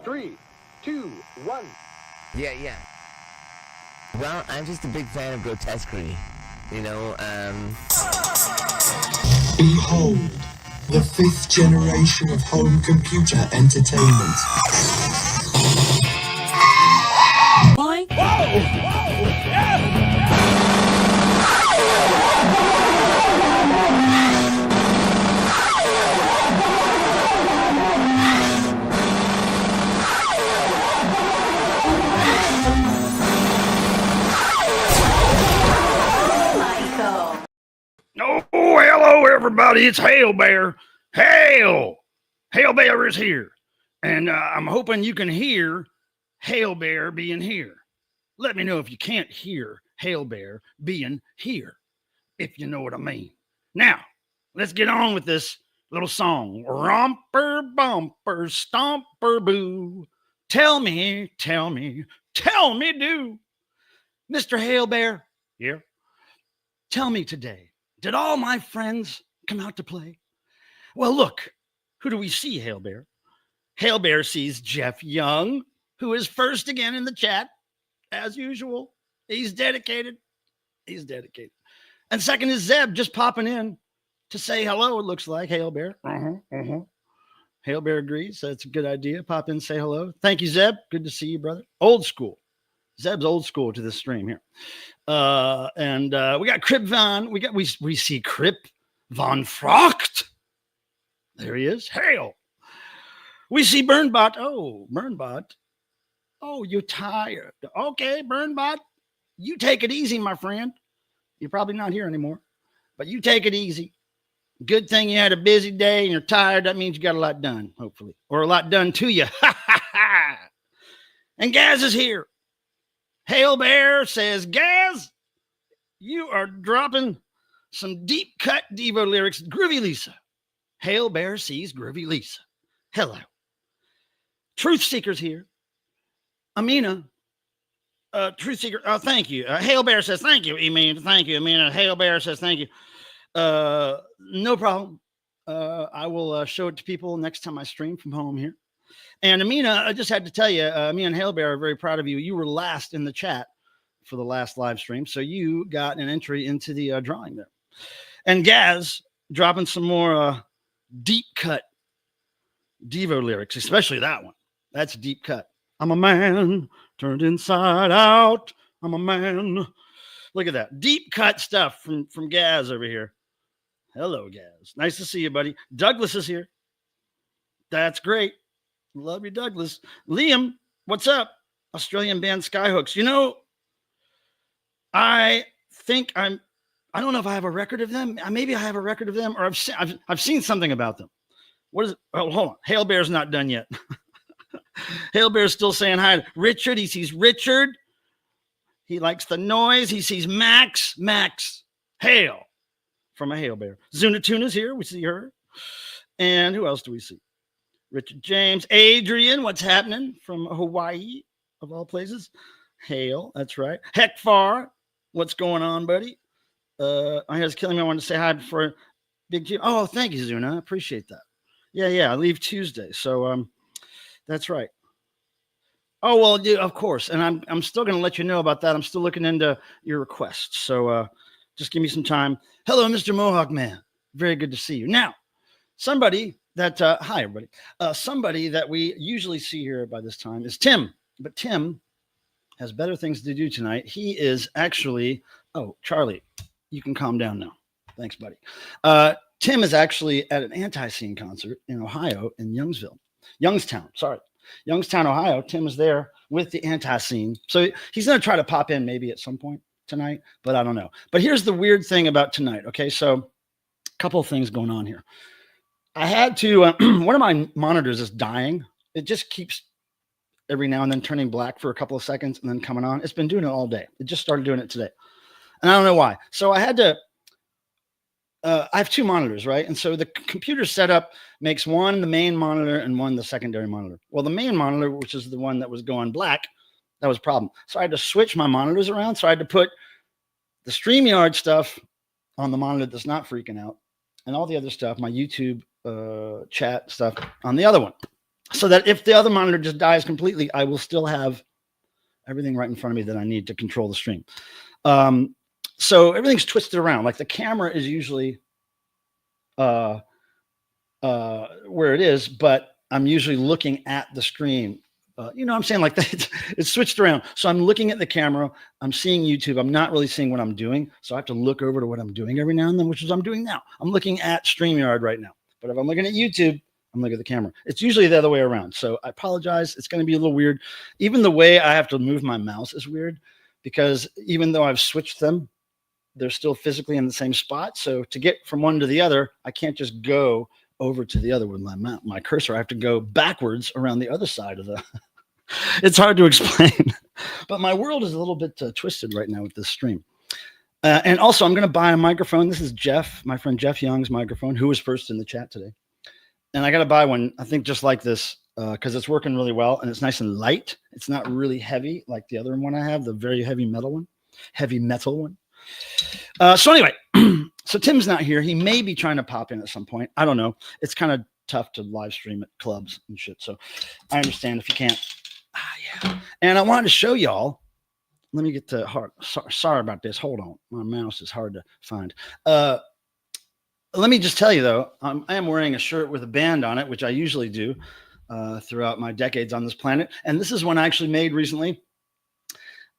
3, 2, 1. Yeah. Well, I'm just a big fan of grotesquerie. You know, Behold, the fifth generation of home computer entertainment. Boink. Oh, hello, everybody. It's Hail Bear. Hail! Hail Bear is here. And I'm hoping you can hear Hail Bear being here. Let me know if you can't hear Hail Bear being here, if you know what I mean. Now, let's get on with this little song. Romper, bumper, stomper, boo. Tell me, do. Mr. Hail Bear, here. Tell me today, did all my friends come out to play? Well, look, who do we see, Hail Bear? Hail Bear sees Jeff Young, who is first again in the chat, as usual. He's dedicated. And second is Zeb, just popping in to say hello, it looks like. Hail Bear. Hail Bear agrees. That's a good idea. Pop in, say hello. Thank you, Zeb. Good to see you, brother. Old school. Zeb's old school to this stream here. And we got Crip Von. We see Crip Von Frocht. There he is. Hail. We see Burnbot. Oh, Burnbot. Oh, you're tired. Okay, Burnbot. You take it easy, my friend. You're probably not here anymore, but you take it easy. Good thing you had a busy day and you're tired. That means you got a lot done, hopefully, or a lot done to you. And Gaz is here. Hail Bear says, Gaz, you are dropping some deep cut Devo lyrics. Groovy Lisa. Hail Bear sees Groovy Lisa. Hello. Truth Seeker's here. Amina. Truth Seeker. Oh, thank you. Hail Bear says, thank you, Amina. Thank you, Amina. Hail Bear says, thank you. No problem. I will show it to people next time I stream from home here. And Amina, I just had to tell you, me and Hail Bear are very proud of you. You were last in the chat for the last live stream, so you got an entry into the drawing there. And Gaz dropping some more deep cut Devo lyrics, especially that one. That's deep cut. I'm a man turned inside out. I'm a man. Look at that. Deep cut stuff from Gaz over here. Hello, Gaz. Nice to see you, buddy. Douglas is here. That's great. Love you, Douglas. Liam, what's up? Australian band Skyhooks. You know, I think I don't know if I have a record of them. Maybe I have a record of them, or I've seen something about them. What is it? Oh, hold on. Hail Bear's not done yet. Hail Bear's still saying hi to Richard. He sees Richard. He likes the noise. He sees Max. Hail from a Hail Bear. Zuna Tuna's here. We see her. And who else do we see? Richard James. Adrian, what's happening from Hawaii, of all places? Hail, that's right. Heckfar, what's going on, buddy? I was killing me. I wanted to say hi before Big G. Oh, thank you, Zuna. I appreciate that. Yeah. I leave Tuesday. So that's right. Oh, well, yeah, of course. And I'm still going to let you know about that. I'm still looking into your requests. So just give me some time. Hello, Mr. Mohawk Man. Very good to see you. Now, somebody that, hi, everybody. Somebody that we usually see here by this time is Tim. But Tim has better things to do tonight. He is actually, oh, Charlie, you can calm down now. Thanks, buddy. Tim is actually at an anti-scene concert in Ohio in Youngstown, Ohio. Tim is there with the anti-scene. So he's going to try to pop in maybe at some point tonight, but I don't know. But here's the weird thing about tonight. Okay, so a couple of things going on here. I had to, one of my monitors is dying. It just keeps every now and then turning black for a couple of seconds and then coming on. It's been doing it all day. It just started doing it today. And I don't know why. So I had to, I have two monitors, right? And so the computer setup makes one the main monitor and one the secondary monitor. Well, the main monitor, which is the one that was going black, that was a problem. So I had to switch my monitors around. So I had to put the StreamYard stuff on the monitor that's not freaking out, and all the other stuff, my YouTube chat stuff, on the other one. so that if the other monitor just dies completely, I will still have everything right in front of me that I need to control the stream. So everything's twisted around. Like the camera is usually where it is, but I'm usually looking at the screen. You know what I'm saying? Like that, it's switched around. So I'm looking at the camera. I'm seeing YouTube. I'm not really seeing what I'm doing. So I have to look over to what I'm doing every now and then, which is what I'm doing now. I'm looking at StreamYard right now. But if I'm looking at YouTube, I'm looking at the camera. It's usually the other way around. So I apologize. It's going to be a little weird. Even the way I have to move my mouse is weird because even though I've switched them, they're still physically in the same spot. So to get from one to the other, I can't just go over to the other with my cursor. I have to go backwards around the other side of the. It's hard to explain, but my world is a little bit twisted right now with this stream. And also, I'm going to buy a microphone. This is Jeff, my friend Jeff Young's microphone, who was first in the chat today. And I got to buy one, I think, just like this, because it's working really well and it's nice and light. It's not really heavy like the other one I have, the very heavy metal one. So anyway, so Tim's not here. He may be trying to pop in at some point. I don't know. It's kind of tough to live stream at clubs and shit. So I understand if you can't. Yeah. And I wanted to show y'all. Let me get to hard. Sorry about this. Hold on. My mouse is hard to find. Let me just tell you, though, I am wearing a shirt with a band on it, which I usually do throughout my decades on this planet. And this is one I actually made recently.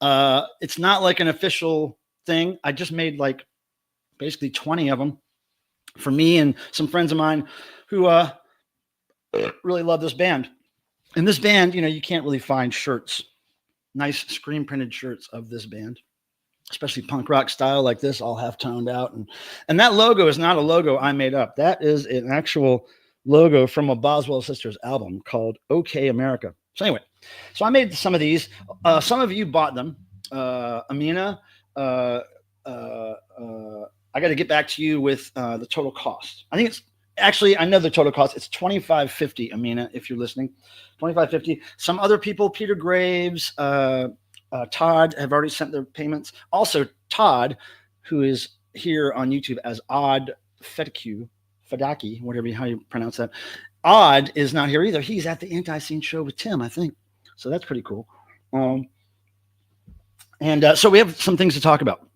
It's not like an official thing. I just made like basically 20 of them for me and some friends of mine who really love this band. And this band, you know, you can't really find shirts, nice screen printed shirts of this band, especially punk rock style like this, all half toned out. And that logo is not a logo I made up. That is an actual logo from a Boswell Sisters album called OK America. So anyway, so I made some of these. Some of you bought them. Amina, I got to get back to you with the total cost. I think it's actually, I know the total cost. It's $25.50, Amina, if you're listening. $25.50. Some other people, Peter Graves, Todd, have already sent their payments. Also, Todd, who is here on YouTube as Odd Fedaki, whatever how you pronounce that. Odd is not here either. He's at the Anti-Scene show with Tim, I think. So that's pretty cool. So we have some things to talk about.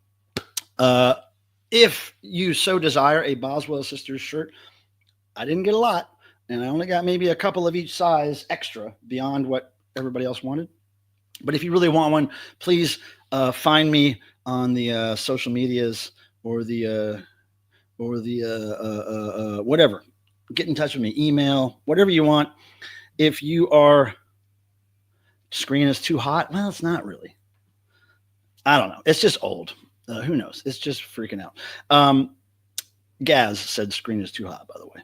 If you so desire a Boswell Sisters shirt, I didn't get a lot, and I only got maybe a couple of each size extra beyond what everybody else wanted. But if you really want one, please find me on the social medias or the whatever. Get in touch with me, email, whatever you want. If you are screen is too hot, well, it's not really. I don't know. It's just old. Who knows? It's just freaking out. Gaz said screen is too hot, by the way.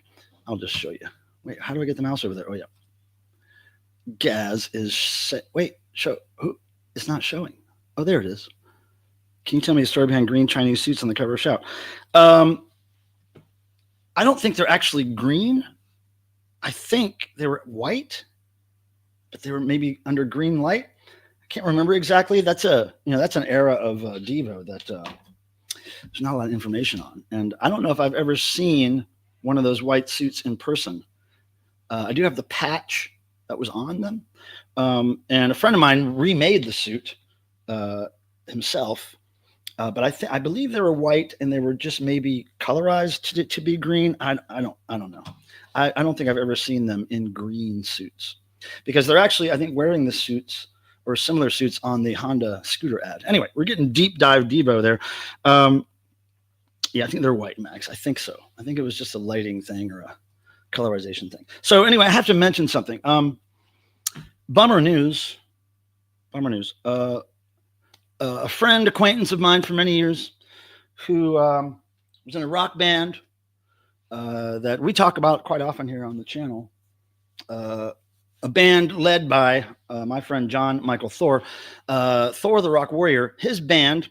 I'll just show you. Wait, how do I get the mouse over there? Oh, yeah. Gaz is show. Who? It's not showing. Oh, there it is. Can you tell me the story behind green Chinese suits on the cover of Shout? I don't think they're actually green. I think they were white, but they were maybe under green light. I can't remember exactly. That's an era of DEVO that there's not a lot of information on. And I don't know if I've ever seen one of those white suits in person. I do have the patch that was on them. And a friend of mine remade the suit himself. But I believe they were white and they were just maybe colorized to be green. I don't know. I don't think I've ever seen them in green suits because they're actually, I think, wearing the suits or similar suits on the Honda scooter ad. Anyway, we're getting deep dive Devo there. Yeah, I think they're white, Max. I think so. I think it was just a lighting thing or a colorization thing. So anyway, I have to mention something. Bummer news. A friend, acquaintance of mine for many years who was in a rock band that we talk about quite often here on the channel. A band led by my friend John Michael Thor. Thor the Rock Warrior. His band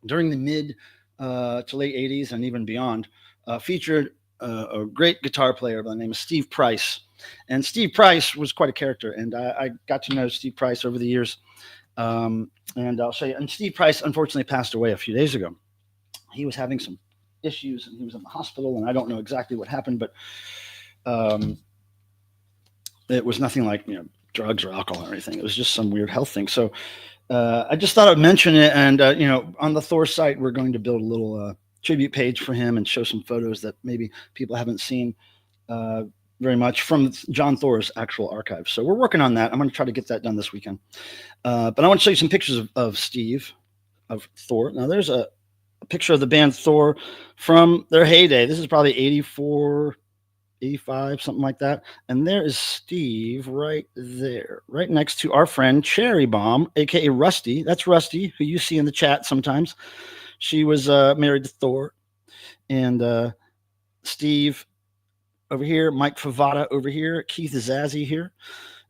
during the mid to late 80s and even beyond featured a great guitar player by the name of Steve Price. And Steve Price was quite a character. And I got to know Steve Price over the years. And I'll show you. And Steve Price unfortunately passed away a few days ago. He was having some issues and he was in the hospital. And I don't know exactly what happened, but It was nothing like drugs or alcohol or anything. It was just some weird health thing. So I just thought I'd mention it. And on the Thor site, we're going to build a little tribute page for him and show some photos that maybe people haven't seen very much from John Thor's actual archive. So we're working on that. I'm going to try to get that done this weekend. But I want to show you some pictures of Steve, of Thor. Now there's a picture of the band Thor from their heyday. This is probably 84, 85, something like that. And there is Steve right there, right next to our friend Cherry Bomb, aka Rusty. That's Rusty, who you see in the chat sometimes. She was married to Thor. And Steve over here, Mike Favada over here, Keith Zazzy here.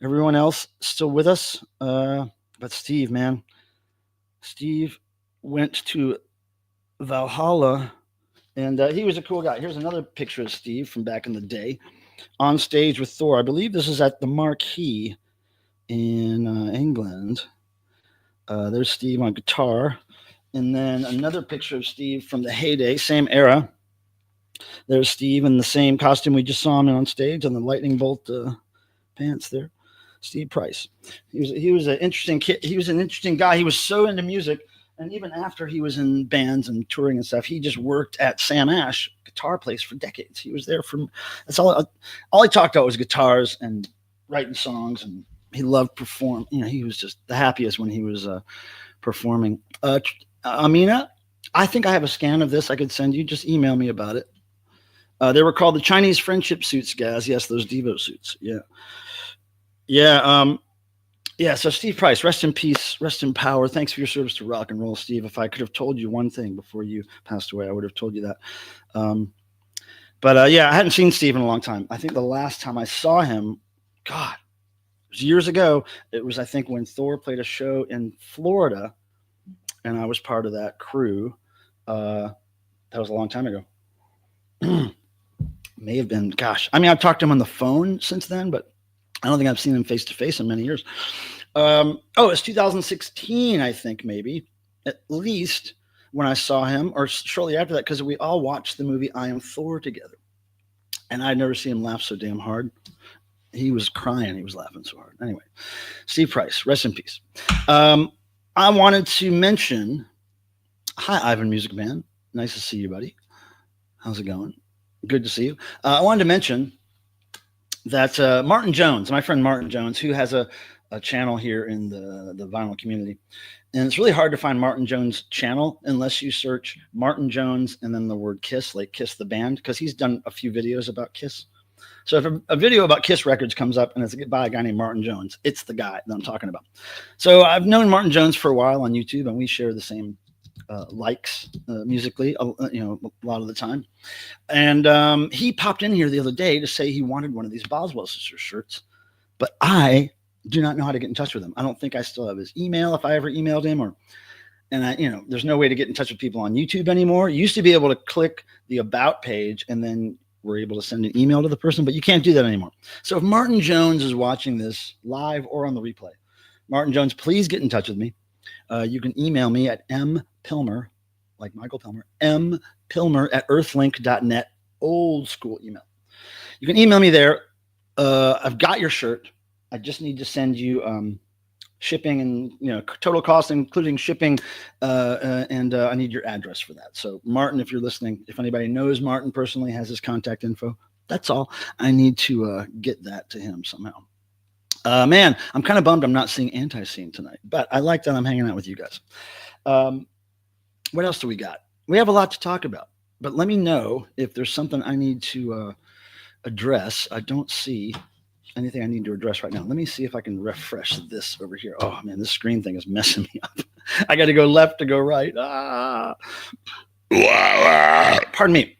Everyone else still with us. But Steve, man, Steve went to Valhalla, and he was a cool guy. Here's another picture of Steve from back in the day on stage with Thor. I believe this is at the Marquee in England. There's Steve on guitar. And then another picture of Steve from the heyday, same era. There's Steve in the same costume we just saw him in on stage on the lightning bolt pants there. Steve Price. He was an interesting kid. He was an interesting guy. He was so into music. And even after he was in bands and touring and stuff, he just worked at Sam Ash guitar place for decades. He was there that's all he talked about was guitars and writing songs, and he loved perform. He was just the happiest when he was performing. Amina, I think I have a scan of this I could send you. Just email me about it. They were called the Chinese friendship suits, guys. Yes, those DEVO suits. Yeah. Yeah, so Steve Price, rest in peace, rest in power. Thanks for your service to rock and roll, Steve. If I could have told you one thing before you passed away, I would have told you that. But I hadn't seen Steve in a long time. I think the last time I saw him, God, it was years ago. It was, I think, when Thor played a show in Florida, and I was part of that crew. That was a long time ago. May have been, gosh. I mean, I've talked to him on the phone since then, but I don't think I've seen him face to face in many years. It's 2016, I think, maybe, at least, when I saw him, or shortly after that, because we all watched the movie I Am Thor together. And I'd never seen him laugh so damn hard. He was crying. He was laughing so hard. Anyway, Steve Price, rest in peace. I wanted to mention, hi, Ivan Music Man. Nice to see you, buddy. How's it going? Good to see you. I wanted to mention that Martin Jones, my friend Martin Jones, who has a channel here in the vinyl community. And it's really hard to find Martin Jones' channel unless you search Martin Jones and then the word Kiss, like Kiss the band, because he's done a few videos about Kiss. So if a video about Kiss records comes up and it's by a guy named Martin Jones, it's the guy that I'm talking about. So I've known Martin Jones for a while on YouTube, and we share the same likes musically, a lot of the time. And he popped in here the other day to say he wanted one of these Boswell Sisters shirts, but I do not know how to get in touch with him. I don't think I still have his email if I ever emailed him, there's no way to get in touch with people on YouTube anymore. You used to be able to click the about page and then we're able to send an email to the person, but you can't do that anymore. So if Martin Jones is watching this live or on the replay, Martin Jones, please get in touch with me. You can email me at mpilmer, like Michael Pilmer, mpilmer@earthlink.net, old school email. You can email me there. I've got your shirt. I just need to send you shipping and total cost, including shipping, and I need your address for that. So Martin, if you're listening, if anybody knows Martin personally, has his contact info, that's all. I need to get that to him somehow. Man, I'm kind of bummed I'm not seeing Anti-Scene tonight, but I like that I'm hanging out with you guys. What else do we got? We have a lot to talk about, but let me know if there's something I need to address. I don't see anything I need to address right now. Let me see if I can refresh this over here. Oh man, this screen thing is messing me up. I got to go left to go right. Pardon me.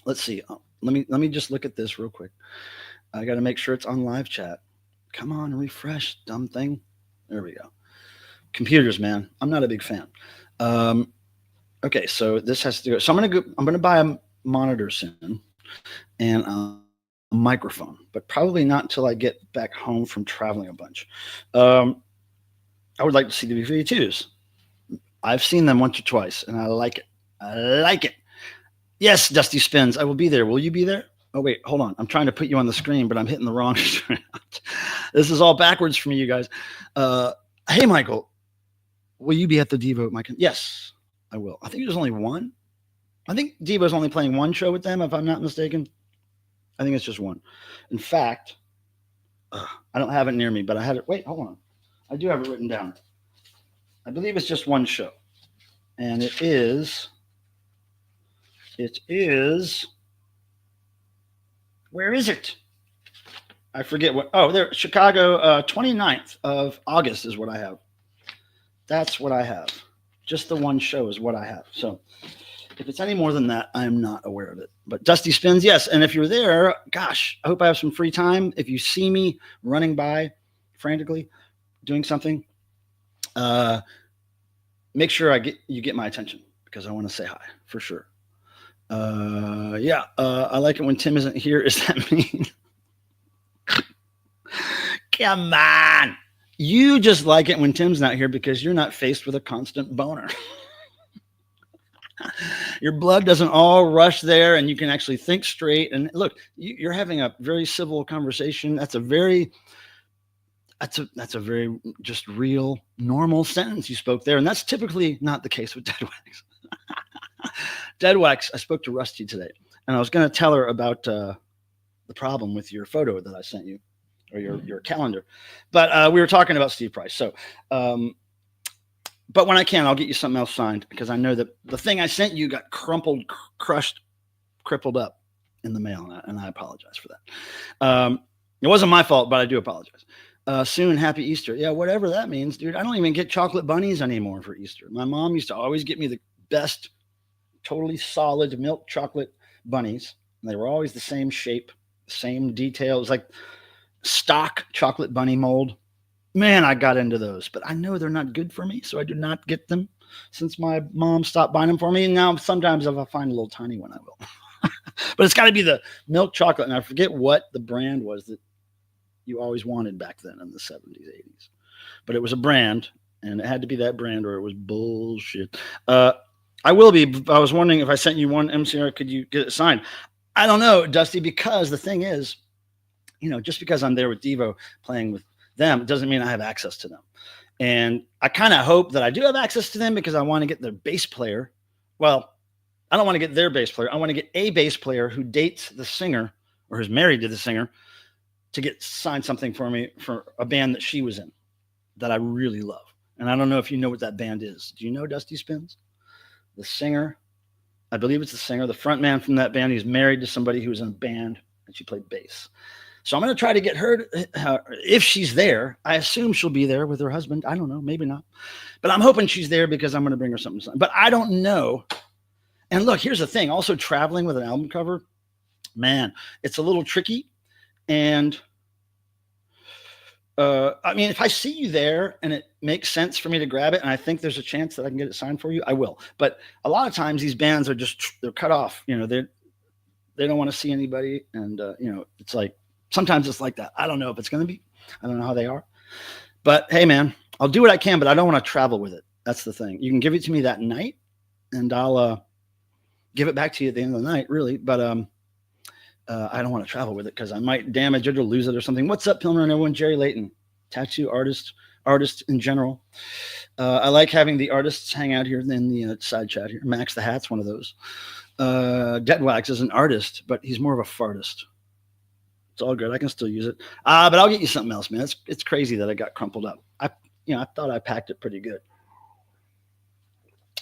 Let's see. Let me just look at this real quick. I got to make sure it's on live chat. Come on, refresh, dumb thing. There we go. Computers, man. I'm not a big fan. Okay, so this has to go. So I'm gonna buy a monitor soon and a microphone, but probably not until I get back home from traveling a bunch. I would like to see the V52s. I've seen them once or twice, and I like it. I like it. Yes, Dusty Spins. I will be there. Will you be there? Oh, wait, hold on. I'm trying to put you on the screen, but I'm hitting the wrong screen. This is all backwards for me, you guys. Hey, Michael, will you be at the DEVO, Mike? Yes, I will. I think there's only one. I think DEVO's only playing one show with them, if I'm not mistaken. I think it's just one. In fact, I don't have it near me, but I had it. Wait, hold on. I do have it written down. I believe it's just one show. And it is, where is it? I forget what, oh, there, Chicago, 29th of August is what I have. That's what I have. Just the one show is what I have. So if it's any more than that, I'm not aware of it. But Dusty Spins, yes. And if you're there, gosh, I hope I have some free time. If you see me running by frantically doing something, make sure you get my attention because I want to say hi for sure. I like it when Tim isn't here. Is that mean? Come on. You just like it when Tim's not here because you're not faced with a constant boner. Your blood doesn't all rush there and you can actually think straight. And look, you're having a very civil conversation. That's a very just real normal sentence you spoke there. And that's typically not the case with Dead Wax. Dead Wax, I spoke to Rusty today and I was going to tell her about the problem with your photo that I sent you or your calendar. But we were talking about Steve Price. So, but when I can, I'll get you something else signed because I know that the thing I sent you got crumpled, crushed, crippled up in the mail. And I apologize for that. It wasn't my fault, but I do apologize. Soon, happy Easter. Yeah, whatever that means, dude. I don't even get chocolate bunnies anymore for Easter. My mom used to always get me the best, totally solid milk chocolate bunnies. And they were always the same shape, same details, like stock chocolate bunny mold. Man, I got into those, but I know they're not good for me, so I do not get them since my mom stopped buying them for me. And now sometimes if I find a little tiny one, I will. But it's got to be the milk chocolate, and I forget what the brand was that you always wanted back then in the 70s, 80s. But it was a brand, and it had to be that brand or it was bullshit. I was wondering if I sent you one MCR, could you get it signed? I don't know, Dusty, because the thing is, just because I'm there with DEVO playing with them, it doesn't mean I have access to them. And I kind of hope that I do have access to them because I want to get their bass player. Well, I don't want to get their bass player. I want to get a bass player who dates the singer or who's married to the singer to get signed something for me for a band that she was in that I really love. And I don't know if you know what that band is. Do you know Dusty Spins? The singer, I believe it's the singer, the front man from that band. He's married to somebody who was in a band and she played bass. So I'm going to try to get her, if she's there. I assume she'll be there with her husband. I don't know, maybe not. But I'm hoping she's there because I'm going to bring her something. But I don't know. And look, here's the thing. Also traveling with an album cover, man, it's a little tricky. And I mean, if I see you there and it makes sense for me to grab it and I think there's a chance that I can get it signed for you, I will. But a lot of times these bands are they're cut off. They don't want to see anybody. And, it's like, sometimes it's like that. I don't know if it's going to be. I don't know how they are. But hey, man, I'll do what I can, but I don't want to travel with it. That's the thing. You can give it to me that night, and I'll give it back to you at the end of the night, really. But I don't want to travel with it because I might damage it or lose it or something. What's up, Pilmer and everyone? Jerry Layton, tattoo artist in general. I like having the artists hang out here in the side chat here. Max the Hat's one of those. Dead Wax is an artist, but he's more of a fartist. It's all good. I can still use it. But I'll get you something else, man. It's crazy that I got crumpled up. I thought I packed it pretty good.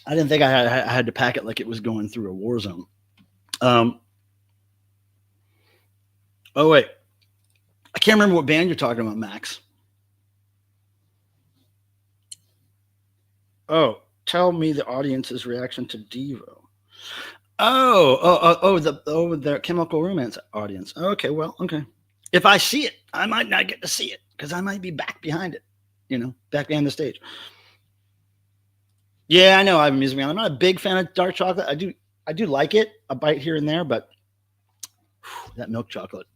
I didn't think I had to pack it like it was going through a war zone. Oh, wait. I can't remember what band you're talking about, Max. Oh, tell me the audience's reaction to DEVO. The Chemical Romance audience. Okay, well, okay. If I see it, I might not get to see it because I might be back behind it, back behind the stage. Yeah, I know. I'm not a big fan of dark chocolate. I do like it, a bite here and there, but that milk chocolate,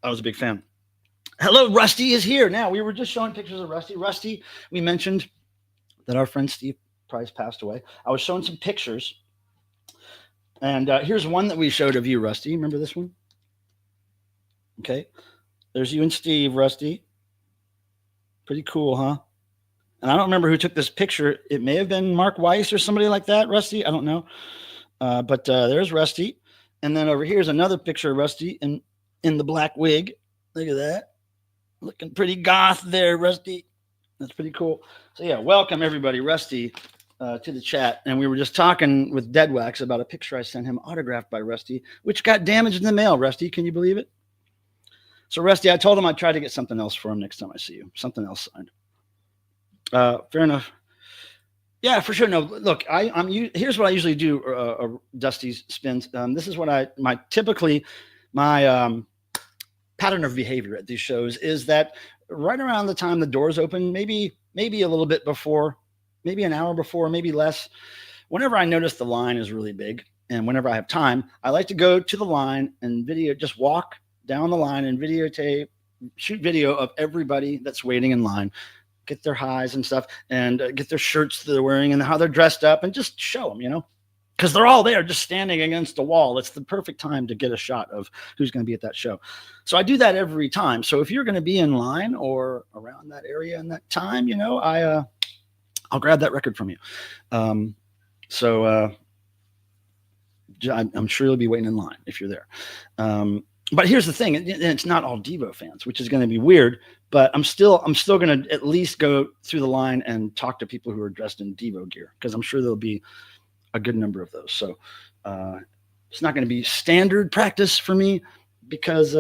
I was a big fan. Hello, Rusty is here. Now, we were just showing pictures of Rusty. Rusty, we mentioned that our friend Steve Price passed away. I was showing some pictures. And here's one that we showed of you, Rusty. Remember this one? Okay. There's you and Steve, Rusty. Pretty cool, huh? And I don't remember who took this picture. It may have been Mark Weiss or somebody like that, Rusty. I don't know. But there's Rusty. And then over here's another picture of Rusty in the black wig. Look at that. Looking pretty goth there, Rusty. That's pretty cool. So yeah, welcome everybody, Rusty, to the chat. And we were just talking with Deadwax about a picture I sent him autographed by Rusty, which got damaged in the mail. Rusty, can you believe it? So Rusty, I told him I'd try to get something else for him next time I see you. Something else signed. Fair enough. Yeah, for sure. No, look, here's what I usually do. Dusty's spins. This is what my pattern of behavior at these shows is that right around the time the doors open, maybe a little bit before, maybe an hour before, maybe less. Whenever I notice the line is really big, and whenever I have time, I like to go to the line and just walk down the line and shoot video of everybody that's waiting in line, get their highs and stuff, and get their shirts that they're wearing and how they're dressed up, and just show them, because they're all there just standing against a wall. It's the perfect time to get a shot of who's going to be at that show. So I do that every time. So if you're going to be in line or around that area in that time, I'll grab that record from you. So I'm sure you'll be waiting in line if you're there. But here's the thing, and it's not all Devo fans, which is going to be weird, but I'm still going to at least go through the line and talk to people who are dressed in Devo gear, because I'm sure there'll be a good number of those. So it's not going to be standard practice for me because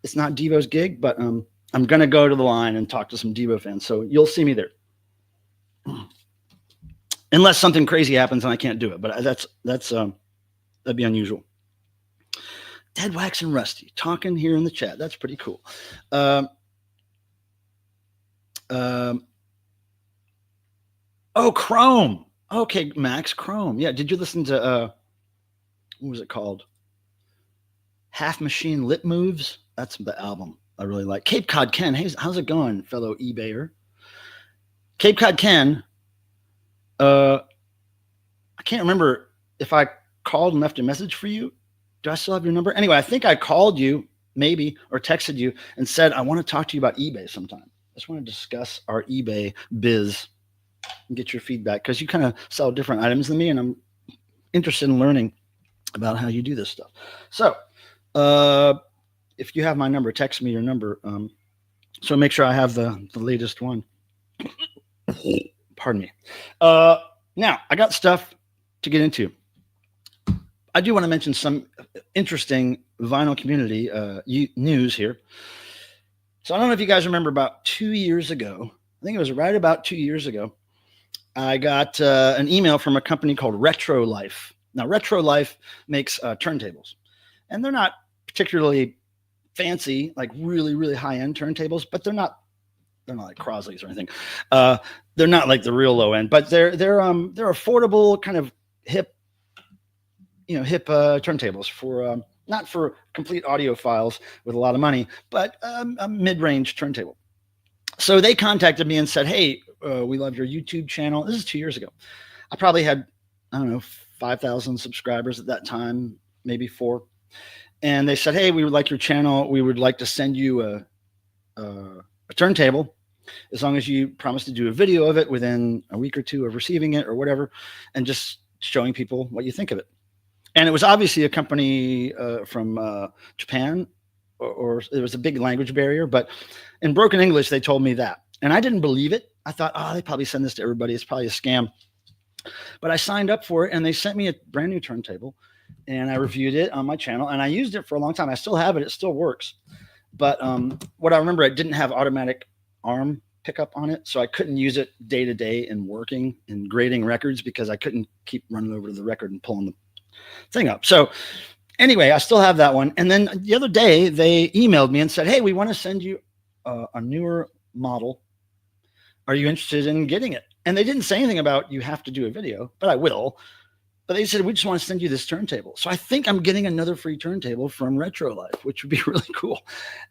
it's not Devo's gig, but I'm going to go to the line and talk to some Devo fans. So you'll see me there. Unless something crazy happens and I can't do it, but that'd be unusual. Deadwax and Rusty talking here in the chat. That's pretty cool. Chrome. Okay, Max, Chrome. Yeah, did you listen to what was it called? Half Machine Lip Moves. That's the album I really like. Cape Cod Ken. Hey, how's it going, fellow eBayer? Cape Cod Ken. I can't remember if I called and left a message for you. Do I still have your number? Anyway, I think I called you maybe or texted you and said, I want to talk to you about eBay sometime. I just want to discuss our eBay biz and get your feedback, because you kind of sell different items than me, and I'm interested in learning about how you do this stuff. So if you have my number, text me your number. So make sure I have the latest one. Pardon me. Now, I got stuff to get into. I do want to mention some interesting vinyl community news here. So I don't know if you guys remember, about 2 years ago, I think it was right about 2 years ago, I got an email from a company called Retro Life. Now, Retro Life makes turntables, and they're not particularly fancy, like really, really high-end turntables, but they're not like Crosley's or anything. They're not like the real low end, but they're affordable, kind of hip turntables for not for complete audiophiles with a lot of money, but a mid-range turntable. So they contacted me and said, hey, we love your YouTube channel. This is 2 years ago. I probably had, 5,000 subscribers at that time, maybe 4. And they said, hey, we would like your channel. We would like to send you a turntable, as long as you promise to do a video of it within a week or two of receiving it or whatever, and just showing people what you think of it. And it was obviously a company from Japan, or it was a big language barrier, but in broken English, they told me that. And I didn't believe it. I thought, they probably send this to everybody. It's probably a scam. But I signed up for it, and they sent me a brand new turntable, and I reviewed it on my channel, and I used it for a long time. I still have it. It still works. But what I remember, it didn't have automatic arm pickup on it, so I couldn't use it day to day in working and grading records, because I couldn't keep running over to the record and pulling the thing up. So anyway, I still have that one. And then the other day they emailed me and said, hey, we want to send you a newer model. Are you interested in getting it? And they didn't say anything about you have to do a video, but I will. But they said, we just want to send you this turntable. So I think I'm getting another free turntable from Retro Life, which would be really cool.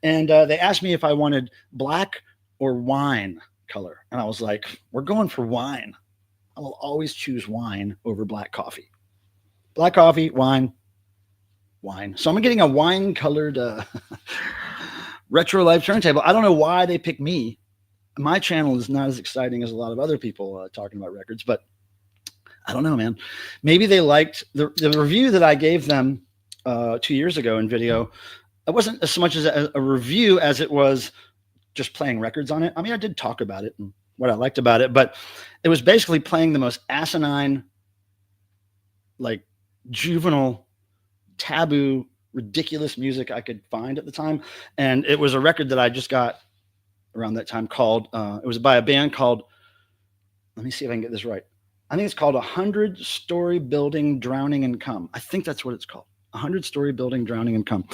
And they asked me if I wanted black or wine color. And I was like, we're going for wine. I will always choose wine over black coffee. Black coffee, wine. So I'm getting a wine colored Retro Life Turntable. I don't know why they picked me. My channel is not as exciting as a lot of other people talking about records, but I don't know, man. Maybe they liked the review that I gave them 2 years ago in video. It wasn't as much as a review as it was just playing records on it. I mean, I did talk about it and what I liked about it, but it was basically playing the most asinine, like juvenile, taboo, ridiculous music I could find at the time. And it was a record that I just got around that time called, it was by a band called, let me see if I can get this right. I think it's called 100-Story Building Drowning in Cum. I think that's what it's called. 100-Story Building Drowning in Cum.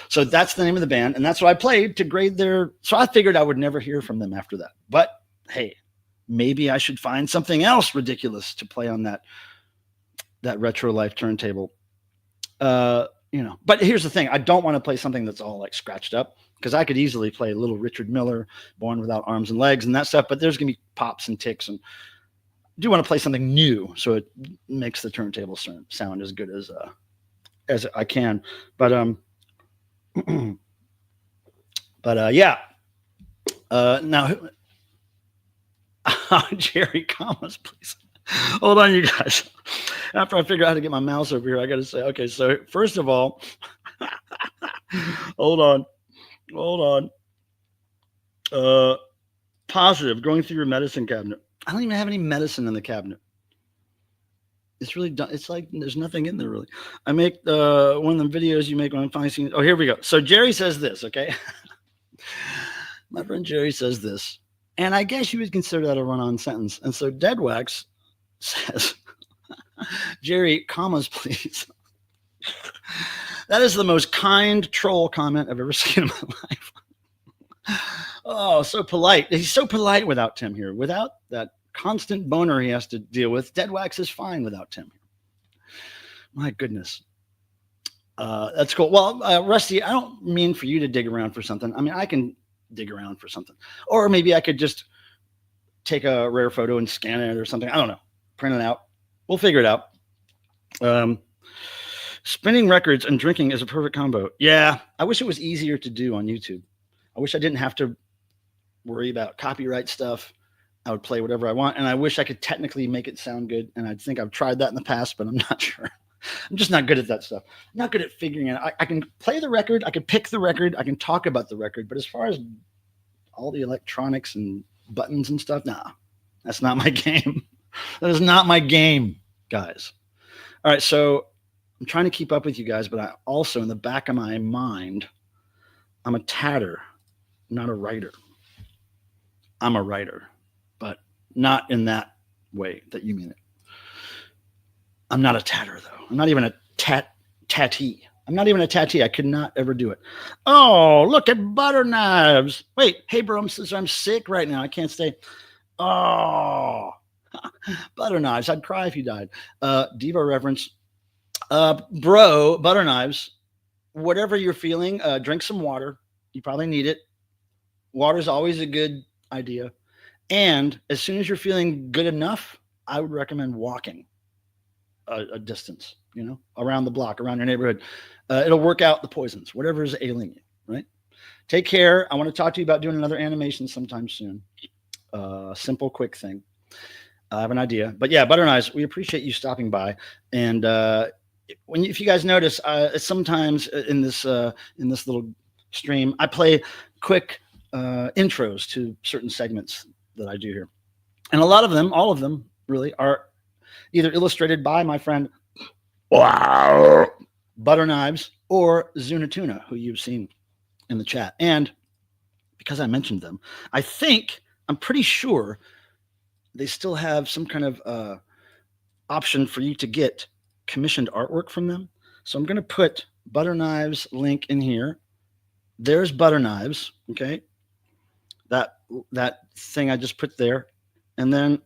So that's the name of the band. And that's what I played to grade their, so I figured I would never hear from them after that. But hey, maybe I should find something else ridiculous to play on that Retro Life turntable. You know, but here's the thing. I don't want to play something that's all like scratched up, because I could easily play Little Richard Miller, Born Without Arms and Legs and that stuff, but there's going to be pops and ticks, and I do want to play something new so it makes the turntable sound as good as I can. But yeah. Now Jerry, commas, please. Hold on, you guys. After I figure out how to get my mouse over here, I got to say, okay, so first of all, hold on. Positive, going through your medicine cabinet. I don't even have any medicine in the cabinet. It's really done. It's like there's nothing in there really. I make one of the videos you make when I'm finally seeing. Oh, here we go. So Jerry says this, okay? My friend Jerry says this, and I guess you would consider that a run-on sentence. And so Deadwax says, Jerry, commas, please. That is the most kind troll comment I've ever seen in my life. Oh, so polite. He's so polite without Tim here. Without that constant boner he has to deal with, Deadwax is fine without Tim here. My goodness. That's cool. Well, Rusty, I don't mean for you to dig around for something. I mean, I can dig around for something. Or maybe I could just take a rare photo and scan it or something. I don't know. Print it out. We'll figure it out. Spinning records and drinking is a perfect combo. Yeah, I wish it was easier to do on YouTube. I wish I didn't have to worry about copyright stuff. I would play whatever I want, and I wish I could technically make it sound good. And I think I've tried that in the past, but I'm not sure. I'm just not good at that stuff. I'm not good at figuring it out. I can play the record. I can pick the record. I can talk about the record. But as far as all the electronics and buttons and stuff, nah, that's not my game. That is not my game, guys. All right, so I'm trying to keep up with you guys, but I also, in the back of my mind, I'm a tatter, not a writer. I'm a writer, but not in that way that you mean it. I'm not a tatter, though. I'm not even a tattee. I'm not even a tattee. I could not ever do it. Oh, look at butter knives. Wait, hey, bro, I'm sick right now. I can't stay. Oh, butter knives. I'd cry if you died. DEVO reference. Bro, butter knives. Whatever you're feeling, drink some water. You probably need it. Water is always a good idea. And as soon as you're feeling good enough, I would recommend walking a distance, you know, around the block, around your neighborhood. It'll work out the poisons, whatever is ailing you, right? Take care. I want to talk to you about doing another animation sometime soon. Simple, quick thing. I have an idea. But yeah, butter knives, we appreciate you stopping by. And if you guys notice, sometimes in this little stream, I play quick intros to certain segments that I do here. And a lot of them, all of them really, are either illustrated by my friend Butter Knives or Zunatuna, who you've seen in the chat. And because I mentioned them, I'm pretty sure they still have some kind of option for you to get commissioned artwork from them. So I'm going to put Butter Knives link in here. There's Butter Knives. Okay. That thing I just put there. And then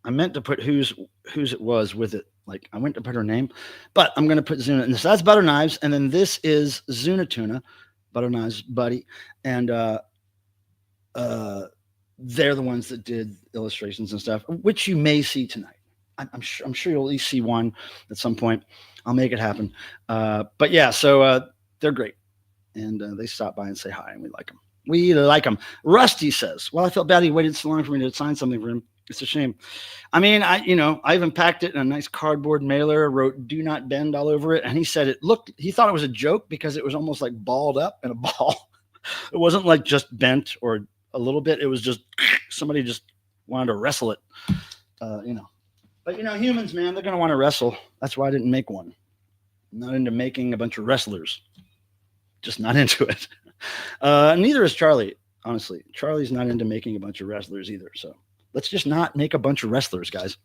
I meant to put whose it was with it. Like I went to put her name, but I'm going to put Zuna. And so that's Butter Knives. And then this is Zunatuna, Butter Knives buddy. And they're the ones that did illustrations and stuff, which you may see tonight. I'm sure you'll at least see one at some point. I'll make it happen. But yeah, so they're great. and they stop by and say hi, and we like them. We like them. Rusty says, well, I felt bad he waited so long for me to sign something for him. It's a shame. I mean, I even packed it in a nice cardboard mailer, wrote "Do not bend" all over it. And he said he thought it was a joke because it was almost like balled up in a ball. It wasn't like just bent or a little bit. It was just somebody just wanted to wrestle it, But humans, man, they're going to want to wrestle. That's why I didn't make one. I'm not into making a bunch of wrestlers. Just not into it. Neither is Charlie, honestly. Charlie's not into making a bunch of wrestlers either. So let's just not make a bunch of wrestlers, guys.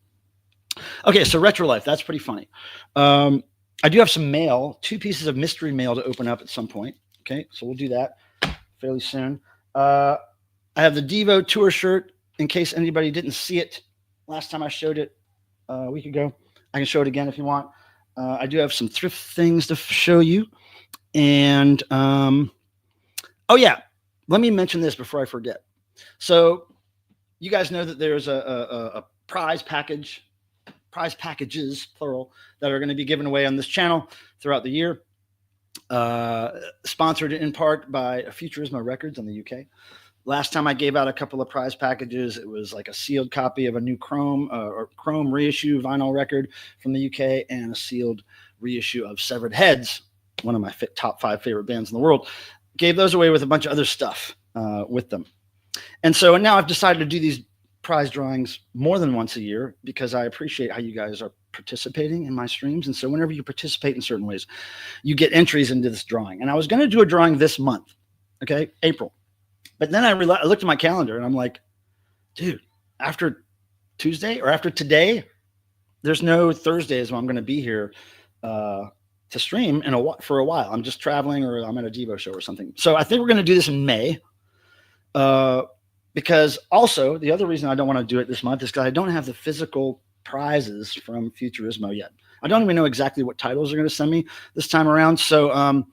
Okay, so Retro Life. That's pretty funny. I do have some mail, 2 pieces of mystery mail to open up at some point. Okay, so we'll do that fairly soon. I have the DEVO tour shirt in case anybody didn't see it last time I showed it a week ago. I can show it again if you want. I do have some thrift things to show you. And, oh yeah, let me mention this before I forget. So you guys know that there's a prize packages, plural, that are going to be given away on this channel throughout the year. Sponsored in part by Futurismo Records in the UK. Last time I gave out a couple of prize packages, it was like a sealed copy of a new Chrome reissue vinyl record from the UK and a sealed reissue of Severed Heads, one of my top 5 favorite bands in the world. Gave those away with a bunch of other stuff with them. And so now I've decided to do these prize drawings more than once a year because I appreciate how you guys are participating in my streams. And so whenever you participate in certain ways, you get entries into this drawing. And I was going to do a drawing this month, okay, April. But then I looked at my calendar and I'm like, dude, after Tuesday or after today, there's no Thursdays when I'm going to be here to stream for a while. I'm just traveling or I'm at a DEVO show or something. So I think we're going to do this in May. Because also the other reason I don't want to do it this month is because I don't have the physical prizes from Futurismo yet. I don't even know exactly what titles they're going to send me this time around. So I want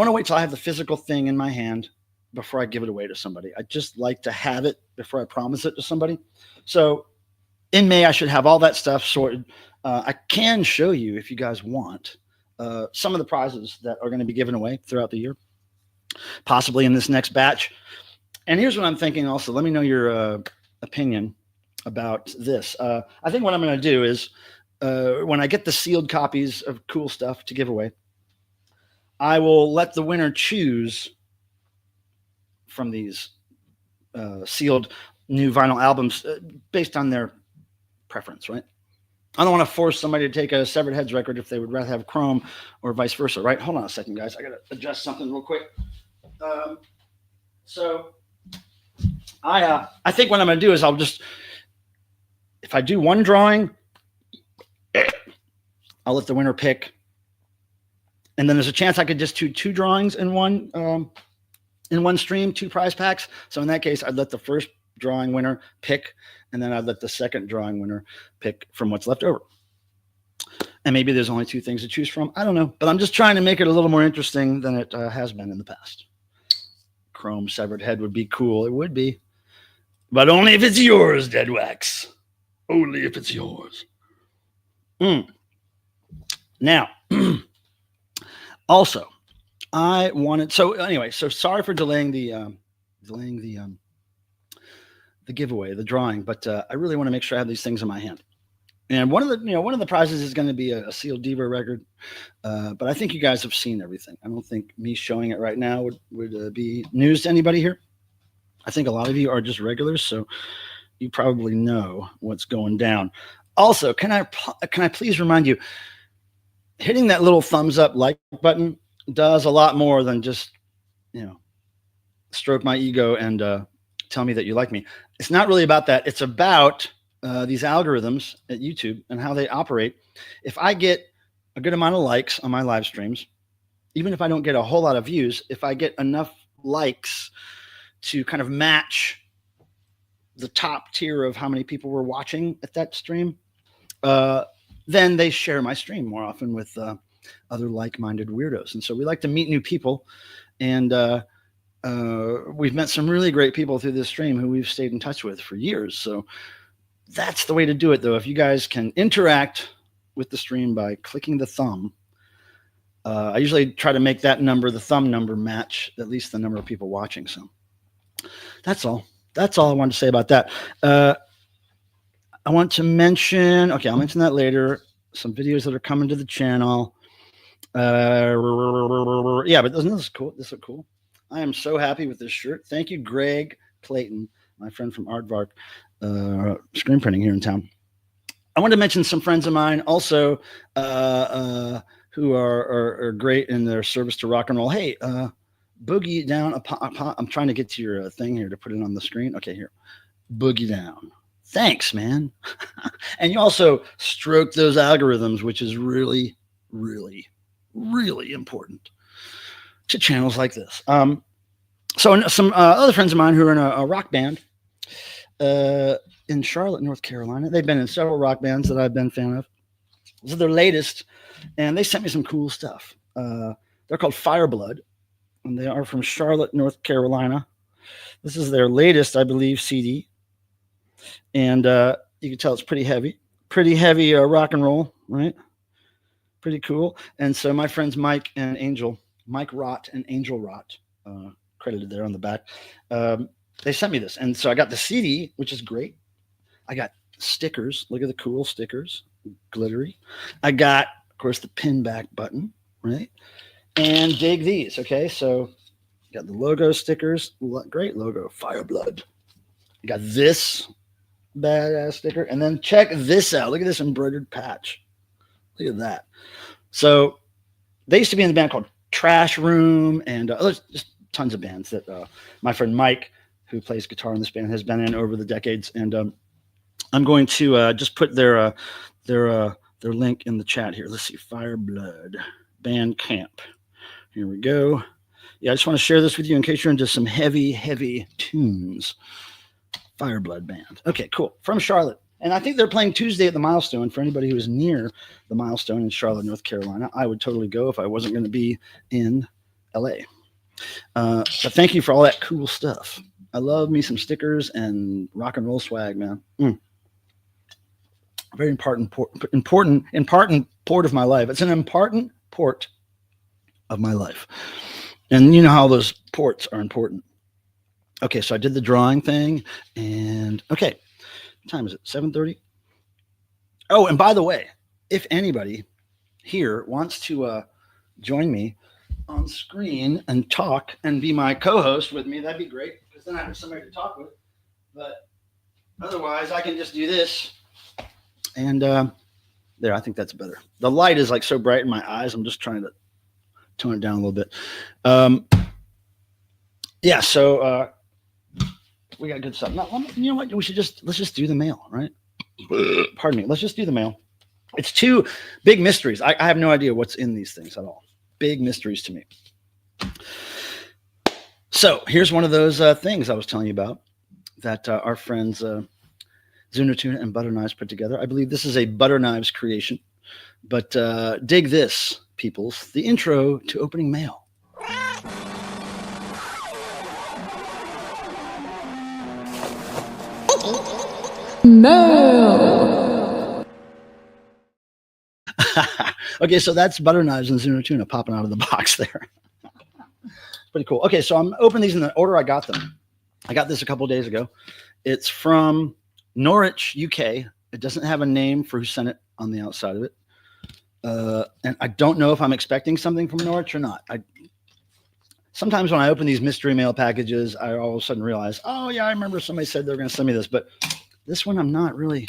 to wait till I have the physical thing in my hand before I give it away to somebody. I just like to have it before I promise it to somebody. So in May, I should have all that stuff sorted. I can show you, if you guys want, some of the prizes that are going to be given away throughout the year, possibly in this next batch. And here's what I'm thinking also. Let me know your opinion about this. I think what I'm going to do is when I get the sealed copies of cool stuff to give away, I will let the winner choose from these sealed new vinyl albums based on their preference, right? I don't want to force somebody to take a Severed Heads record if they would rather have Chrome or vice versa, right? Hold on a second, guys. I got to adjust something real quick. So I think what I'm going to do is if I do one drawing, I'll let the winner pick. And then there's a chance I could just do 2 drawings in one stream, 2 prize packs. So in that case, I'd let the first drawing winner pick, and then I'd let the second drawing winner pick from what's left over. And maybe there's only 2 things to choose from. I don't know, but I'm just trying to make it a little more interesting than it has been in the past. Chrome Severed Head would be cool. It would be. But only if it's yours, Dead Wax. Only if it's yours. Now, also, I wanted. So anyway, so sorry for delaying the giveaway, the drawing, but I really want to make sure I have these things in my hand. And one of the prizes is going to be a sealed DEVO record. But I think you guys have seen everything. I don't think me showing it right now would be news to anybody here. I think a lot of you are just regulars, so you probably know what's going down. Also, can I please remind you, hitting that little thumbs up like button does a lot more than just, stroke my ego and tell me that you like me. It's not really about that. It's about these algorithms at YouTube and how they operate. If I get a good amount of likes on my live streams, even if I don't get a whole lot of views, if I get enough likes to kind of match the top tier of how many people were watching at that stream, then they share my stream more often with other like-minded weirdos. And so we like to meet new people. And we've met some really great people through this stream who we've stayed in touch with for years. So that's the way to do it, though. If you guys can interact with the stream by clicking the thumb, I usually try to make that number, the thumb number, match at least the number of people watching. So that's all. That's all I wanted to say about that. I want to mention, okay, I'll mention that later, some videos that are coming to the channel. Yeah, but doesn't this cool? This look cool? I am so happy with this shirt. Thank you, Greg Clayton, my friend from Aardvark screen printing here in town. I want to mention some friends of mine also who are great in their service to rock and roll. Hey, Boogie Down. I'm trying to get to your thing here to put it on the screen. Okay, here. Boogie Down. Thanks, man. And you also stroke those algorithms, which is really, really, really important to channels like this. So some other friends of mine who are in a rock band in Charlotte, North Carolina. They've been in several rock bands that I've been a fan of. This is their latest, and they sent me some cool stuff. They're called Fireblood, and they are from Charlotte, North Carolina. This is their latest, I believe, CD. And you can tell it's pretty heavy rock and roll, right? Pretty cool. And so my friends Mike Rott and Angel Rott, credited there on the back, they sent me this. And so I got the CD, which is great. I got stickers. Look at the cool stickers, glittery. I got, of course, the pin back button, right? And dig these, okay? So got the logo stickers, great logo, Fireblood. I got this badass sticker, and then check this out. Look at this embroidered patch. Look at that. So they used to be in the band called Trash Room, and there's just tons of bands that my friend Mike, who plays guitar in this band, has been in over the decades. And I'm going to just put their link in the chat here. Let's see, Fireblood Bandcamp. Here we go. Yeah, I just want to share this with you in case you're into some heavy tunes. Fireblood band. Okay, cool. From Charlotte. And I think they're playing Tuesday at the Milestone. For anybody who is near the Milestone in Charlotte, North Carolina, I would totally go if I wasn't going to be in LA. But thank you for all that cool stuff. I love me some stickers and rock and roll swag, man. Very important port of my life. It's an important port of my life. And you know how those ports are important. Okay, so I did the drawing thing, and okay, what time is it? 7:30. Oh, and by the way, if anybody here wants to join me on screen and talk and be my co-host with me, that'd be great, because then I have somebody to talk with. But otherwise, I can just do this, and there. I think that's better. The light is like so bright in my eyes. I'm just trying to tone it down a little bit. Yeah. So. We got good stuff. Now, you know what? Let's just do the mail, right? Pardon me. Let's just do the mail. It's two big mysteries. I have no idea what's in these things at all. Big mysteries to me. So here's one of those things I was telling you about that our friends Zuno Tuna and Butter Knives put together. I believe this is a Butter Knives creation. But dig this, peoples. The intro to opening mail. No. Okay, so that's Butter Knives and Zuno Tuna popping out of the box there. Pretty cool. Okay, so I'm opening these in the order I got them. I got this a couple days ago. It's from Norwich, UK. It doesn't have a name for who sent it on the outside of it. And I don't know if I'm expecting something from Norwich or not. Sometimes when I open these mystery mail packages, I all of a sudden realize, oh yeah, I remember somebody said they were going to send me this, but this one I'm not really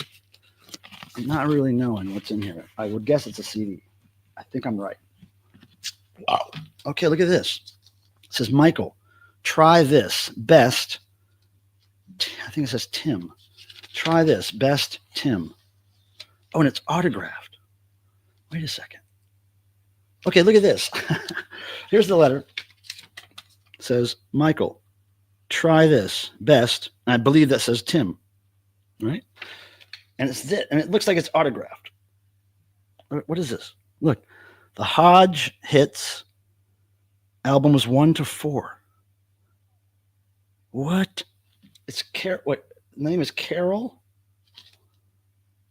knowing what's in here. I would guess it's a CD. I think I'm right. Wow. Okay, look at this. It says, Michael, try this. Best. I think it says Tim. Try this. Best Tim. Oh, and it's autographed. Wait a second. Okay, look at this. Here's the letter. It says, Michael, try this. Best. And I believe that says Tim. Right? And it's this, and it looks like it's autographed. What is this? Look, the Hodge Hits album was 1 to 4. What? It's what? The name is Carol?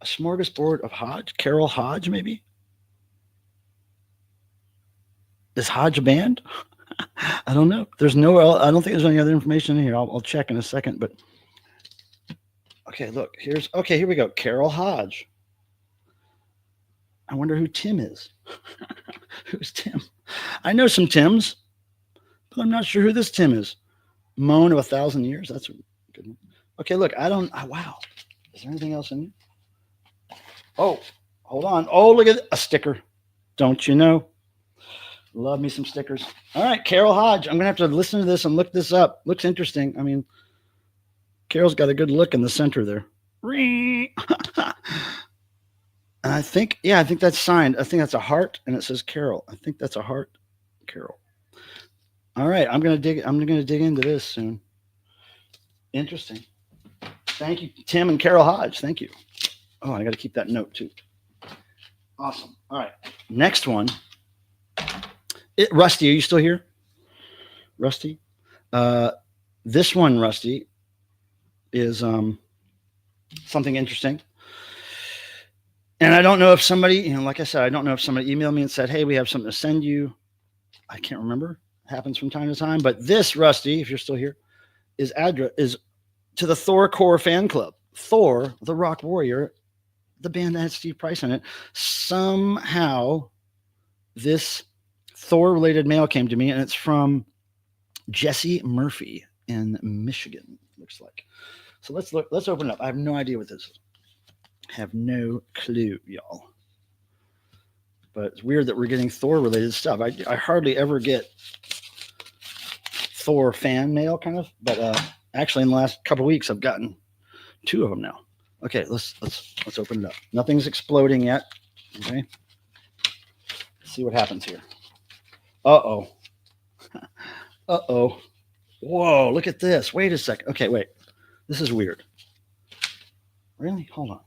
A smorgasbord of Hodge? Carol Hodge, maybe? Is Hodge a band? I don't know. There's no. I don't think there's any other information in here. I'll check in a second. But okay, look. Here we go. Carol Hodge. I wonder who Tim is. Who's Tim? I know some Tims, but I'm not sure who this Tim is. Moan of 1,000 Years. That's a good one. Okay, look. Wow. Is there anything else in here? Oh, hold on. Oh, look at a sticker. Don't you know? Love me some stickers. All right, Carol Hodge. I'm going to have to listen to this and look this up. Looks interesting. I mean, Carol's got a good look in the center there. And I think that's signed. I think that's a heart, and it says Carol. I think that's a heart, Carol. All right, I'm going to dig into this soon. Interesting. Thank you, Tim and Carol Hodge. Thank you. Oh, I got to keep that note too. Awesome. All right, next one. Rusty, are you still here? Rusty? This one, Rusty, is something interesting. And I don't know if somebody, like I said, I don't know if somebody emailed me and said, hey, we have something to send you. I can't remember. It happens from time to time. But this, Rusty, if you're still here, is to the Thor Core fan club. Thor, the Rock Warrior, the band that had Steve Price in it. Somehow, this Thor-related mail came to me, and it's from Jesse Murphy in Michigan, looks like. So let's open it up. I have no idea what this is. Have no clue, y'all. But it's weird that we're getting Thor-related stuff. I hardly ever get Thor fan mail, kind of. But actually, in the last couple of weeks, I've gotten 2 of them now. Okay, let's open it up. Nothing's exploding yet. Okay. Let's see what happens here. Uh-oh. Uh-oh. Whoa, look at this. Wait a second. Okay, wait. This is weird. Really? Hold on.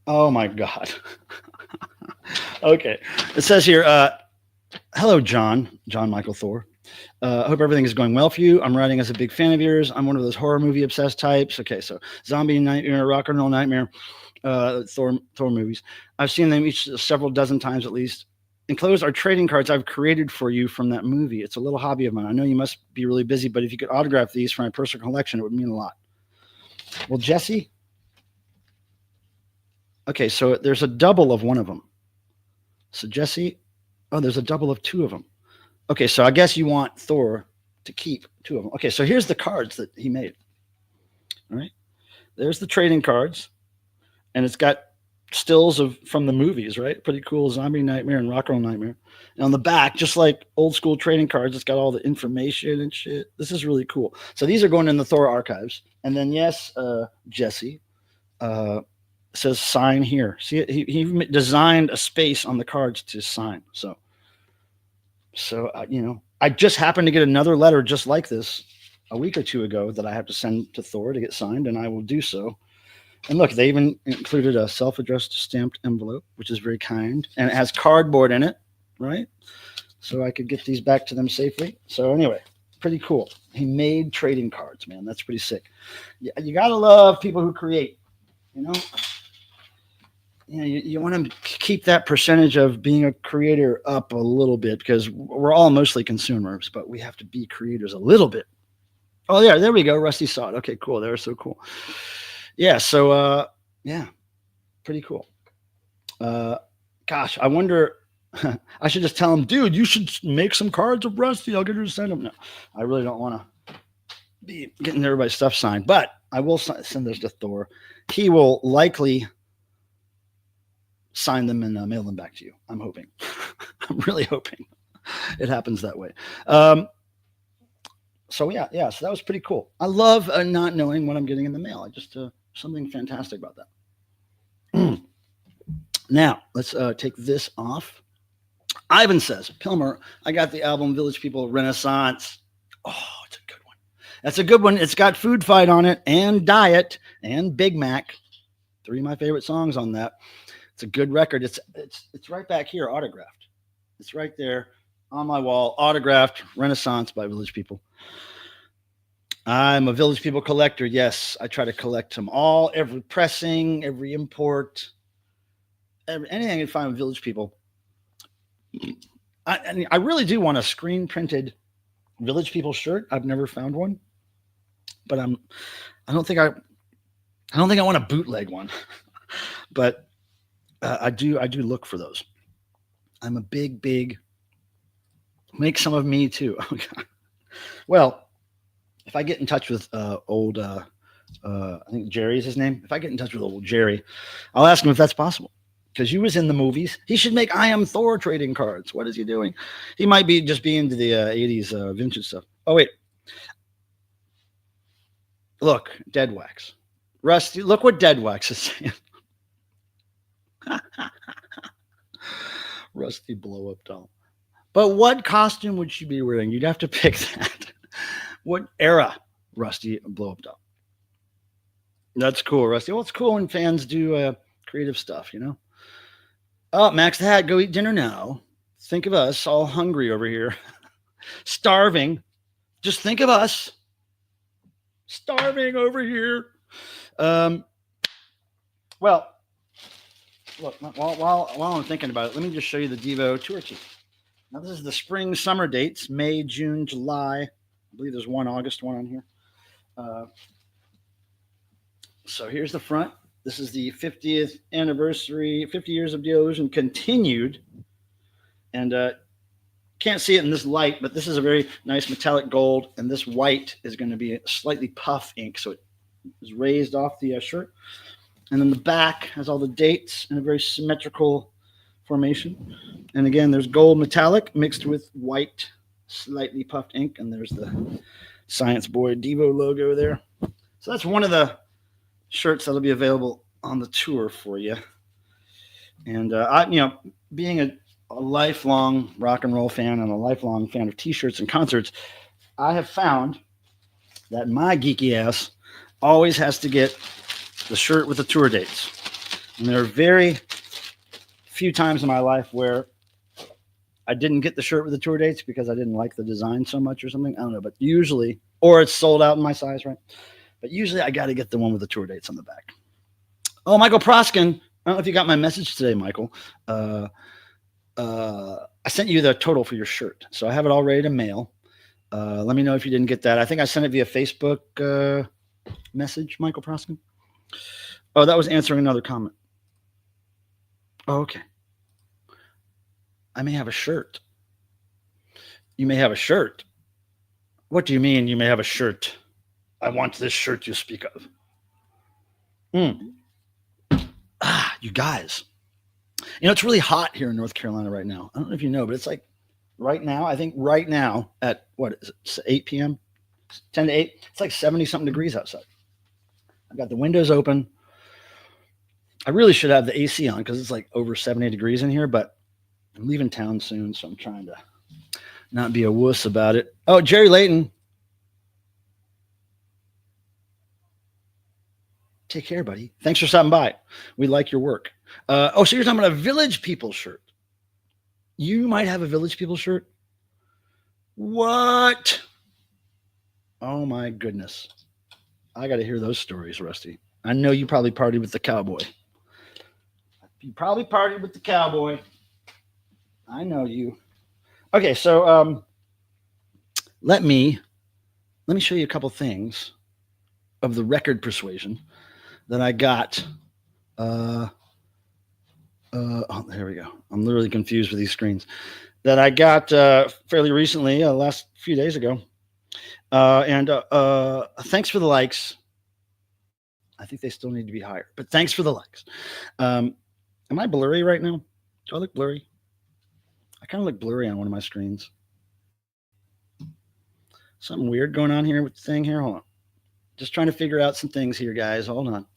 Oh, my God. Okay. It says here, hello, John Michael Thor. I hope everything is going well for you. I'm writing as a big fan of yours. I'm one of those horror movie obsessed types. Okay, so Zombie Nightmare, Rock and Roll Nightmare, Thor movies. I've seen them each several dozen times at least. Enclosed are trading cards I've created for you from that movie. It's a little hobby of mine. I know you must be really busy, but if you could autograph these for my personal collection, it would mean a lot. Well, Jesse. Okay, so there's a double of one of them. So Jesse, there's a double of 2 of them. Okay, so I guess you want Thor to keep 2 of them. Okay, so here's the cards that he made. All right, there's the trading cards, and it's got stills from the movies, right? Pretty cool. Zombie Nightmare and Rock and Roll Nightmare. And on the back, just like old school trading cards, it's got all the information and shit. This is really cool. So these are going in the Thor archives. And then yes, Jesse says sign here. See, he designed a space on the cards to sign. So I just happened to get another letter just like this a week or 2 ago that I have to send to Thor to get signed, and I will do so. And look, they even included a self-addressed stamped envelope, which is very kind. And it has cardboard in it, right? So I could get these back to them safely. So anyway, pretty cool. He made trading cards, man. That's pretty sick. You got to love people who create, You want to keep that percentage of being a creator up a little bit because we're all mostly consumers, but we have to be creators a little bit. Oh, yeah, there we go. Rusty saw it. Okay, cool. They're so cool. Yeah, so pretty cool. Gosh, I wonder. I should just tell him, dude, you should make some cards of Rusty. I'll get her to send them. No, I really don't want to be getting everybody's stuff signed, but I will send those to Thor. He will likely sign them and mail them back to you. I'm hoping. I'm really hoping it happens that way. So that was pretty cool. I love not knowing what I'm getting in the mail. I just something fantastic about that. Now let's take this off. Ivan says, Pilmer, I got the album Village People Renaissance. Oh, it's a good one. That's a good one. It's got Food Fight on it and Diet and Big Mac. 3 of my favorite songs on that. It's a good record. It's right back here, autographed. It's right there on my wall, autographed Renaissance by Village People. I'm a Village People collector. Yes, I try to collect them all, every pressing, every import, anything I can find with Village People. I really do want a screen printed Village People shirt. I've never found one, but I don't think I want a bootleg one, but I do look for those. I'm a big make some of me too. Oh, God. Well, if I get in touch with old, I think Jerry's his name. If I get in touch with old Jerry, I'll ask him if that's possible. Because he was in the movies. He should make I Am Thor trading cards. What is he doing? He might be just be into the 80s vintage stuff. Oh, wait. Look, Dead Wax. Rusty, look what Dead Wax is saying. Rusty blow up doll. But what costume would she be wearing? You'd have to pick that. What era, Rusty blow up doll? That's cool, Rusty. Well, it's cool when fans do creative stuff, you know? Oh, Max the Hat, go eat dinner now. Think of us all hungry over here. Starving. Just think of us. Starving over here. Well, look, while I'm thinking about it, let me just show you the DEVO tour team. Now, this is the spring, summer dates, May, June, July. I believe there's one August one on here. So here's the front. This is the 50th anniversary, 50 years of The Illusion continued. And can't see it in this light, but this is a very nice metallic gold. And this white is going to be a slightly puff ink. So it is raised off the shirt. And then the back has all the dates in a very symmetrical formation. And again, there's gold metallic mixed with white, slightly puffed ink. And there's the Science Boy DEVO logo there. So that's one of the shirts that'll be available on the tour for you. And being a lifelong rock and roll fan and a lifelong fan of t-shirts and concerts, I have found that my geeky ass always has to get the shirt with the tour dates. And there are very few times in my life where I didn't get the shirt with the tour dates because I didn't like the design so much or something. I don't know, but usually, or it's sold out in my size, right? But usually I got to get the one with the tour dates on the back. Oh, Michael Proskin. I don't know if you got my message today, Michael. I sent you the total for your shirt. So I have it all ready to mail. Let me know if you didn't get that. I think I sent it via Facebook message, Michael Proskin. Oh, that was answering another comment. Oh, okay. I may have a shirt. You may have a shirt. What do you mean you may have a shirt? I want this shirt you speak of. You guys. You know, it's really hot here in North Carolina right now. I don't know if you know, but it's like right now, I think right now at, what is it, 8 p.m., 10 to 8, it's like 70-something degrees outside. I've got the windows open. I really should have the AC on because it's like over 70 degrees in here, but I'm leaving town soon, so I'm trying to not be a wuss about it. Oh, Jerry Layton. Take care, buddy. Thanks for stopping by. We like your work. So you're talking about a Village People shirt. You might have a Village People shirt. What? Oh, my goodness. I got to hear those stories, Rusty. I know you probably partied with the cowboy. You probably partied with the cowboy. I know you. Okay, so let me show you a couple things of the record persuasion that I got. Oh, there we go. I'm literally confused with these screens. That I got fairly recently, last few days ago. And thanks for the likes. I think they still need to be higher, but thanks for the likes. Am I blurry right now? Do I look blurry? I kind of look blurry on one of my screens. Something weird going on here with the thing here. Hold on. Just trying to figure out some things here, guys. Hold on.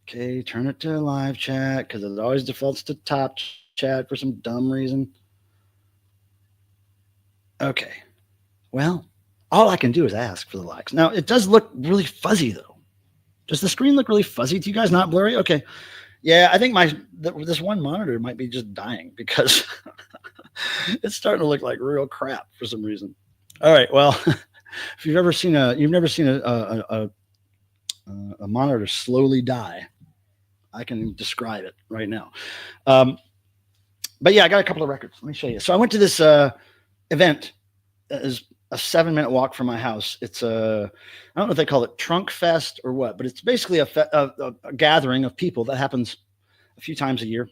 Okay, turn it to live chat because it always defaults to top chat for some dumb reason. Okay. Well, all I can do is ask for the likes. Now, it does look really fuzzy, though. Does the screen look really fuzzy to you guys? Not blurry? Okay. Yeah, I think this one monitor might be just dying because it's starting to look like real crap for some reason. All right. Well, if you've never seen a monitor slowly die, I can describe it right now. But yeah, I got a couple of records. Let me show you. So I went to this event. That is a 7-minute walk from my house. It's I don't know if they call it Trunk Fest or what, but it's basically a gathering of people that happens a few times a year,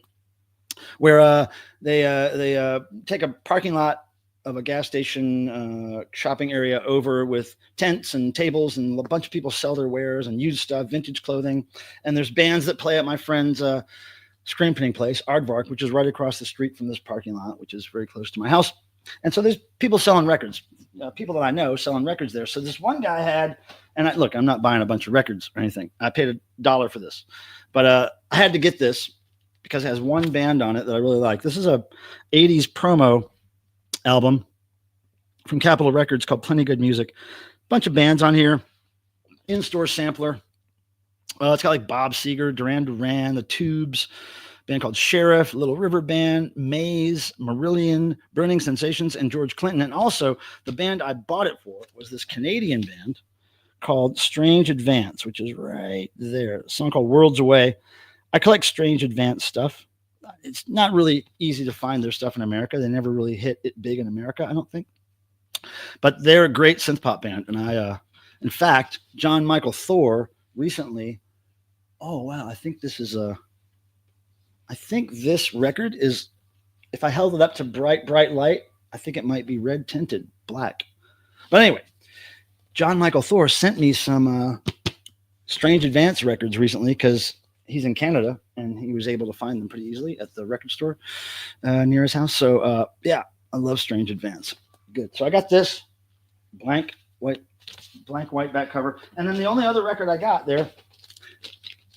where they take a parking lot of a gas station shopping area over with tents and tables, and a bunch of people sell their wares and used stuff, vintage clothing. And there's bands that play at my friend's screen printing place, Aardvark, which is right across the street from this parking lot, which is very close to my house. And so there's people selling records, people that I know selling records there. So this one guy had, and look, I'm not buying a bunch of records or anything. I paid $1 for this, but I had to get this because it has one band on it that I really like. This is a 80s promo album from Capitol Records called Plenty Good Music. Bunch of bands on here, in-store sampler. It's got like Bob Seger, Duran Duran, The Tubes, band called Sheriff, Little River Band, Maze, Marillion, Burning Sensations, and George Clinton. And also the band I bought it for was this Canadian band called Strange Advance, which is right there. A song called Worlds Away. I collect Strange Advance stuff. It's not really easy to find their stuff in America. They never really hit it big in America, I don't think. But they're a great synth pop band. And in fact, John Michael Thor recently, oh wow, I think this record is, if I held it up to bright light, I think it might be red tinted black. But anyway, John Michael Thor sent me some Strange Advance records recently because he's in Canada and he was able to find them pretty easily at the record store near his house. So yeah, I love Strange Advance. Good. So I got this blank white back cover. And then the only other record I got there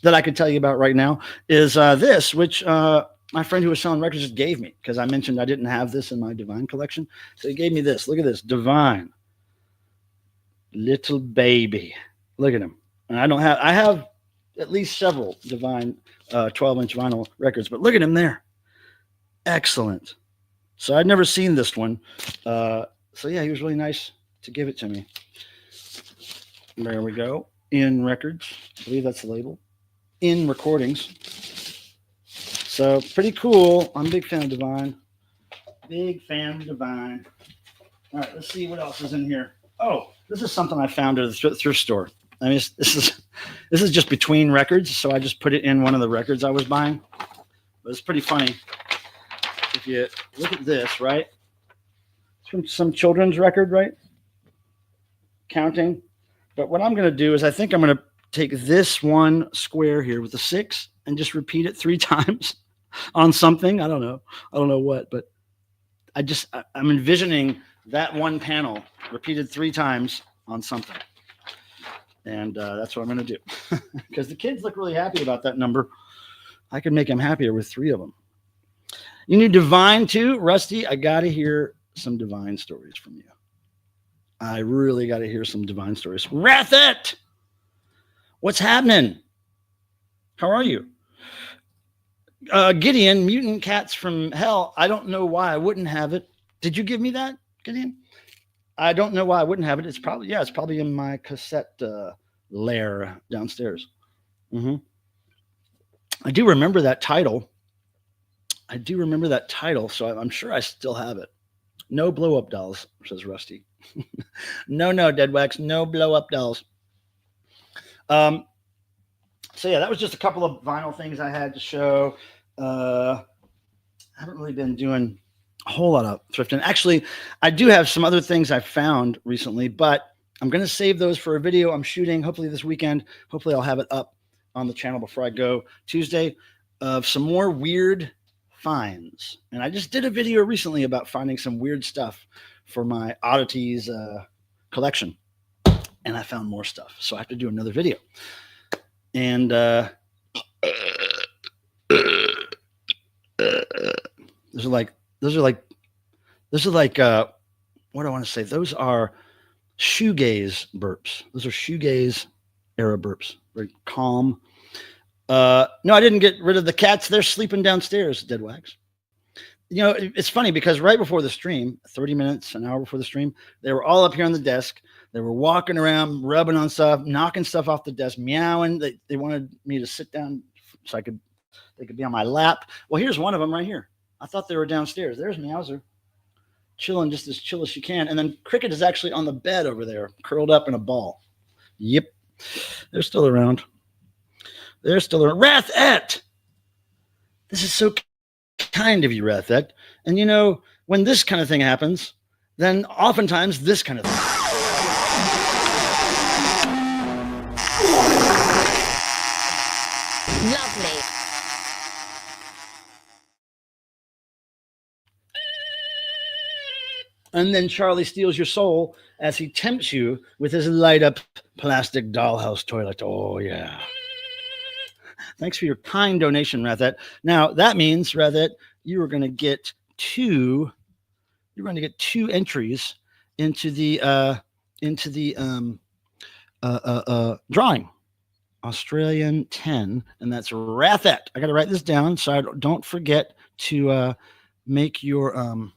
that I could tell you about right now is this, which my friend who was selling records just gave me because I mentioned I didn't have this in my Divine collection. So he gave me this. Look at this. Divine. Little baby. Look at him. And I have at least several Divine 12-inch vinyl records, but look at him there. Excellent. So I'd never seen this one. So yeah, he was really nice to give it to me. There we go. In Records. I believe that's the label. In Recordings. So pretty cool. I'm a big fan of Divine. Big fan of Divine. All right, let's see what else is in here. Oh, this is something I found at the thrift store. I mean, this is just between records, so I just put it in one of the records I was buying. But it's pretty funny. If you look at this, right? It's from some children's record, right? Counting. But what I'm going to do is I think I'm going to take this one square here with a 6 and just repeat it 3 times on something. I don't know what, but I'm envisioning that one panel repeated 3 times on something. And that's what I'm going to do because the kids look really happy about that number. I could make them happier with 3 of them. You need Divine too, Rusty. I got to hear some Divine stories from you. I really got to hear some Divine stories. Rathette! What's happening? How are you? Gideon, Mutant Cats from Hell. I don't know why I wouldn't have it. Did you give me that, Gideon? I don't know why I wouldn't have it. It's probably in my cassette lair downstairs. Mm-hmm. I do remember that title. So I'm sure I still have it. No blow-up dolls, says Rusty. No, Deadwax, no blow-up dolls. So yeah, that was just a couple of vinyl things I had to show. I haven't really been doing a whole lot of thrifting. Actually, I do have some other things I found recently, but I'm going to save those for a video I'm shooting hopefully this weekend. Hopefully I'll have it up on the channel before I go Tuesday of some more weird finds. And I just did a video recently about finding some weird stuff for my oddities collection. And I found more stuff. So I have to do another video. And those are like what do I want to say? Those are shoegaze burps. Those are shoegaze era burps. Very calm. No, I didn't get rid of the cats. They're sleeping downstairs, Deadwax. You know, it's funny because right before the stream, 30 minutes, an hour before the stream, they were all up here on the desk. They were walking around, rubbing on stuff, knocking stuff off the desk, meowing. They wanted me to sit down so they could be on my lap. Well, here's one of them right here. I thought they were downstairs. There's Meowser, chilling just as chill as she can. And then Cricket is actually on the bed over there, curled up in a ball. Yep. They're still around. They're still around. Rathette! This is so kind of you, Rathette. And you know, when this kind of thing happens, then oftentimes this kind of thing. Lovely. And then Charlie steals your soul as he tempts you with his light up plastic dollhouse toilet. Oh, yeah. Thanks for your kind donation, Rathette. Now, that means, Rathette, you are going to get two entries into the drawing. Australian 10, and that's Rathette. I got to write this down so I don't forget to make your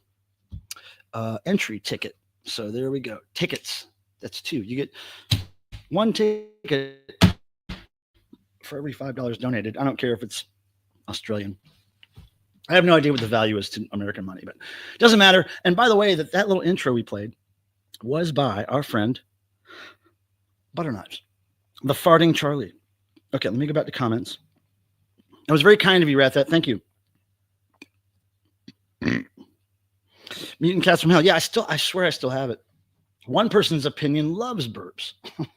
entry ticket. So there we go. Tickets. That's 2. You get 1 ticket for every $5 donated. I don't care if it's Australian. I have no idea what the value is to American money, but it doesn't matter. And by the way, that little intro we played was by our friend Butter Knives, the farting Charlie. Okay, let me go back to comments. That was very kind of you, Rathette. Thank you. Mutant Cats from Hell. Yeah, I swear I still have it. One person's opinion loves burps. Well,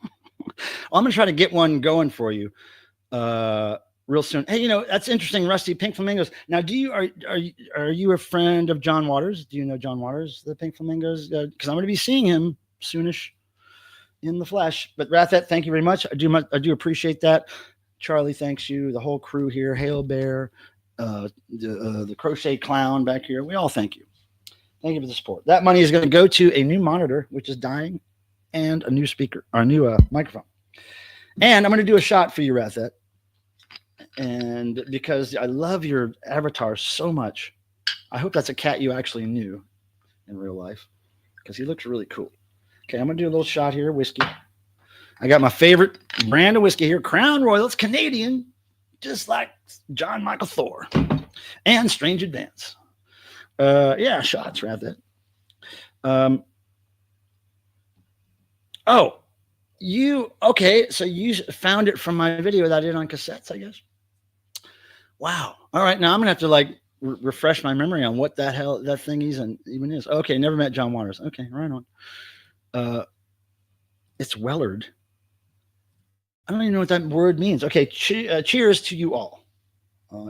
I'm gonna try to get one going for you real soon. Hey, you know, that's interesting, Rusty. Pink Flamingos. Now, are you a friend of John Waters? Do you know John Waters, the Pink Flamingos? Because I'm gonna be seeing him soonish in the flesh. But Rathette, thank you very much. I do appreciate that. Charlie, thanks you. The whole crew here, Hail Bear, the Crochet Clown back here. We all thank you. Thank you for the support. That money is going to go to a new monitor, which is dying, and a new speaker, or a new microphone. And I'm going to do a shot for you, Rathette. And because I love your avatar so much, I hope that's a cat you actually knew in real life, because he looks really cool. Okay, I'm going to do a little shot here, whiskey. I got my favorite brand of whiskey here, Crown Royal. It's Canadian, just like John Michael Thor and Strange Advance. Yeah, shots, Rathette. Okay, so you found it from my video that I did on cassettes, I guess. Wow. All right, now I'm gonna have to refresh my memory on what that hell that thing even is. Okay, never met John Waters. Okay, right on. It's Wellard. I don't even know what that word means. Okay, cheers to you all.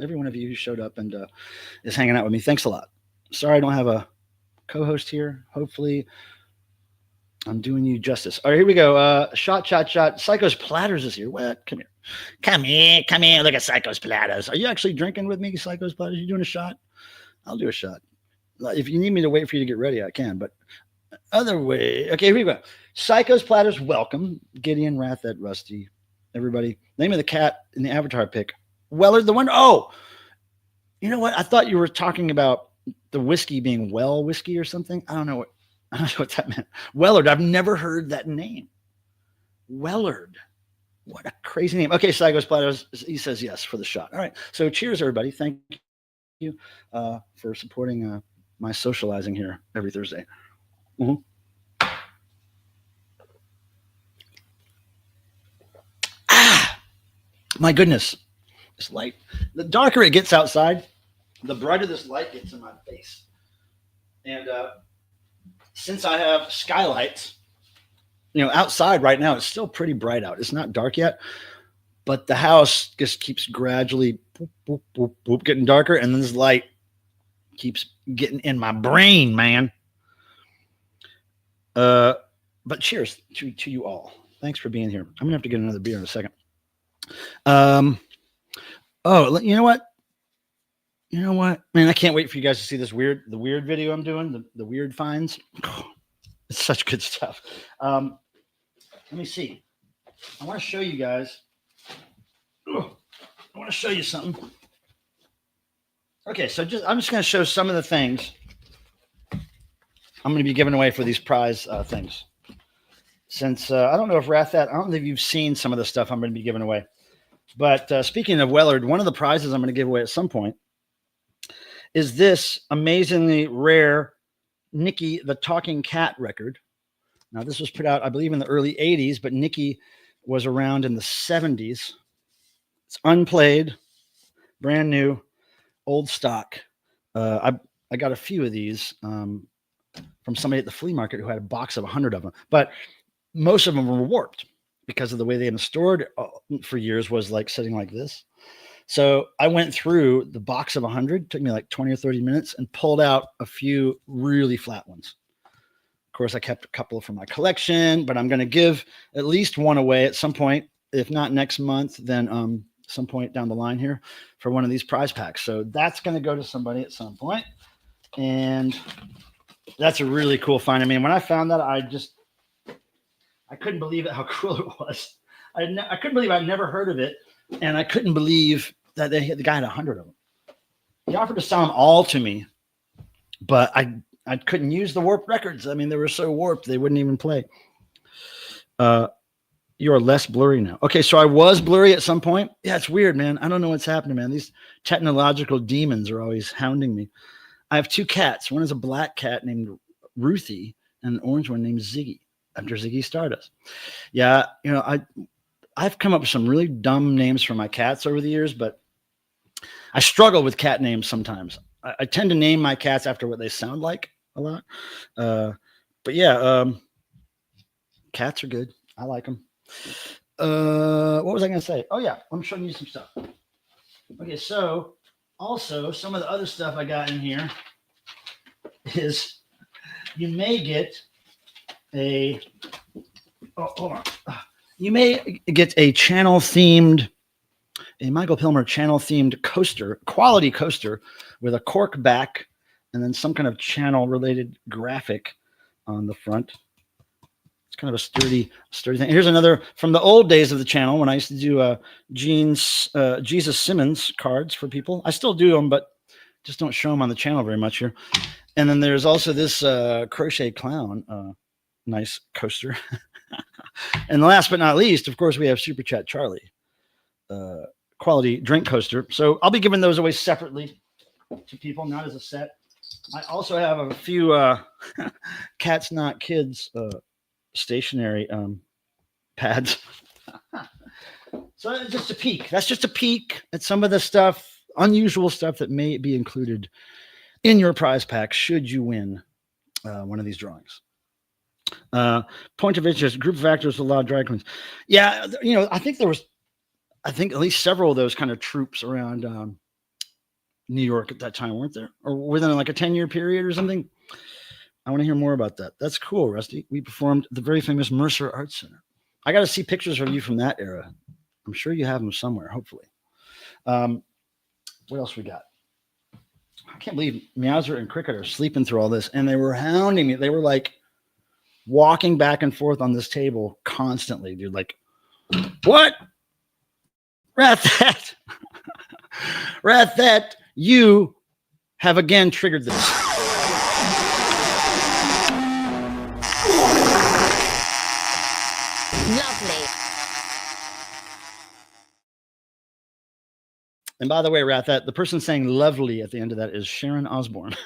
Every one of you who showed up and is hanging out with me. Thanks a lot. Sorry I don't have a co-host here. Hopefully I'm doing you justice. All right, here we go. Shot. Psycho's Platters is here. What? Come here. Look at Psycho's Platters. Are you actually drinking with me, Psycho's Platters? You doing a shot? I'll do a shot. If you need me to wait for you to get ready, I can. But other way. Okay, here we go. Psycho's Platters, welcome. Gideon, Rathette, Rusty, everybody. Name of the cat in the avatar pic. Wellard, the one. Oh, you know what? I thought you were talking about the whiskey being well whiskey or something. I don't know what that meant. Wellard. I've never heard that name. Wellard. What a crazy name. Okay, Psycho's Platters. He says yes for the shot. All right. So cheers, everybody. Thank you for supporting my socializing here every Thursday. Mm-hmm. My goodness. This light. The darker it gets outside, the brighter this light gets in my face. And since I have skylights, outside right now, it's still pretty bright out. It's not dark yet, but the house just keeps gradually boop, boop, boop, boop, getting darker. And then this light keeps getting in my brain, man. But cheers to you all. Thanks for being here. I'm going to have to get another beer in a second. Oh, you know what? Man, I can't wait for you guys to see the weird video I'm doing, the weird finds. Oh, it's such good stuff. Let me see. I want to show you guys. I want to show you something. Okay, so I'm just going to show some of the things I'm going to be giving away for these prize things. Since I don't know if Rathette, I don't know if you've seen some of the stuff I'm going to be giving away. But speaking of Wellard, one of the prizes I'm going to give away at some point is this amazingly rare Nikki the Talking Cat record. Now, this was put out, I believe, in the early 80s, but Nikki was around in the 70s. It's unplayed, brand new, old stock. I got a few of these from somebody at the flea market who had a box of 100 of them, but most of them were warped because of the way they had been stored for years was like sitting like this. So I went through the box of 100, took me like 20 or 30 minutes, and pulled out a few really flat ones. Of course, I kept a couple from my collection, but I'm going to give at least one away at some point, if not next month, then some point down the line here for one of these prize packs. So that's going to go to somebody at some point. And that's a really cool find. I mean, when I found that, I couldn't believe it, how cool it was. I couldn't believe I'd never heard of it. And I couldn't believe that the guy had 100 of them. He offered to sell them all to me, but I couldn't use the warped records. I mean, they were so warped, they wouldn't even play. You are less blurry now. Okay, so I was blurry at some point. Yeah, it's weird, man. I don't know what's happening, man. These technological demons are always hounding me. I have two cats. One is a black cat named Ruthie and an orange one named Ziggy, after Ziggy Stardust. Yeah, I've come up with some really dumb names for my cats over the years, but I struggle with cat names sometimes. I tend to name my cats after what they sound like a lot. But yeah, cats are good. I like them. What was I going to say? Oh, yeah, I'm showing you some stuff. Okay, so also some of the other stuff I got in here is you may get a, hold on. You may get a Michael Pilmer channel-themed coaster, quality coaster with a cork back and then some kind of channel-related graphic on the front. It's kind of a sturdy thing. Here's another from the old days of the channel when I used to do Jesus Simmons cards for people. I still do them, but just don't show them on the channel very much here. And then there's also this crochet clown, nice coaster. And last but not least, of course, we have Super Chat Charlie, quality drink coaster. So I'll be giving those away separately to people, not as a set. I also have a few Cats Not Kids stationary pads. So that's just a peek. That's just a peek at some of the stuff, unusual stuff that may be included in your prize pack should you win one of these drawings. Point of interest, group of actors with a lot of drag queens. Yeah, I think at least several of those kind of troops around New York at that time, weren't there? Or within like a 10-year period or something? I want to hear more about that. That's cool, Rusty. We performed at the very famous Mercer Arts Center. I got to see pictures of you from that era. I'm sure you have them somewhere, hopefully. What else we got? I can't believe Meowser and Cricket are sleeping through all this, and they were hounding me. They were like walking back and forth on this table constantly, dude. Like, what? Rathet, Rathet, you have again triggered this. Lovely. And by the way, Rathet, the person saying lovely at the end of that is Sharon Osborne.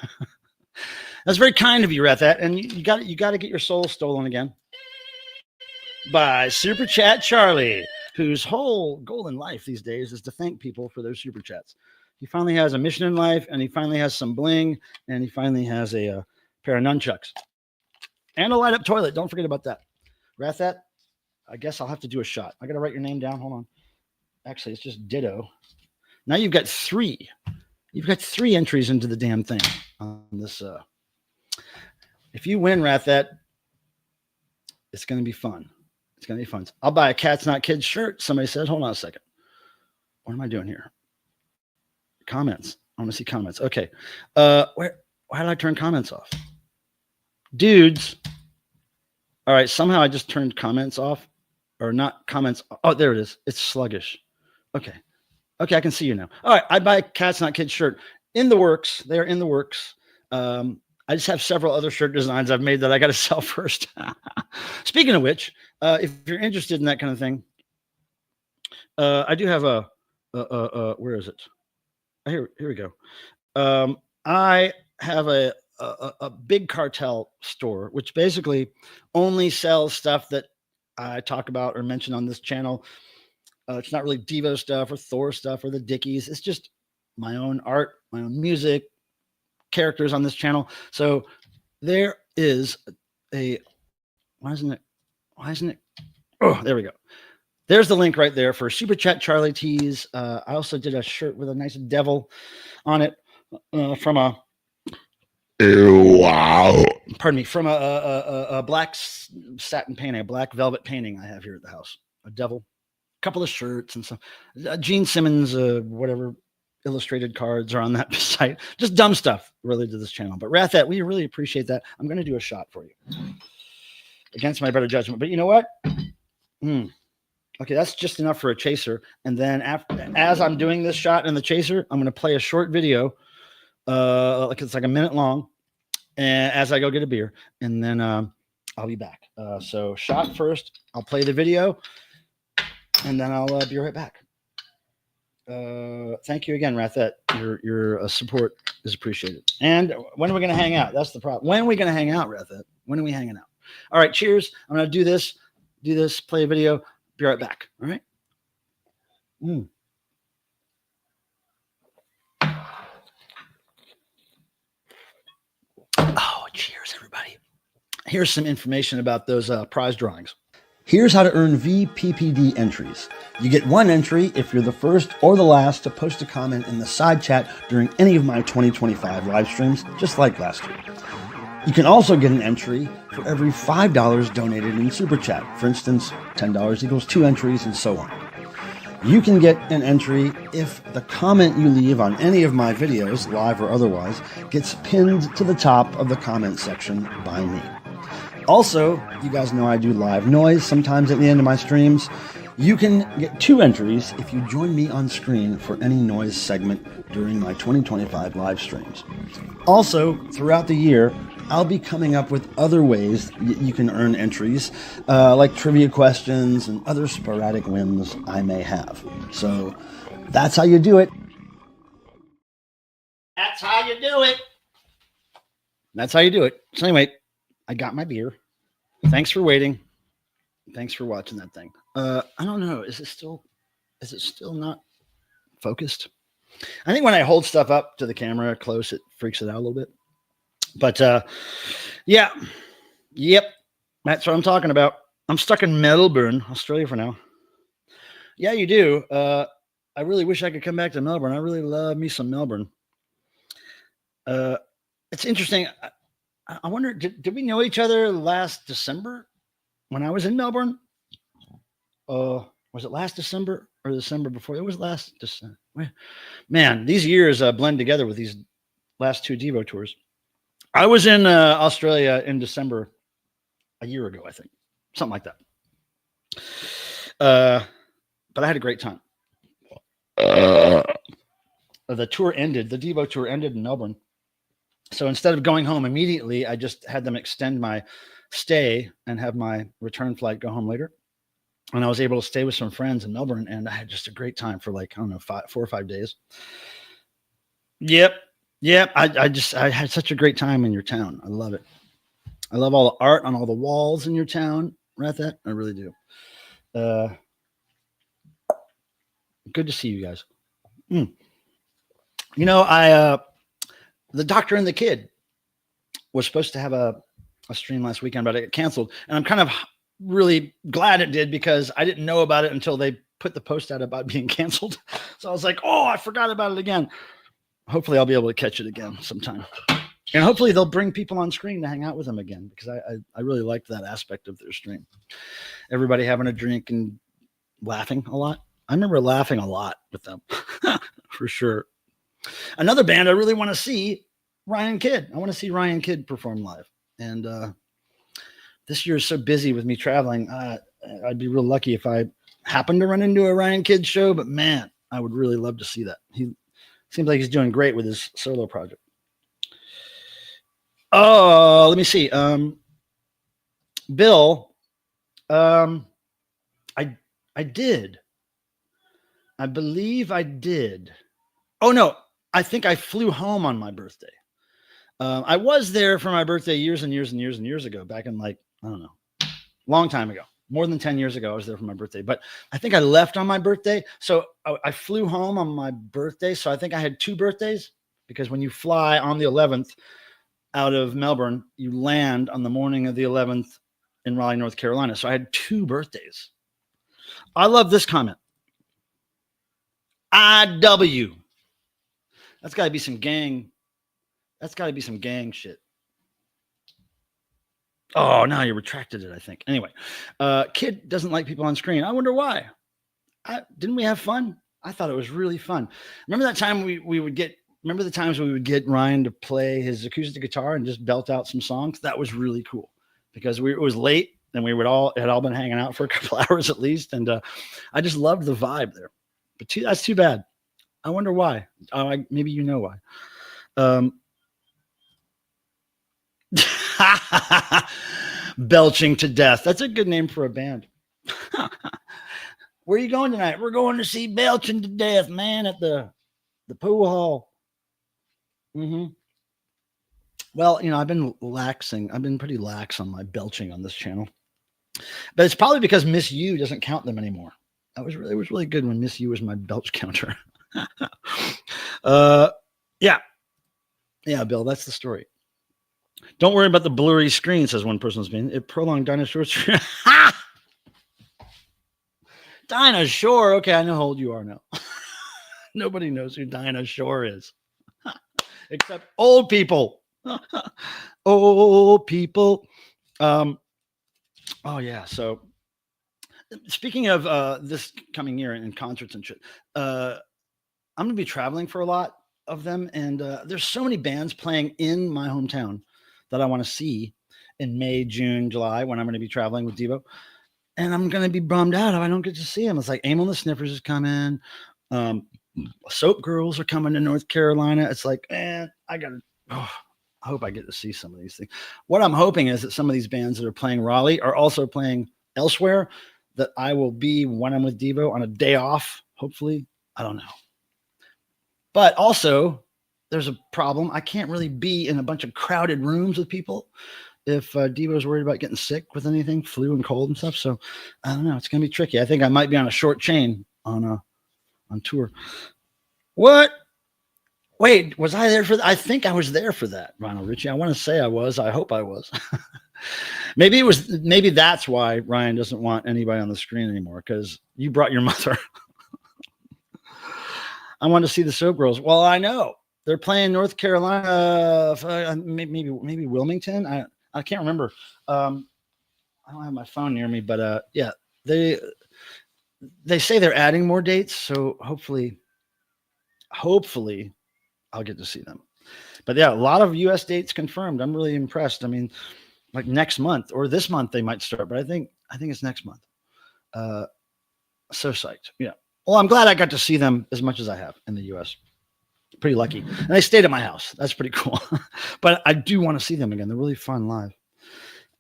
That's very kind of you, Rathet. And you got to get your soul stolen again by Super Chat Charlie, whose whole goal in life these days is to thank people for their super chats. He finally has a mission in life, and he finally has some bling, and he finally has a pair of nunchucks and a light-up toilet. Don't forget about that. Rathet, I guess I'll have to do a shot. I got to write your name down. Hold on. Actually, it's just ditto. Now you've got 3. You've got 3 entries into the damn thing on this. If you win, Rathet, it's going to be fun. It's going to be fun. I'll buy a Cats Not Kids shirt. Somebody said, hold on a second. What am I doing here? Comments. I want to see comments. Okay. Why did I turn comments off? Dudes. All right. Somehow I just turned comments off, or not comments. Oh, there it is. It's sluggish. Okay. Okay. I can see you now. All right. I buy a Cats Not Kids shirt in the works. They're in the works. I just have several other shirt designs I've made that I got to sell first. Speaking of which, if you're interested in that kind of thing, I do have where is it? Here we go. I have a big cartel store, which basically only sells stuff that I talk about or mention on this channel. It's not really Devo stuff or Thor stuff or the Dickies. It's just my own art, my own music, characters on this channel. So there is a, why isn't it? Oh, there we go. There's the link right there for Super Chat Charlie Tees. I also did a shirt with a nice devil on it from a, Wow. pardon me, from a black satin painting, a black velvet painting I have here at the house. A devil, a couple of shirts and some Gene Simmons, whatever illustrated cards are on that site. Just dumb stuff related to this channel. But Rathat, we really appreciate that. I'm going to do a shot for you against my better judgment. But you know what? Okay, that's just enough for a chaser. And then as I'm doing this shot in the chaser, I'm going to play a short video. Like it's like a minute long, and as I go get a beer, and then I'll be back. So shot first, I'll play the video, and then I'll be right back. Thank you again, Rathet. Your support is appreciated. And when are we going to hang out? That's the problem. When are we going to hang out, Rathet? When are we hanging out? All right, cheers. I'm going to do this, play a video, be right back. All right. Oh, cheers, everybody. Here's some information about those prize drawings. Here's how to earn VPPD entries. You get one entry if you're the first or the last to post a comment in the side chat during any of my 2025 live streams, just like last year. You can also get an entry for every $5 donated in Super Chat. For instance, $10 equals 2 entries, and so on. You can get an entry if the comment you leave on any of my videos, live or otherwise, gets pinned to the top of the comment section by me. Also, you guys know I do live noise sometimes at the end of my streams. You can get 2 entries if you join me on screen for any noise segment during my 2025 live streams. Also, throughout the year, I'll be coming up with other ways you can earn entries, like trivia questions and other sporadic whims I may have. So that's how you do it. That's how you do it. That's how you do it. So anyway, I got my beer. Thanks for waiting. Thanks for watching that thing. I don't know. Is it still not focused? I think when I hold stuff up to the camera close, it freaks it out a little bit. But yeah, yep, that's what I'm talking about. I'm stuck in Melbourne, Australia for now. Yeah, you do. I really wish I could come back to Melbourne. I really love me some Melbourne. It's interesting. I wonder, did we know each other last December when I was in Melbourne? Was it last December or December before? It was last December. Man, these years blend together with these last 2 Devo tours. I was in Australia in December a year ago, I think. Something like that. But I had a great time. The tour ended. The Devo tour ended in Melbourne. So instead of going home immediately, I just had them extend my stay and have my return flight go home later. And I was able to stay with some friends in Melbourne, and I had just a great time for like, I don't know, 4 or 5 days. Yep. I had such a great time in your town. I love it. I love all the art on all the walls in your town. Rathat, I really do. Good to see you guys. You know, the Doctor and the Kid was supposed to have a stream last weekend, but it got canceled. And I'm kind of really glad it did, because I didn't know about it until they put the post out about being canceled. So I was like, oh, I forgot about it again. Hopefully I'll be able to catch it again sometime. And hopefully they'll bring people on screen to hang out with them again, because I really liked that aspect of their stream. Everybody having a drink and laughing a lot. I remember laughing a lot with them for sure. Another band I really want to see, Ryan Kidd. I want to see Ryan Kidd perform live. And this year is so busy with me traveling. I'd be real lucky if I happened to run into a Ryan Kidd show, but man, I would really love to see that. He seems like he's doing great with his solo project. Oh, let me see. Bill, I did. I believe I did. Oh no, I think I flew home on my birthday. I was there for my birthday years and years and years and years ago, back in like, I don't know, long time ago, more than 10 years ago. I was there for my birthday, but I think I left on my birthday. So I flew home on my birthday. So I think I had 2 birthdays, because when you fly on the 11th out of Melbourne, you land on the morning of the 11th in Raleigh, North Carolina. So I had 2 birthdays. I love this comment. IW. That's got to be some gang. That's got to be some gang shit. Oh, now you retracted it, I think. Anyway, kid doesn't like people on screen. I wonder why. Didn't we have fun? I thought it was really fun. Remember that time we would get, remember the times we would get Ryan to play his acoustic guitar and just belt out some songs? That was really cool, because it was late and we had all been hanging out for a couple hours at least. And I just loved the vibe there. But that's too bad. I wonder why. Maybe you know why. Belching to death. That's a good name for a band. Where are you going tonight? We're going to see Belching to Death, man, at the pool hall. Mm-hmm. Well, I've been laxing. I've been pretty lax on my belching on this channel. But it's probably because Miss You doesn't count them anymore. It was really good when Miss You was my belch counter. Yeah. Yeah, Bill, that's the story. Don't worry about the blurry screen, says one person's been. It prolonged dinosaurs. Dinosaur. Okay, I know how old you are now. Nobody knows who Dinosaur is. Except old people. Old people. Oh, yeah. So speaking of this coming year in concerts and shit, I'm going to be traveling for a lot of them. And there's so many bands playing in my hometown that I want to see in May, June, July, when I'm going to be traveling with DEVO. And I'm going to be bummed out if I don't get to see them. It's like Aim on the Sniffers is coming. Soap Girls are coming to North Carolina. It's like, I hope I get to see some of these things. What I'm hoping is that some of these bands that are playing Raleigh are also playing elsewhere, that I will be when I'm with DEVO on a day off, hopefully. I don't know. But also, there's a problem. I can't really be in a bunch of crowded rooms with people if DEVO's worried about getting sick with anything, flu and cold and stuff. So I don't know. It's going to be tricky. I think I might be on a short chain on tour. What? Wait, was I there for that? I think I was there for that, Ronald Richie. I want to say I was. I hope I was. Maybe that's why Ryan doesn't want anybody on the screen anymore, because you brought your mother. I want to see the Soap Girls. Well, I know. They're playing North Carolina, maybe Wilmington. I can't remember. I don't have my phone near me, but yeah, they say they're adding more dates, so hopefully I'll get to see them. But yeah, a lot of U.S. dates confirmed. I'm really impressed. I mean, like next month or this month they might start, but I think it's next month. So psyched. Yeah. Well, I'm glad I got to see them as much as I have in the U.S. Pretty lucky. And they stayed at my house. That's pretty cool. But I do want to see them again. They're really fun live.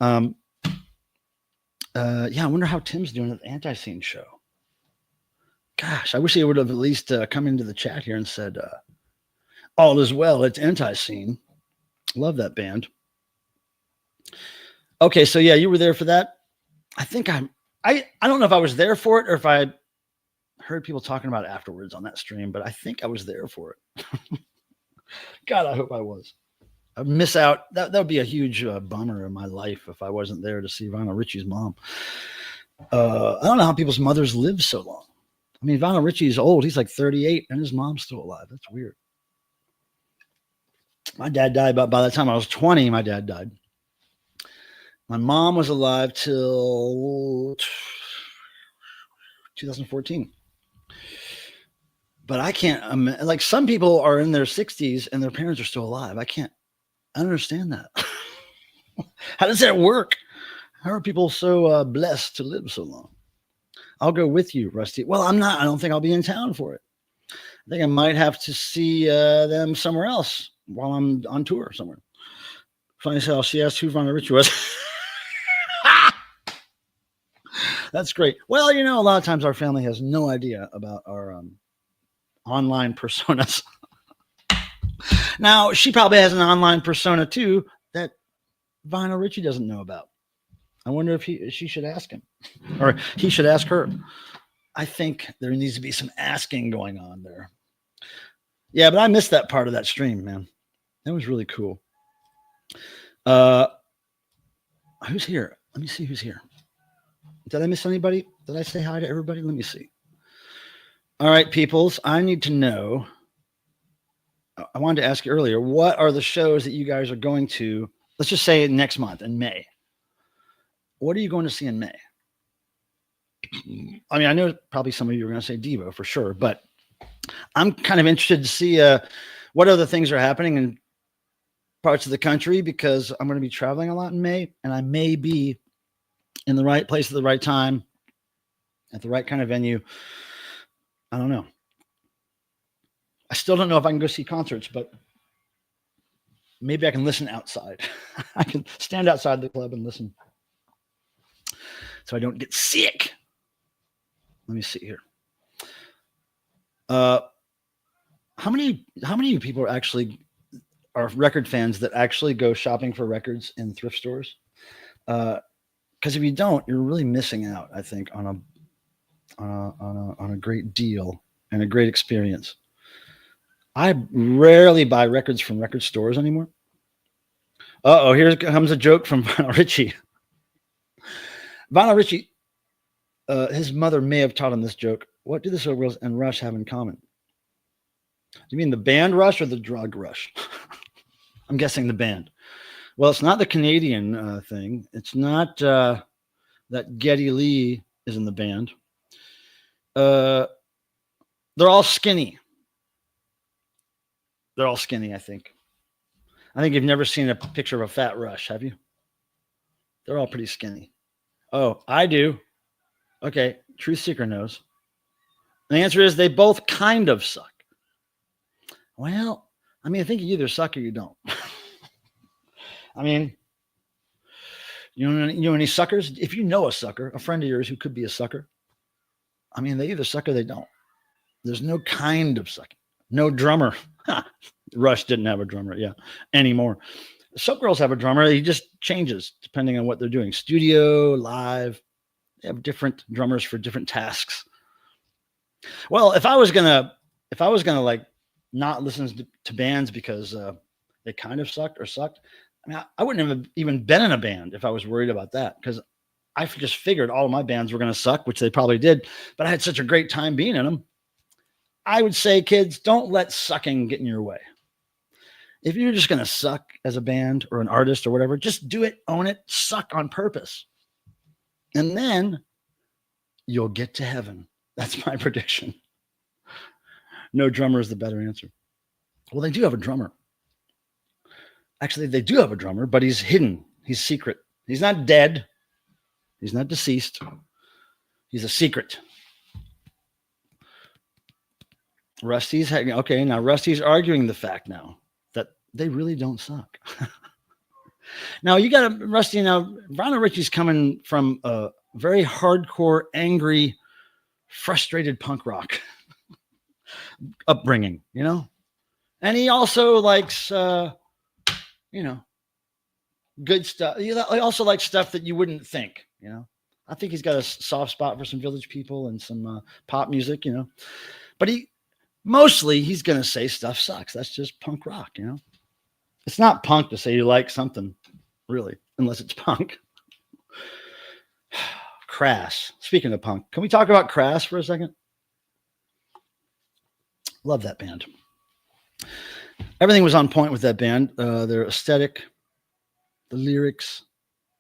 Yeah, I wonder how Tim's doing at the Anti-Scene show. Gosh, I wish he would have at least come into the chat here and said, all is well. It's Anti-Scene. Love that band. Okay, so yeah, you were there for that. I think I don't know if I was there for it or if I heard people talking about it afterwards on that stream, but I think I was there for it. God, I hope I was. I'd miss out. That would be a huge bummer in my life if I wasn't there to see Vinyl Richie's mom. I don't know how people's mothers live so long. I mean, Vinyl Richie's old. He's like 38 and his mom's still alive. That's weird. My dad died by the time I was 20. My dad died. My mom was alive till 2014. But I can't, like some people are in their 60s and their parents are still alive. I understand that. How does that work? How are people so blessed to live so long? I'll go with you, Rusty. Well, I don't think I'll be in town for it. I think I might have to see them somewhere else while I'm on tour somewhere. Funny how she asked who Vinyl Richie was. That's great. Well, a lot of times our family has no idea about our online personas. Now, she probably has an online persona too that Vinyl Richie doesn't know about. I wonder if she should ask him, or he should ask her. I think there needs to be some asking going on there. Yeah, but I missed that part of that stream, man. That was really cool. Who's here? Let me see who's here. Did I miss anybody? Did I say hi to everybody? Let me see. All right, peoples, I need to know. I wanted to ask you earlier, what are the shows that you guys are going to, let's just say next month in May. What are you going to see in May? I mean, I know probably some of you are going to say DEVO for sure, but I'm kind of interested to see what other things are happening in parts of the country, because I'm going to be traveling a lot in May, and I may be in the right place at the right time, at the right kind of venue. I don't know. I still don't know if I can go see concerts, but maybe I can listen outside. I can stand outside the club and listen so I don't get sick. Let me see here. How many of you people are record fans that actually go shopping for records in thrift stores? Because if you don't, you're really missing out, I think, on a great deal and a great experience. I rarely buy records from record stores anymore. Uh-oh, here comes a joke from Vinyl Richie. Vinyl Richie, his mother may have taught him this joke. What do the Showgirls and Rush have in common? Do you mean the band Rush or the drug Rush? I'm guessing the band. Well, it's not the Canadian thing. It's not that Geddy Lee is in the band. They're all skinny. They're all skinny, I think. I think you've never seen a picture of a fat Rush, have you? They're all pretty skinny. Oh, I do. Okay, Truth Seeker knows. The answer is they both kind of suck. Well, I mean, I think you either suck or you don't. I mean, you know any suckers? If you know a sucker, a friend of yours who could be a sucker, I mean, they either suck or they don't. There's no kind of sucking. No drummer. Rush didn't have a drummer, anymore. Some girls have a drummer. He just changes depending on what they're doing. Studio, live. They have different drummers for different tasks. Well, if I was gonna like not listen to bands because they kind of sucked, I mean, I wouldn't have even been in a band if I was worried about that, because I just figured all of my bands were going to suck, which they probably did, but I had such a great time being in them. I would say, kids, don't let sucking get in your way. If you're just going to suck as a band or an artist or whatever, just do it, own it, suck on purpose. And then you'll get to heaven. That's my prediction. No drummer is the better answer. Well, they do have a drummer. Actually, they do have a drummer, but he's hidden. He's secret. He's not dead. He's not deceased. He's a secret. Rusty's now Rusty's arguing the fact now that they really don't suck. Now you got Rusty. Now Vinyl Richie's coming from a very hardcore, angry, frustrated punk rock upbringing, and he also likes, good stuff. He also likes stuff that you wouldn't think, I think he's got a soft spot for some Village People and some pop music, but he's going to say stuff sucks. That's just punk rock, It's not punk to say you like something, really, unless it's punk. Crass. Speaking of punk, can we talk about Crass for a second? Love that band. Everything was on point with that band. Their aesthetic, the lyrics,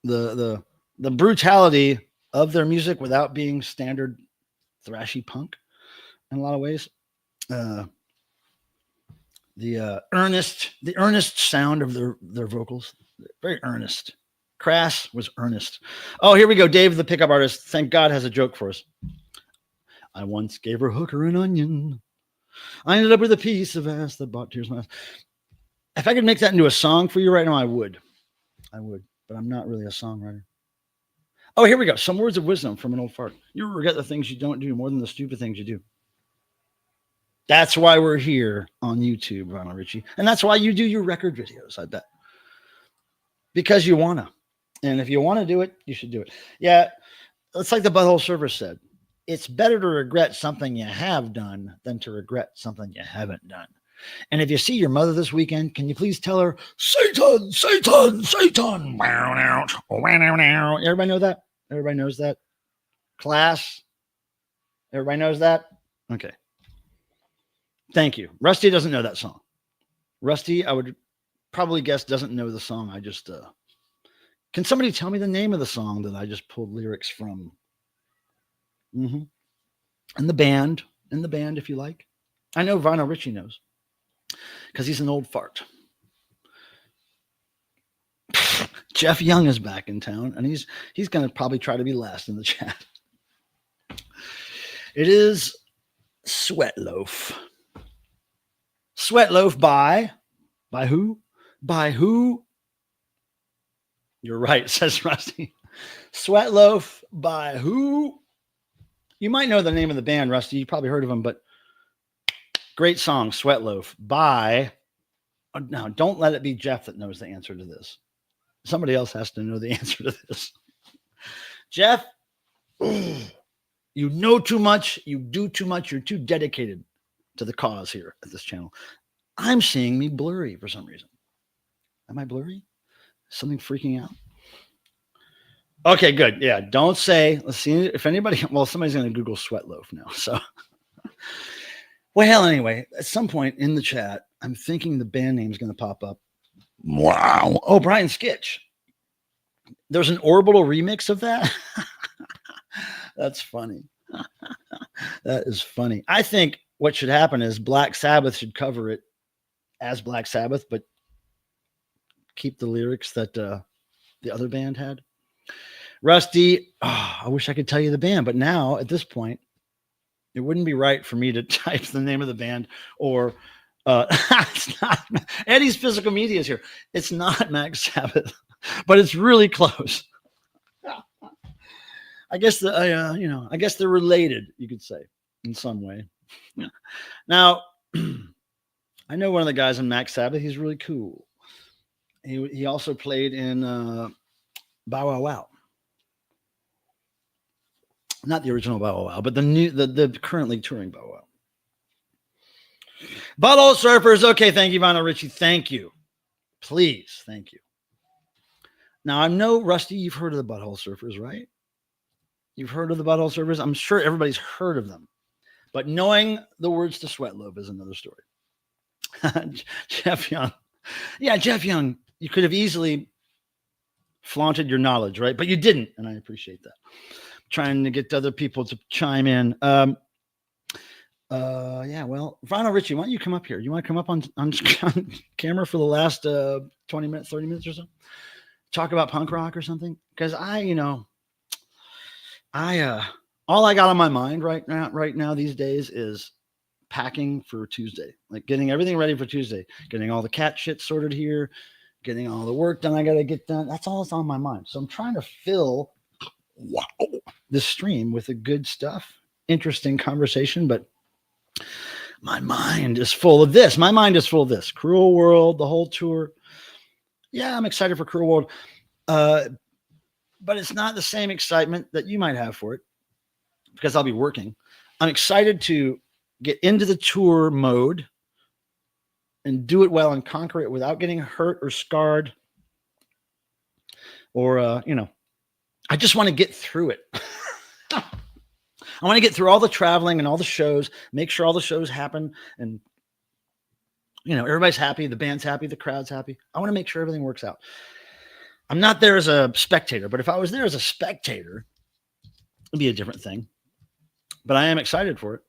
the brutality of their music without being standard thrashy punk in a lot of ways. The earnest sound of their vocals, very earnest. Crass was earnest. Oh, here we go. Dave, the pickup artist, thank God, has a joke for us. I once gave her hooker an onion. I ended up with a piece of ass that brought tears to my eyes. If I could make that into a song for you right now, I would, but I'm not really a songwriter. Oh, here we go. Some words of wisdom from an old fart. You regret the things you don't do more than the stupid things you do. That's why we're here on YouTube, Ronald Richie. And that's why you do your record videos, I bet. Because you want to. And if you want to do it, you should do it. Yeah, it's like the Butthole Surfer said. It's better to regret something you have done than to regret something you haven't done. And if you see your mother this weekend, can you please tell her, Satan, Satan, Satan. Everybody know that? Everybody knows that? Class? Everybody knows that? Okay. Thank you. Rusty doesn't know that song. Rusty, I would probably guess, doesn't know the song. I just, can somebody tell me the name of the song that I just pulled lyrics from? Mm-hmm. And the band, if you like. I know Vinyl Richie knows because he's an old fart. Jeff Young is back in town, and he's going to probably try to be last in the chat. It is Sweat Loaf. Sweat Loaf by who? By who? You're right, says Rusty. Sweat Loaf by who? You might know the name of the band, Rusty. You probably heard of them, but great song, Sweat Loaf by. Now, don't let it be Jeff that knows the answer to this. Somebody else has to know the answer to this. Jeff, you know too much. You do too much. You're too dedicated to the cause here at this channel. I'm seeing me blurry for some reason. Am I blurry? Something freaking out? Okay, good. Yeah, don't say. Let's see if anybody. Well, somebody's going to Google Sweat Loaf now. So, well, anyway, at some point in the chat, I'm thinking the band name is going to pop up. Wow. Oh, Brian Skitch. There's an Orbital remix of that. That's funny. That is funny. I think what should happen is Black Sabbath should cover it as Black Sabbath, but keep the lyrics that the other band had. Rusty, I wish I could tell you the band, but now at this point, it wouldn't be right for me to type the name of the band or it's not Eddie's physical media is here. It's not Max Sabbath, but it's really close. I guess I guess they're related, you could say, in some way. Yeah. Now, I know one of the guys in Max Sabbath. He's really cool. He also played in Bow Wow Wow. Not the original Bow Wow Wow, but the currently touring Bow Wow. Butthole Surfers. Okay, thank you, Vinyl Richie. Thank you. Please, thank you. Now, I know, Rusty, you've heard of the Butthole Surfers, right? You've heard of the Butthole Surfers? I'm sure everybody's heard of them. But knowing the words to Sweat Loaf is another story. Jeff Young. Yeah, Jeff Young. You could have easily flaunted your knowledge, right? But you didn't, and I appreciate that. Trying to get other people to chime in. Yeah, well, Vinyl Richie, why don't you come up here? You want to come up on camera for the last 20 minutes, 30 minutes or so? Talk about punk rock or something? Because all I got on my mind right now these days is packing for Tuesday, like getting everything ready for Tuesday, getting all the cat shit sorted here, getting all the work done I got to get done. That's all that's on my mind. So I'm trying to fill this stream with the good stuff, interesting conversation, but my mind is full of this. My mind is full of this. Cruel World, the whole tour. Yeah, I'm excited for Cruel World. But it's not the same excitement that you might have for it because I'll be working. I'm excited to get into the tour mode and do it well and conquer it without getting hurt or scarred or, I just want to get through it. I want to get through all the traveling and all the shows, make sure all the shows happen. And, everybody's happy. The band's happy. The crowd's happy. I want to make sure everything works out. I'm not there as a spectator, but if I was there as a spectator, it'd be a different thing. But I am excited for it.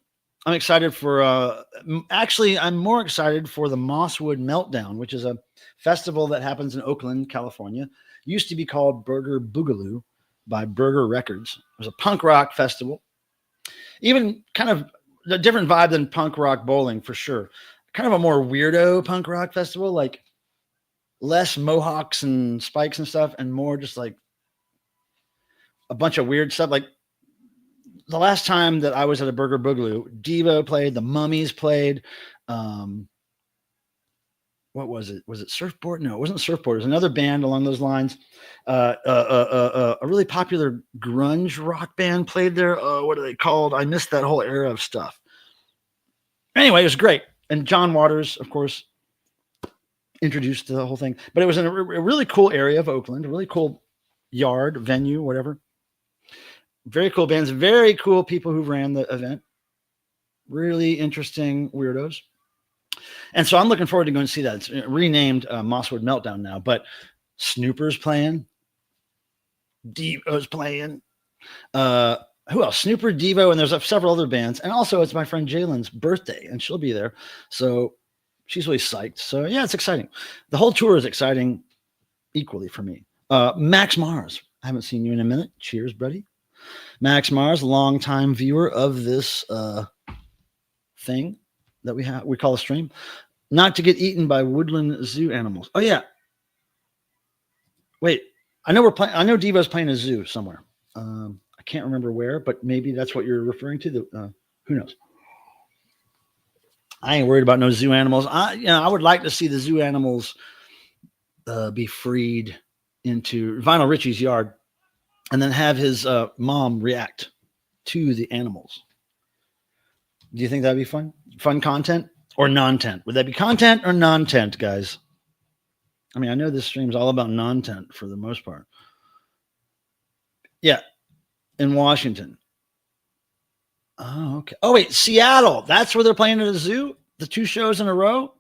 I'm excited for, actually, I'm more excited for the Mosswood Meltdown, which is a festival that happens in Oakland, California. Used to be called Burger Boogaloo by Burger Records. It was a punk rock festival. Even kind of a different vibe than punk rock bowling, for sure. Kind of a more weirdo punk rock festival, like less mohawks and spikes and stuff, and more just like a bunch of weird stuff. Like the last time that I was at a Burger Boogaloo, Devo played, the Mummies played. What was it? Was it Surfboard? No, it wasn't Surfboard. It was another band along those lines. A really popular grunge rock band played there. What are they called? I missed that whole era of stuff. Anyway, it was great. And John Waters, of course, introduced the whole thing. But it was in a really cool area of Oakland, a really cool yard, venue, whatever. Very cool bands, very cool people who ran the event. Really interesting weirdos. And so I'm looking forward to going to see that. It's renamed Mosswood Meltdown now, but Snooper's playing. Devo's playing. Who else? Snooper, Devo, and there's several other bands. And also it's my friend Jalen's birthday, and she'll be there. So she's really psyched. So yeah, it's exciting. The whole tour is exciting equally for me. Max Mars. I haven't seen you in a minute. Cheers, buddy. Max Mars, longtime viewer of this thing that we call a stream. Not to get eaten by woodland zoo animals. Oh yeah. Wait, I know Devo's playing a zoo somewhere. I can't remember where, but maybe that's what you're referring to. Who knows? I ain't worried about no zoo animals. I would like to see the zoo animals be freed into Vinyl Richie's yard, and then have his mom react to the animals. Do you think that'd be fun? Fun content or non-tent? Would that be content or non-tent, guys? I mean, I know this stream's all about non-tent for the most part. Yeah, in Washington. Oh, okay. Oh, wait, Seattle. That's where they're playing at a zoo? The 2 shows in a row?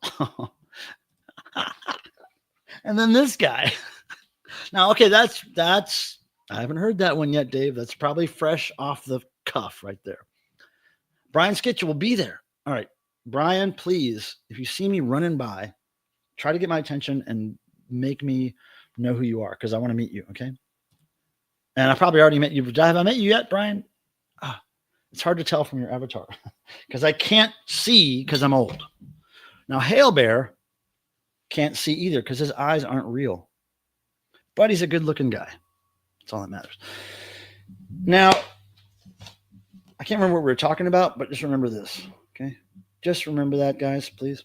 And then this guy. Now, okay, that's I haven't heard that one yet, Dave. That's probably fresh off the cuff right there. Brian Skitch will be there. All right, Brian, please, if you see me running by, try to get my attention and make me know who you are, because I want to meet you, okay? And I probably already met you. Have I met you yet, Brian? It's hard to tell from your avatar because I can't see because I'm old. Now, Hail Bear can't see either because his eyes aren't real. But he's a good-looking guy. That's all that matters. Now, I can't remember what we were talking about, but just remember this, okay? Just remember that, guys, please.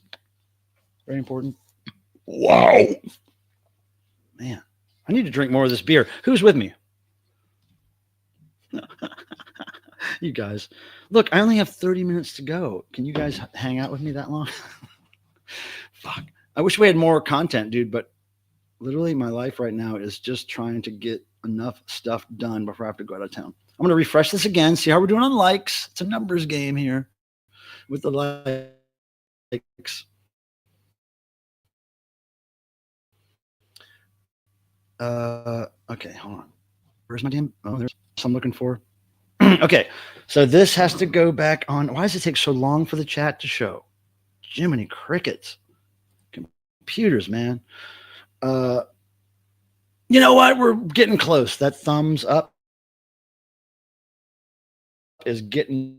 Very important. Wow. Man, I need to drink more of this beer. Who's with me? You guys. Look, I only have 30 minutes to go. Can you guys hang out with me that long? Fuck. I wish we had more content, dude, but literally my life right now is just trying to get enough stuff done before I have to go out of town. I'm going to refresh this again, see how we're doing on likes. It's a numbers game here with the likes. Okay, hold on. Where's my damn? Oh, there's some I'm looking for. Okay, so this has to go back on. Why does it take so long for the chat to show? Jiminy crickets. Computers, man. You know what? We're getting close. That thumbs up is getting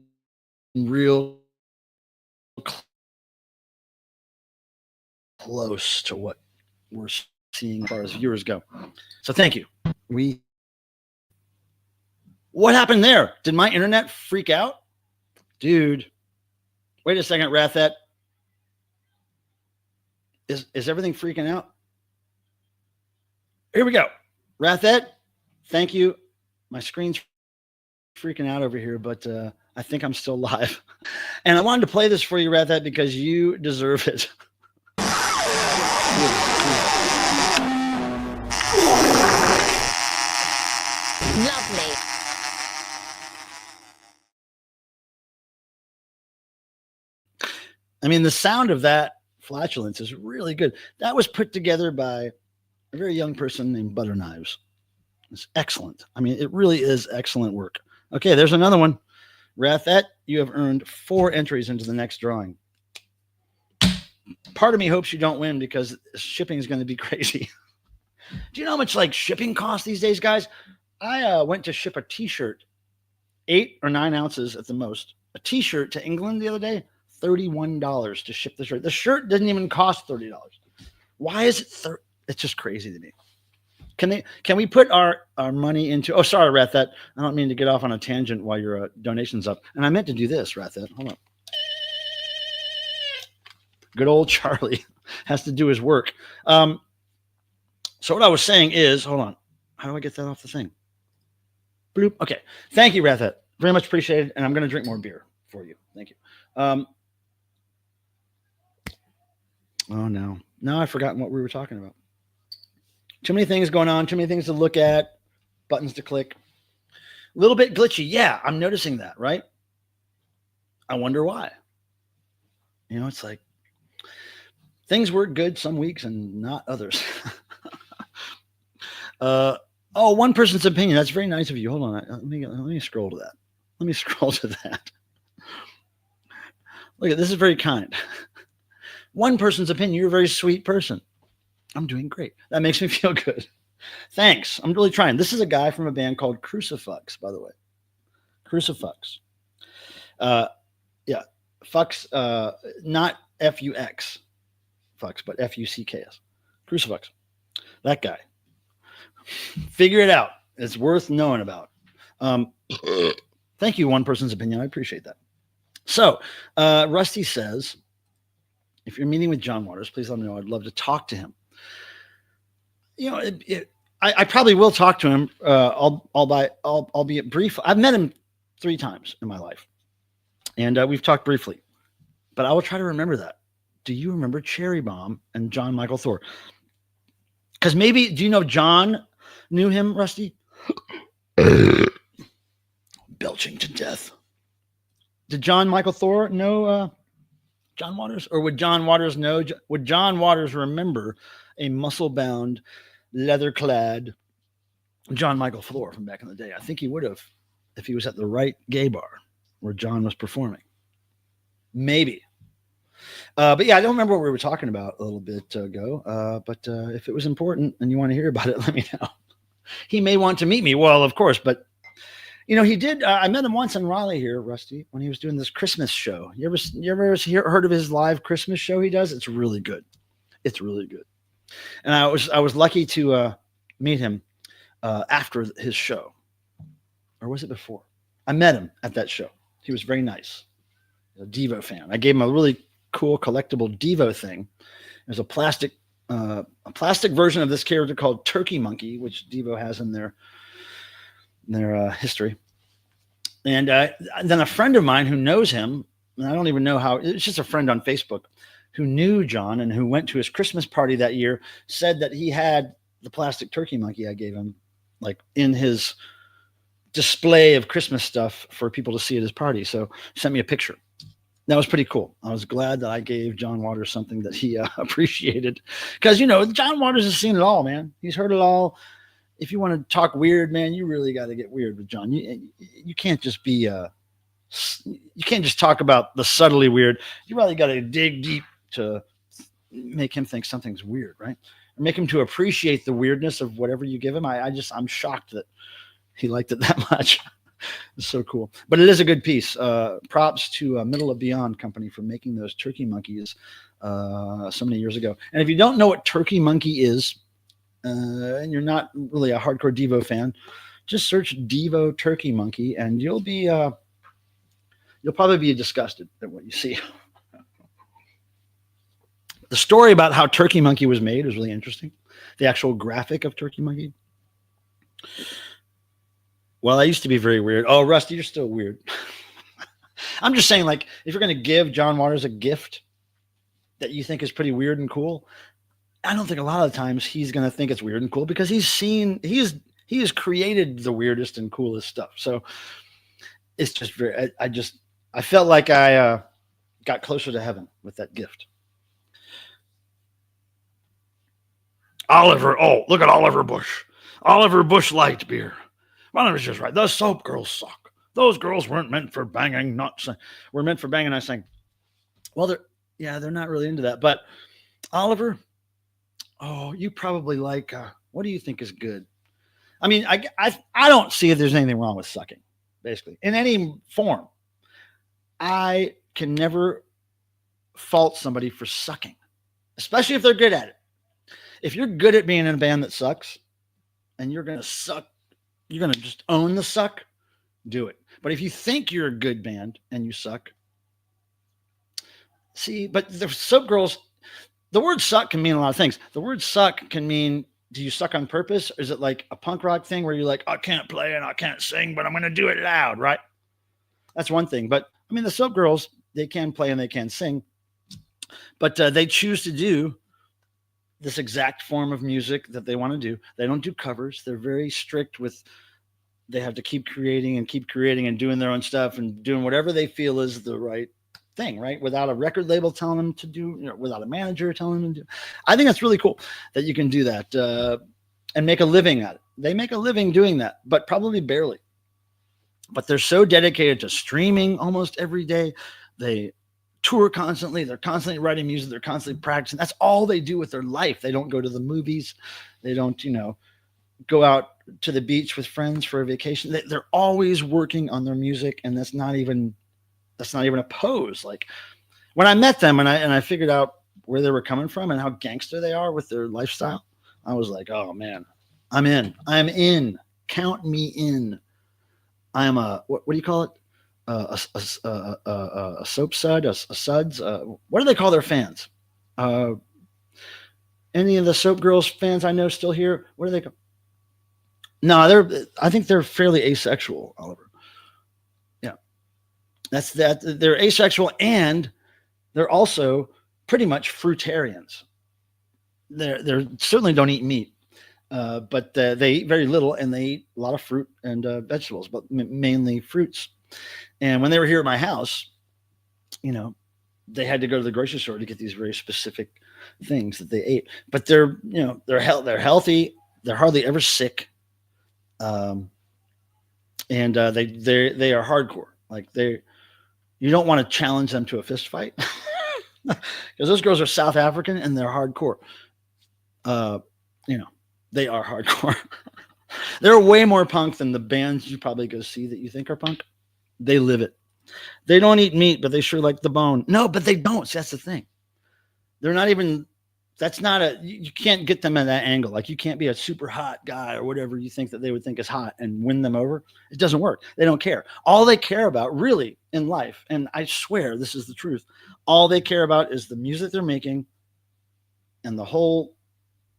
real close to what we're seeing as far as viewers go. So thank you. What happened there? Did my internet freak out? Dude, wait a second, Rathet. Is everything freaking out? Here we go. Rathet, thank you. My screen's freaking out over here, but I think I'm still live. And I wanted to play this for you, Rathet, because you deserve it. Lovely. I mean, the sound of that flatulence is really good. That was put together by a very young person named Butter Knives. It's excellent. I mean, it really is excellent work. Okay, there's another one. Rathet, you have earned 4 entries into the next drawing. Part of me hopes you don't win because shipping is going to be crazy. Do you know how much like shipping costs these days, guys? I went to ship a t-shirt, 8 or 9 ounces at the most, a t-shirt to England the other day, $31 to ship the shirt. The shirt doesn't even cost $30. Why is it it's just crazy to me. Can we put our money into? Oh, sorry, Rathet. I don't mean to get off on a tangent while your donation's up. And I meant to do this, Rathet. Hold on. Good old Charlie has to do his work. So what I was saying is, hold on. How do I get that off the thing? Bloop. Okay. Thank you, Rathet. Very much appreciated. And I'm going to drink more beer for you. Thank you. Oh no. Now I've forgotten what we were talking about. Too many things going on. Too many things to look at. Buttons to click. A little bit glitchy. Yeah, I'm noticing that, right? I wonder why. You know, it's like things work good some weeks and not others. One person's opinion. That's very nice of you. Hold on. Let me scroll to that. Let me scroll to that. Look at this is very kind. One person's opinion. You're a very sweet person. I'm doing great. That makes me feel good. Thanks. I'm really trying. This is a guy from a band called Crucifix, by the way. Crucifix. Yeah. Fux, not F-U-X. Fux, but F-U-C-K-S. Crucifix. That guy. Figure it out. It's worth knowing about. Thank you, one person's opinion. I appreciate that. So, Rusty says, if you're meeting with John Waters, please let me know. I'd love to talk to him. You know, I probably will talk to him. Albeit brief. I've met him 3 times in my life, and we've talked briefly. But I will try to remember that. Do you remember Cherry Bomb and John Michael Thor? Because maybe, do you know John knew him, Rusty? Belching to death. Did John Michael Thor know John Waters? Or would John Waters know? Would John Waters remember a muscle-bound, leather-clad John Michael Thor from back in the day? I think he would have if he was at the right gay bar where John was performing. Maybe. But yeah, I don't remember what we were talking about a little bit ago. But if it was important and you want to hear about it, let me know. He may want to meet me. Well, of course, but you know, he did. I met him once in Raleigh here, Rusty, when he was doing this Christmas show. You ever heard of his live Christmas show he does? It's really good. It's really good. And I was lucky to meet him after his show, or was it before? I met him at that show. He was very nice. A DEVO fan. I gave him a really cool collectible DEVO thing. There's a plastic version of this character called Turkey Monkey, which DEVO has in their history. And then a friend of mine who knows him, and I don't even know how, it's just a friend on Facebook who knew John and who went to his Christmas party that year, said that he had the plastic turkey monkey I gave him, like in his display of Christmas stuff for people to see at his party. So he sent me a picture. That was pretty cool. I was glad that I gave John Waters something that he appreciated, because, you know, John Waters has seen it all, man. He's heard it all. If you want to talk weird, man, you really got to get weird with John. You can't just be you can't just talk about the subtly weird. You really got to dig deep to make him think something's weird, right? Or make him to appreciate the weirdness of whatever you give him. I'm shocked that he liked it that much. It's so cool. But it is a good piece. Props to Middle of Beyond Company for making those turkey monkeys so many years ago. And if you don't know what Turkey Monkey is, and you're not really a hardcore DEVO fan, just search DEVO Turkey Monkey, and you'll probably be disgusted at what you see. The story about how Turkey Monkey was made is really interesting. The actual graphic of Turkey Monkey. Well, I used to be very weird. Oh, Rusty, you're still weird. I'm just saying, like, if you're going to give John Waters a gift that you think is pretty weird and cool, I don't think a lot of times he's going to think it's weird and cool, because he has created the weirdest and coolest stuff. So it's just very, I felt like I got closer to heaven with that gift. Oliver, oh, look at Oliver Bush. Oliver Bush Light beer. One of us just right. Those soap girls suck. Those girls weren't meant for banging, were meant for banging. I was saying, well, they're not really into that. But Oliver, oh, you probably like, what do you think is good? I mean, I don't see if there's anything wrong with sucking, basically, in any form. I can never fault somebody for sucking, especially if they're good at it. If you're good at being in a band that sucks, and you're going to suck, you're going to just own the suck, do it. But if you think you're a good band and you suck, see, but the Soap Girls, the word suck can mean a lot of things. The word suck can mean, do you suck on purpose? Or is it like a punk rock thing where you're like, I can't play and I can't sing, but I'm going to do it loud, right? That's one thing. But I mean, the Soap Girls, they can play and they can sing, but they choose to do this exact form of music that they want to do. They don't do covers. They're very strict with, they have to keep creating and doing their own stuff and doing whatever they feel is the right thing, right? Without a record label telling them to do, without a manager telling them to do. I think that's really cool that you can do that and make a living at it. They make a living doing that, but probably barely. But they're so dedicated to streaming almost every day. They tour constantly. They're constantly writing music. They're constantly practicing. That's all they do with their life. They don't go to the movies. They don't, go out to the beach with friends for a vacation. They're always working on their music, and that's not even a pose. Like when I met them and I figured out where they were coming from and how gangster they are with their lifestyle, I was like, oh man, I'm in. Count me in. I'm a what do you call it? A soap sud, a suds. What do they call their fans? Any of the Soap Girls fans I know still here? What do they call? No, I think they're fairly asexual, Oliver. Yeah, that's that. They're asexual and they're also pretty much fruitarians. They're certainly don't eat meat, but they eat very little and they eat a lot of fruit and vegetables, but mainly fruits. And when they were here at my house, they had to go to the grocery store to get these very specific things that they ate. But they're healthy. They're hardly ever sick. And they are hardcore. Like you don't want to challenge them to a fist fight because those girls are South African and they're hardcore. They are hardcore. They're way more punk than the bands you probably go see that you think are punk. They live it. They don't eat meat, but they sure like the bone. No, but they don't. See, that's the thing. They're not even, you can't get them at that angle. Like you can't be a super hot guy or whatever you think that they would think is hot and win them over. It doesn't work. They don't care. All they care about really in life, and I swear this is the truth, all they care about is the music they're making and the whole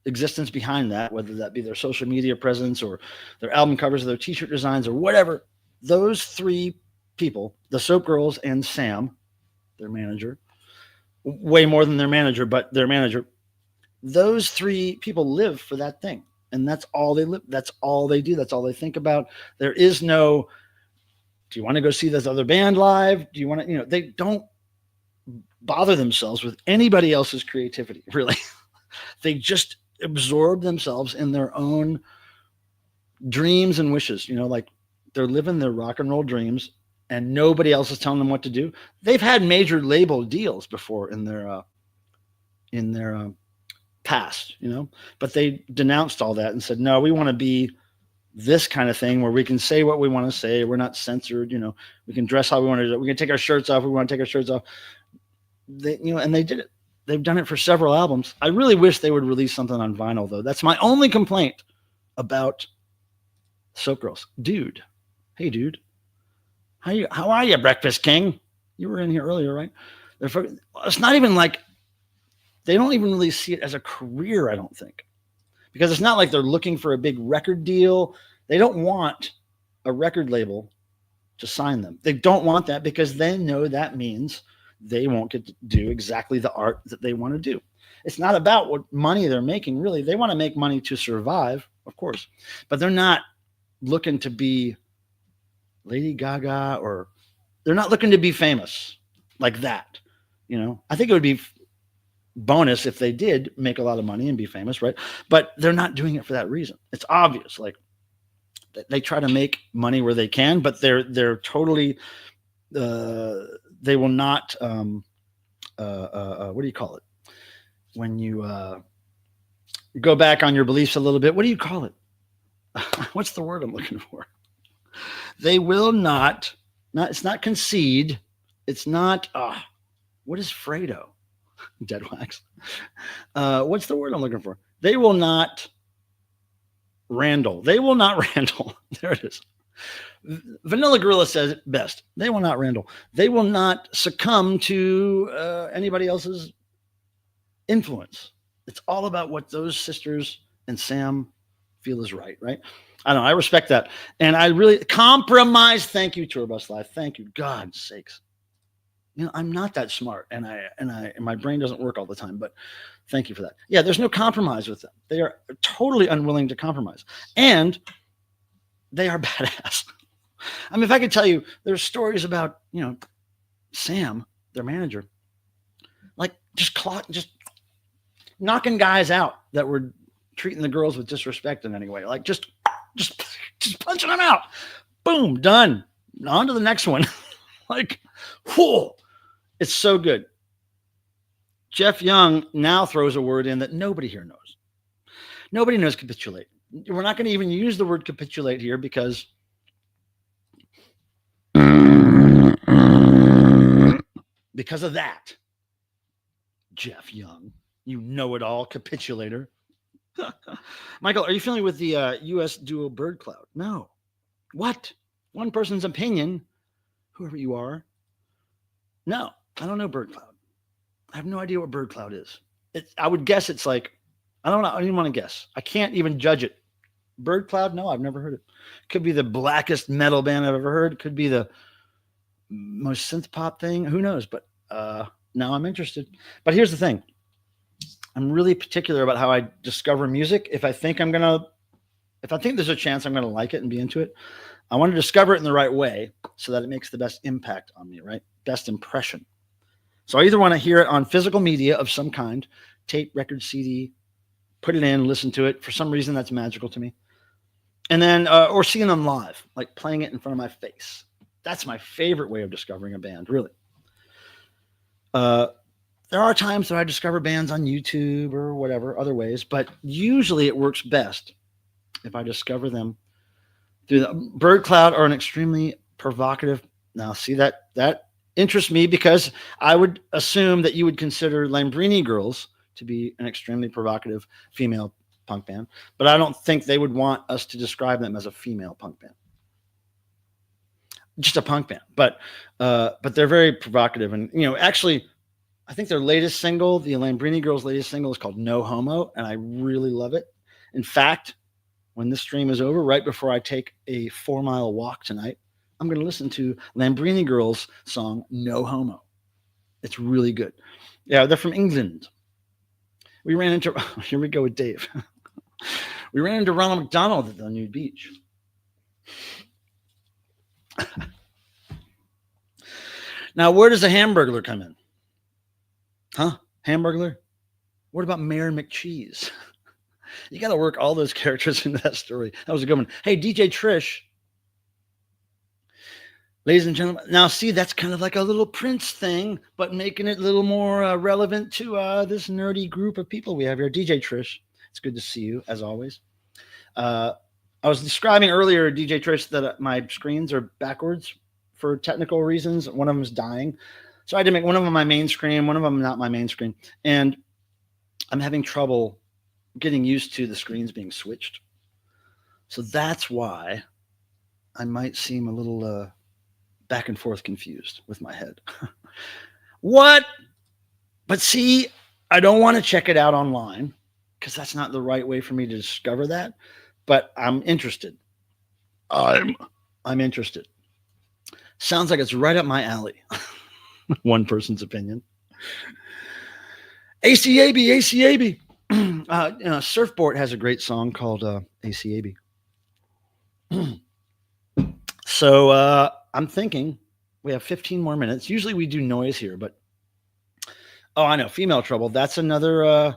existence behind that, whether that be their social media presence or their album covers or their t-shirt designs or whatever. Those three people, the Soap Girls and Sam, their manager, way more than their manager, but their manager, those three people live for that thing. And that's all they live. That's all they do. That's all they think about. There is no, do you want to go see this other band live? Do you want to, they don't bother themselves with anybody else's creativity, really. They just absorb themselves in their own dreams and wishes, like they're living their rock and roll dreams and nobody else is telling them what to do. They've had major label deals before in their past, but they denounced all that and said, no, we want to be this kind of thing where we can say what we want to say. We're not censored. We can dress how we want to do it. We can take our shirts off. We want to take our shirts off. And they did it. They've done it for several albums. I really wish they would release something on vinyl though. That's my only complaint about Soap Girls. Dude. Hey dude. How are you, Breakfast King? You were in here earlier, right? It's not even like, they don't even really see it as a career, I don't think. Because it's not like they're looking for a big record deal. They don't want a record label to sign them. They don't want that because they know that means they won't get to do exactly the art that they want to do. It's not about what money they're making, really. They want to make money to survive, of course. But they're not looking to be Lady Gaga, or they're not looking to be famous like that. I think it would be bonus if they did make a lot of money and be famous, right? But they're not doing it for that reason. It's obvious. Like they try to make money where they can, but they're totally they will not what do you call it when you go back on your beliefs a little bit? What do you call it? What's the word I'm looking for? They will not it's not concede. It's not what is Fredo? Dead wax. What's the word I'm looking for? They will not Randall. They will not Randall. There it is. Vanilla Gorilla says it best. They will not Randall. They will not succumb to anybody else's influence. It's all about what those sisters and Sam feel is right, right? I don't know. I respect that. And I really compromise. Thank you, Tour Bus Live. Thank you. God's sakes. You know, I'm not that smart and my brain doesn't work all the time, but thank you for that. Yeah, there's no compromise with them. They are totally unwilling to compromise. And they are badass. I mean, if I could tell you, there's stories about, you know, Sam, their manager, like just knocking guys out that were treating the girls with disrespect in any way. Like just punching them out. Boom, done. On to the next one. Like, whoa, it's so good. Jeff Young now throws a word in that nobody here knows. Nobody knows capitulate. We're not going to even use the word capitulate here because of that. Jeff Young, you know-it-all capitulator. Michael, are you familiar with the U.S. duo Bird Cloud? No. What? One person's opinion, whoever you are. No, I don't know Bird Cloud. I have no idea what Bird Cloud is. I would guess it's like, I don't know. I don't even want to guess. I can't even judge it. Bird Cloud? No, I've never heard it. Could be the blackest metal band I've ever heard. Could be the most synth pop thing. Who knows? But now I'm interested. But here's the thing. I'm really particular about how I discover music. If I think there's a chance I'm going to like it and be into it, I want to discover it in the right way so that it makes the best impact on me, right? Best impression. So I either want to hear it on physical media of some kind, tape, record, CD, put it in, listen to it. For some reason, that's magical to me. And then, or seeing them live, like playing it in front of my face. That's my favorite way of discovering a band, really. There are times that I discover bands on YouTube or whatever, other ways, but usually it works best if I discover them through the Bird Cloud are an extremely provocative. Now, see that interests me because I would assume that you would consider Lambrini Girls to be an extremely provocative female punk band, but I don't think they would want us to describe them as a female punk band. Just a punk band, but they're very provocative. And, you know, actually, I think their latest single, the Lambrini Girls' latest single, is called No Homo, and I really love it. In fact, when this stream is over, right before I take a 4-mile walk tonight, I'm going to listen to Lambrini Girls' song No Homo. It's really good. Yeah, they're from England. We ran into, here we go with Dave. We ran into Ronald McDonald at the Nude Beach. Now, where does a Hamburglar come in? Huh? Hamburglar? What about Mayor McCheese? You got to work all those characters into that story. That was a good one. Hey, DJ Trish. Ladies and gentlemen, now see, that's kind of like a little Prince thing, but making it a little more relevant to this nerdy group of people we have here. DJ Trish, it's good to see you, as always. I was describing earlier, DJ Trish, that my screens are backwards for technical reasons. One of them is dying. So I had to make one of them my main screen, one of them not my main screen. And I'm having trouble getting used to the screens being switched. So that's why I might seem a little back and forth confused with my head. What? But see, I don't want to check it out online because that's not the right way for me to discover that. But I'm interested. I'm interested. Sounds like it's right up my alley. One person's opinion. ACAB. Surfboard has a great song called ACAB. So I'm thinking we have 15 more minutes. Usually we do noise here, but I know, Female Trouble. That's another, if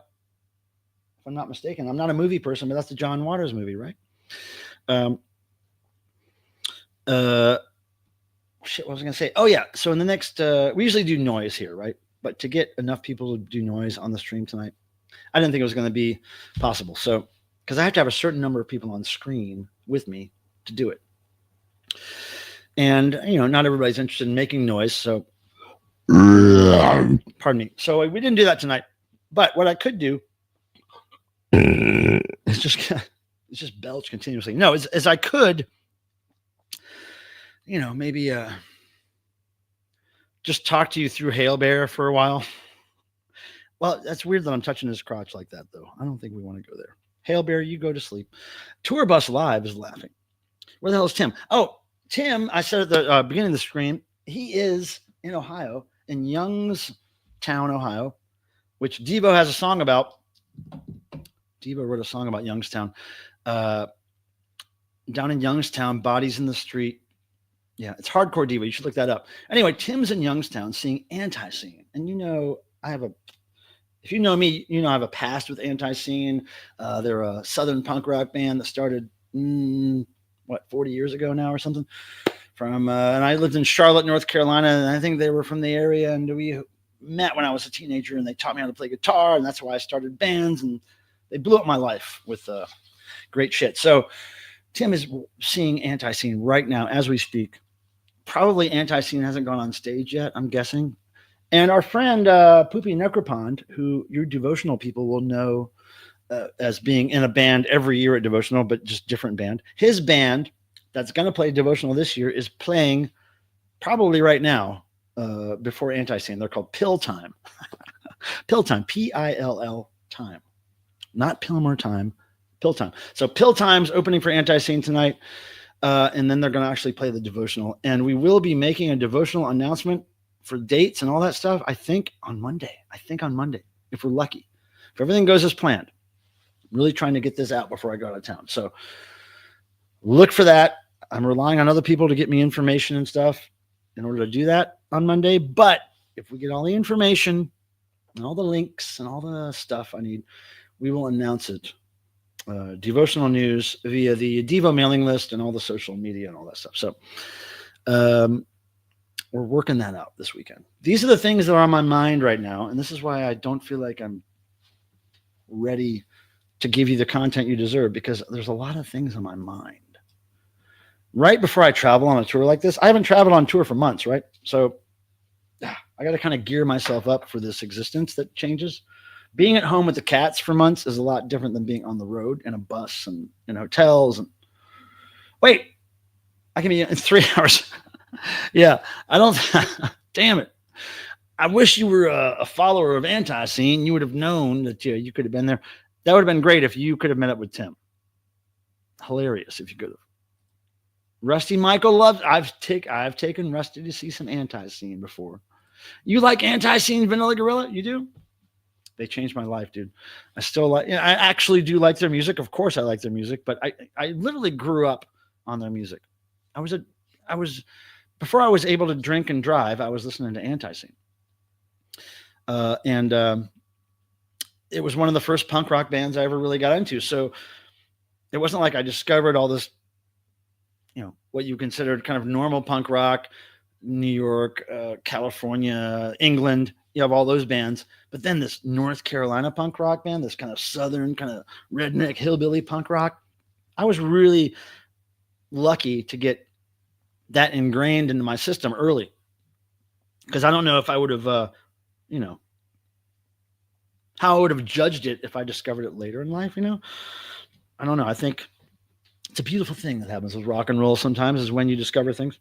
I'm not mistaken, I'm not a movie person, but that's the John Waters movie, right? Shit, what was I going to say? Oh, yeah. So in the next, we usually do noise here, right? But to get enough people to do noise on the stream tonight, I didn't think it was going to be possible. So, because I have to have a certain number of people on screen with me to do it. And, you know, not everybody's interested in making noise. So, pardon me. So we didn't do that tonight. But what I could do is just It's just belch continuously. No, as I could, maybe just talk to you through Hail Bear for a while. Well, that's weird that I'm touching his crotch like that, though. I don't think we want to go there. Hail Bear, you go to sleep. Tour Bus Live is laughing. Where the hell is Tim? Oh, Tim, I said at the beginning of the screen, he is in Ohio, in Youngstown, Ohio, which DEVO has a song about. DEVO wrote a song about Youngstown. Down in Youngstown, Bodies in the Street. Yeah, it's hardcore DEVO. You should look that up. Anyway, Tim's in Youngstown seeing Anti-Scene. And if you know me, I have a past with Anti-Scene. They're a Southern punk rock band that started, 40 years ago now or something. And I lived in Charlotte, North Carolina, and I think they were from the area. And we met when I was a teenager, and they taught me how to play guitar, and that's why I started bands. And they blew up my life with great shit. So Tim is seeing Anti-Scene right now as we speak. Probably Anti-Scene hasn't gone on stage yet, I'm guessing. And our friend Poopy Necropond, who your devotional people will know as being in a band every year at devotional, but just different band. His band that's going to play devotional this year is playing probably right now before Anti-Scene. They're called Pill Time. Pill Time, Pill Time. Not Pillmore Time, Pill Time. So Pill Time's opening for Anti-Scene tonight. And then they're going to actually play the devotional. And we will be making a devotional announcement for dates and all that stuff, I think on Monday, if we're lucky. If everything goes as planned. I'm really trying to get this out before I go out of town. So look for that. I'm relying on other people to get me information and stuff in order to do that on Monday. But if we get all the information and all the links and all the stuff I need, we will announce it. Devotional news via the DEVO mailing list and all the social media and all that stuff. So we're working that out this weekend. These are the things that are on my mind right now. And this is why I don't feel like I'm ready to give you the content you deserve, because there's a lot of things on my mind. Right before I travel on a tour like this, I haven't traveled on tour for months, right? So I got to kind of gear myself up for this existence that changes. Being at home with the cats for months is a lot different than being on the road in a bus and in hotels. And wait, I can be in 3 hours. Yeah, I don't. Damn it. I wish you were a follower of Anti-Scene. You would have known that you could have been there. That would have been great if you could have met up with Tim. Hilarious if you could have. Rusty Michael loves. I've taken Rusty to see some Anti-Scene before. You like Anti-Scene, Vanilla Gorilla? You do? They changed my life, dude. I still I actually do like their music. Of course I like their music, but I literally grew up on their music. Before I was able to drink and drive, I was listening to Anti-Scene. And it was one of the first punk rock bands I ever really got into. So it wasn't like I discovered all this, what you considered kind of normal punk rock, New York, California, England. You have all those bands, but then this North Carolina punk rock band, this kind of Southern kind of redneck hillbilly punk rock. I was really lucky to get that ingrained into my system early, because I don't know if I would have, how I would have judged it if I discovered it later in life. I don't know. I think it's a beautiful thing that happens with rock and roll sometimes, is when you discover things.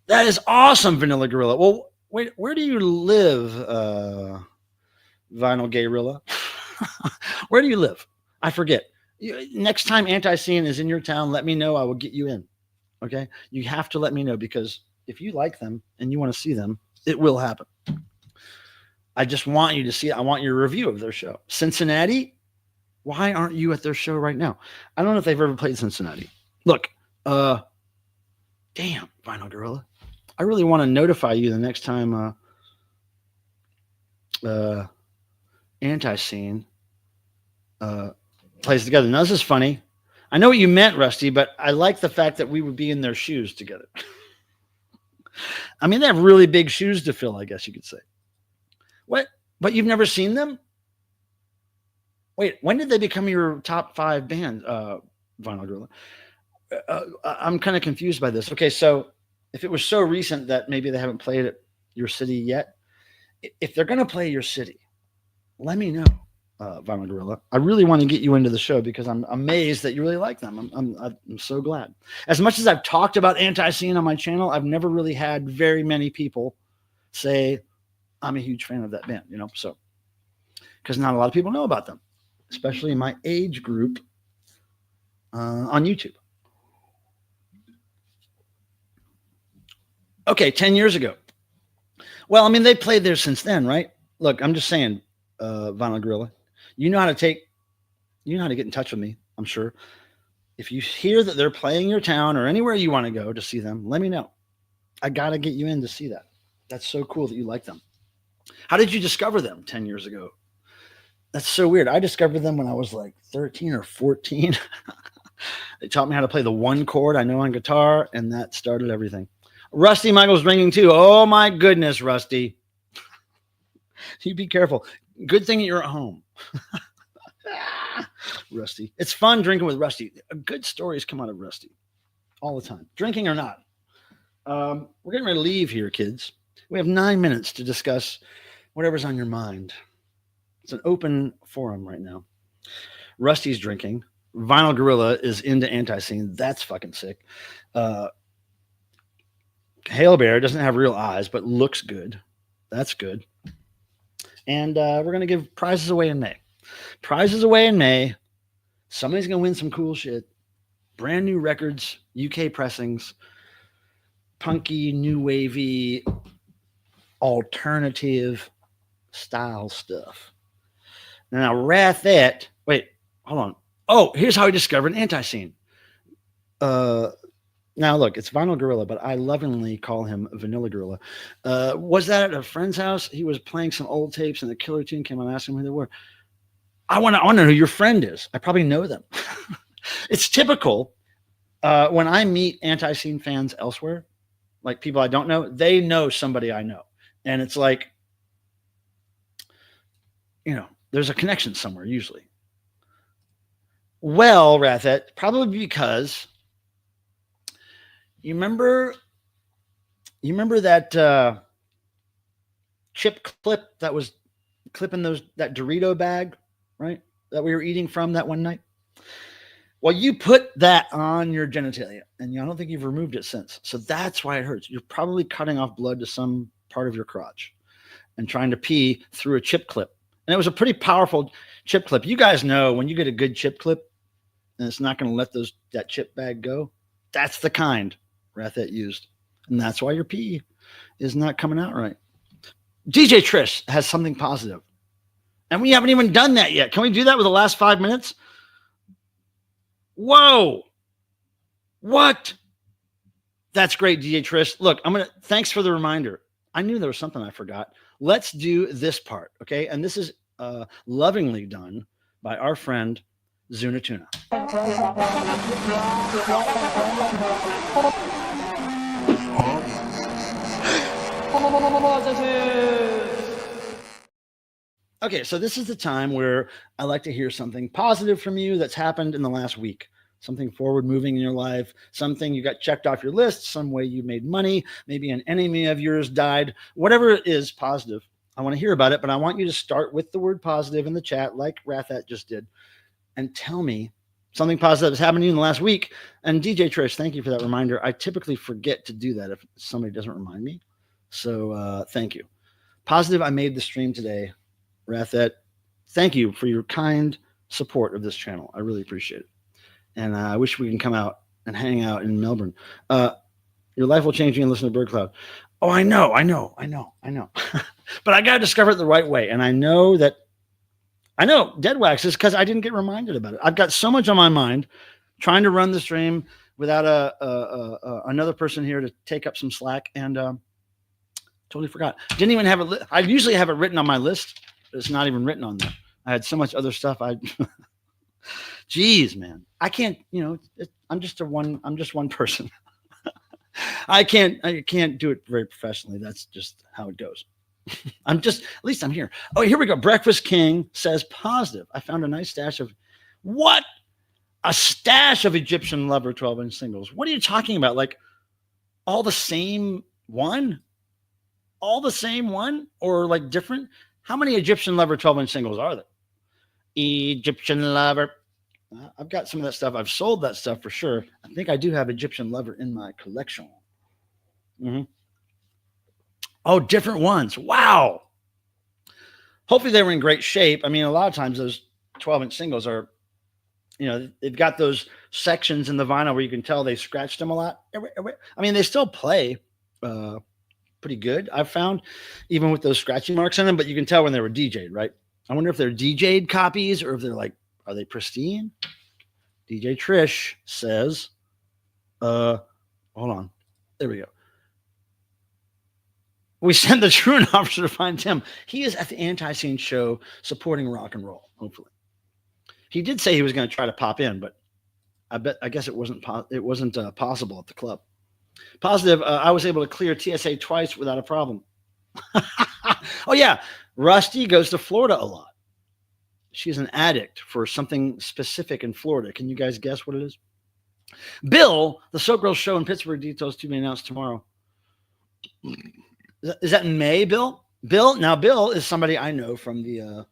That is awesome, Vanilla Gorilla. Well, wait, where do you live, Vinyl Gayrilla? Where do you live? I forget. Next time Anti-Scene is in your town, let me know. I will get you in. Okay? You have to let me know, because if you like them and you want to see them, it will happen. I just want you to see it. I want your review of their show. Cincinnati? Why aren't you at their show right now? I don't know if they've ever played Cincinnati. Look, damn, Vinyl Gorilla. I really want to notify you the next time Anti-Scene plays together. Now, this is funny. I know what you meant, Rusty, but I like the fact that we would be in their shoes together. I mean, they have really big shoes to fill, I guess you could say. What? But you've never seen them? Wait, when did they become your top 5 band, Vinyl Gorilla? I'm kind of confused by this. Okay, so if it was so recent that maybe they haven't played at your city yet, if they're going to play your city, let me know. Vinyl Gorilla. I really want to get you into the show because I'm amazed that you really like them. I'm so glad. As much as I've talked about Anti-Scene on my channel, I've never really had very many people say I'm a huge fan of that band, you know, so because not a lot of people know about them, especially in my age group on YouTube. Okay, 10 years ago. Well, I mean, they played there since then, right? Look, I'm just saying, Vinyl Gorilla, you know how to get in touch with me, I'm sure. If you hear that they're playing your town or anywhere you want to go to see them, let me know. I got to get you in to see that. That's so cool that you like them. How did you discover them 10 years ago? That's so weird. I discovered them when I was like 13 or 14. They taught me how to play the one chord I know on guitar, and that started everything. Rusty Michael's ringing too. Oh my goodness, Rusty. You be careful. Good thing you're at home. Rusty. It's fun drinking with Rusty. Good stories come out of Rusty all the time, drinking or not. We're getting ready to leave here, kids. We have 9 minutes to discuss whatever's on your mind. It's an open forum right now. Rusty's drinking. Vinyl Gorilla is into Anti-Scene. That's fucking sick. Hail Bear doesn't have real eyes, but looks good. That's good. And we're going to give prizes away in May. Prizes away in May. Somebody's going to win some cool shit. Brand new records, UK pressings, punky, new wavy, alternative style stuff. Now, Rathette, wait, hold on. Oh, here's how I discovered Anti-Scene. Now, look, it's Vinyl Gorilla, but I lovingly call him Vanilla Gorilla. Was that at a friend's house? He was playing some old tapes, and the killer tune came on. Asking who they were. I want to know who your friend is. I probably know them. It's typical when I meet Anti-Scene fans elsewhere, like people I don't know, they know somebody I know. And it's like, you know, there's a connection somewhere usually. Well, Rathette, probably because you remember that chip clip that was clipping that Dorito bag, right? That we were eating from that one night. Well, you put that on your genitalia, and I don't think you've removed it since. So that's why it hurts. You're probably cutting off blood to some part of your crotch and trying to pee through a chip clip. And it was a pretty powerful chip clip. You guys know when you get a good chip clip and it's not going to let that chip bag go, that's the kind Rathette used. And that's why your pee is not coming out right. DJ Trish has something positive. And we haven't even done that yet. Can we do that with the last 5 minutes? Whoa. What? That's great, DJ Trish. Look, thanks for the reminder. I knew there was something I forgot. Let's do this part, okay? And this is lovingly done by our friend Zuna Tuna. Okay, so this is the time where I like to hear something positive from you that's happened in the last week. Something forward moving in your life, something you got checked off your list, some way you made money, maybe an enemy of yours died, whatever it is positive. I want to hear about it, but I want you to start with the word positive in the chat like Rathette just did and tell me something positive has happened to you in the last week. And DJ Trish, thank you for that reminder. I typically forget to do that if somebody doesn't remind me. So thank you. Positive, I made the stream today. Rathette, thank you for your kind support of this channel. I really appreciate it. And I wish we can come out and hang out in Melbourne. Your life will change you and listen to Bird Cloud. Oh, I know. But I got to discover it the right way. And I know Dead Wax is because I didn't get reminded about it. I've got so much on my mind trying to run the stream without another person here to take up some slack. And totally forgot. Didn't even have it. I usually have it written on my list, but it's not even written on there. I had so much other stuff. Jeez, man, I can't, I'm just one person. I can't do it very professionally. That's just how it goes. At least I'm here. Oh, here we go. Breakfast King says positive. I found a nice stash of what? A stash of Egyptian Lover 12-inch singles. What are you talking about? Like all the same one? All the same one or like different? How many Egyptian Lover 12-inch singles are there? Egyptian Lover. I've got some of that stuff. I've sold that stuff for sure. I think I do have Egyptian Lover in my collection. Oh, different ones. Wow. Hopefully they were in great shape. I mean, a lot of times those 12-inch singles are, they've got those sections in the vinyl where you can tell they scratched them a lot. I mean, they still play pretty good, I've found, even with those scratchy marks on them, but you can tell when they were DJ'd, right? I wonder if they're DJ'd copies or if they're like, are they pristine? DJ Trish says, hold on. There we go. We send the truant officer to find Tim. He is at the Anti-Scene show supporting rock and roll, hopefully. He did say he was going to try to pop in, but I guess it wasn't possible at the club. Positive, I was able to clear TSA twice without a problem. Oh, yeah. Rusty goes to Florida a lot. She's an addict for something specific in Florida. Can you guys guess what it is? Bill, the Soap Girls show in Pittsburgh, details to be announced tomorrow. Is that in May, Bill? Bill is somebody I know from the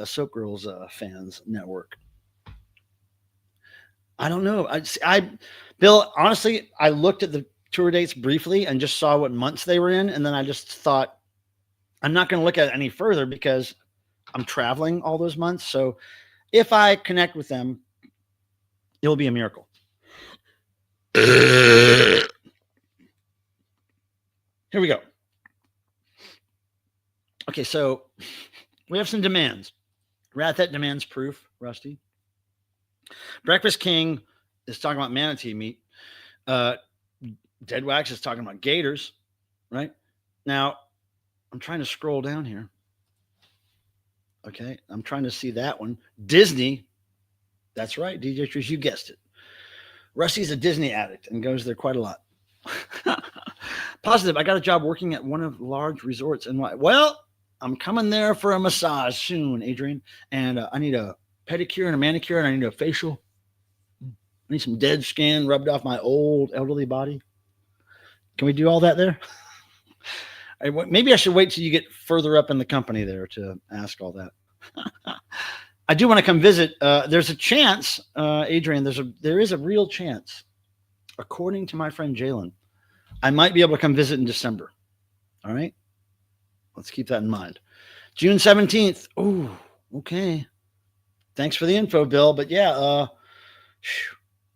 Soap Girls fans network. I don't know. Bill, honestly, I looked at the tour dates briefly and just saw what months they were in. And then I just thought, I'm not going to look at it any further because I'm traveling all those months. So if I connect with them, it'll be a miracle. Here we go. Okay, so we have some demands. Rathet demands proof, Rusty. Breakfast King is talking about manatee meat. Dead Wax is talking about gators, right? Now, I'm trying to scroll down here. Okay, I'm trying to see that one. Disney. That's right, DJ Trish, you guessed it. Rusty's a Disney addict and goes there quite a lot. Positive, I got a job working at one of the large resorts in well, I'm coming there for a massage soon, Adrian. And I need a pedicure and a manicure, and I need a facial. I need some dead skin rubbed off my old elderly body. Can we do all that there? Maybe I should wait till you get further up in the company there to ask all that. I do want to come visit. There's a chance, Adrian, there is a real chance, according to my friend Jalen, I might be able to come visit in December. All right. Let's keep that in mind. June 17th. Oh, okay. Thanks for the info, Bill. But yeah,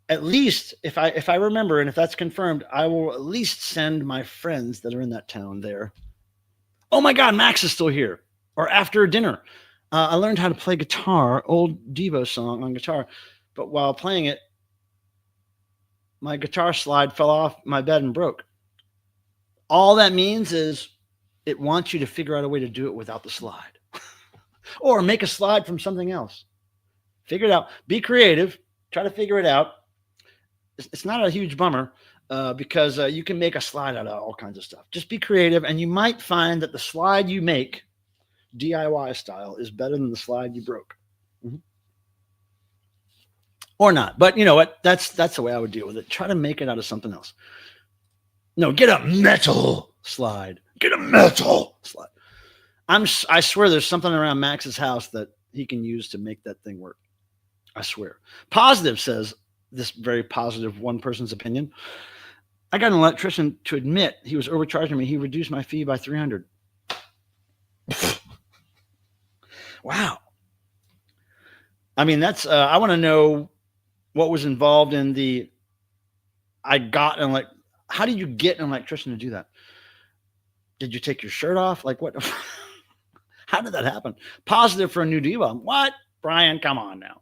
at least if I remember, and if that's confirmed, I will at least send my friends that are in that town there. Oh my God, Max is still here. Or after dinner. I learned how to play guitar, old DEVO song on guitar. But while playing it, my guitar slide fell off my bed and broke. All that means is it wants you to figure out a way to do it without the slide. Or make a slide from something else. Figure it out. Be creative. Try to figure it out. It's not a huge bummer because you can make a slide out of all kinds of stuff. Just be creative, and you might find that the slide you make, DIY style, is better than the slide you broke. Mm-hmm. Or not. But you know what? That's the way I would deal with it. Try to make it out of something else. No, get a metal slide. Get a metal slide. I swear there's something around Max's house that he can use to make that thing work. I swear. Positive says this very positive one person's opinion. I got an electrician to admit he was overcharging me. He reduced my fee by $300. Wow. I mean, that's, I want to know what was involved in how did you get an electrician to do that? Did you take your shirt off? Like what? How did that happen? Positive for a new DEVO. What? Brian, come on now.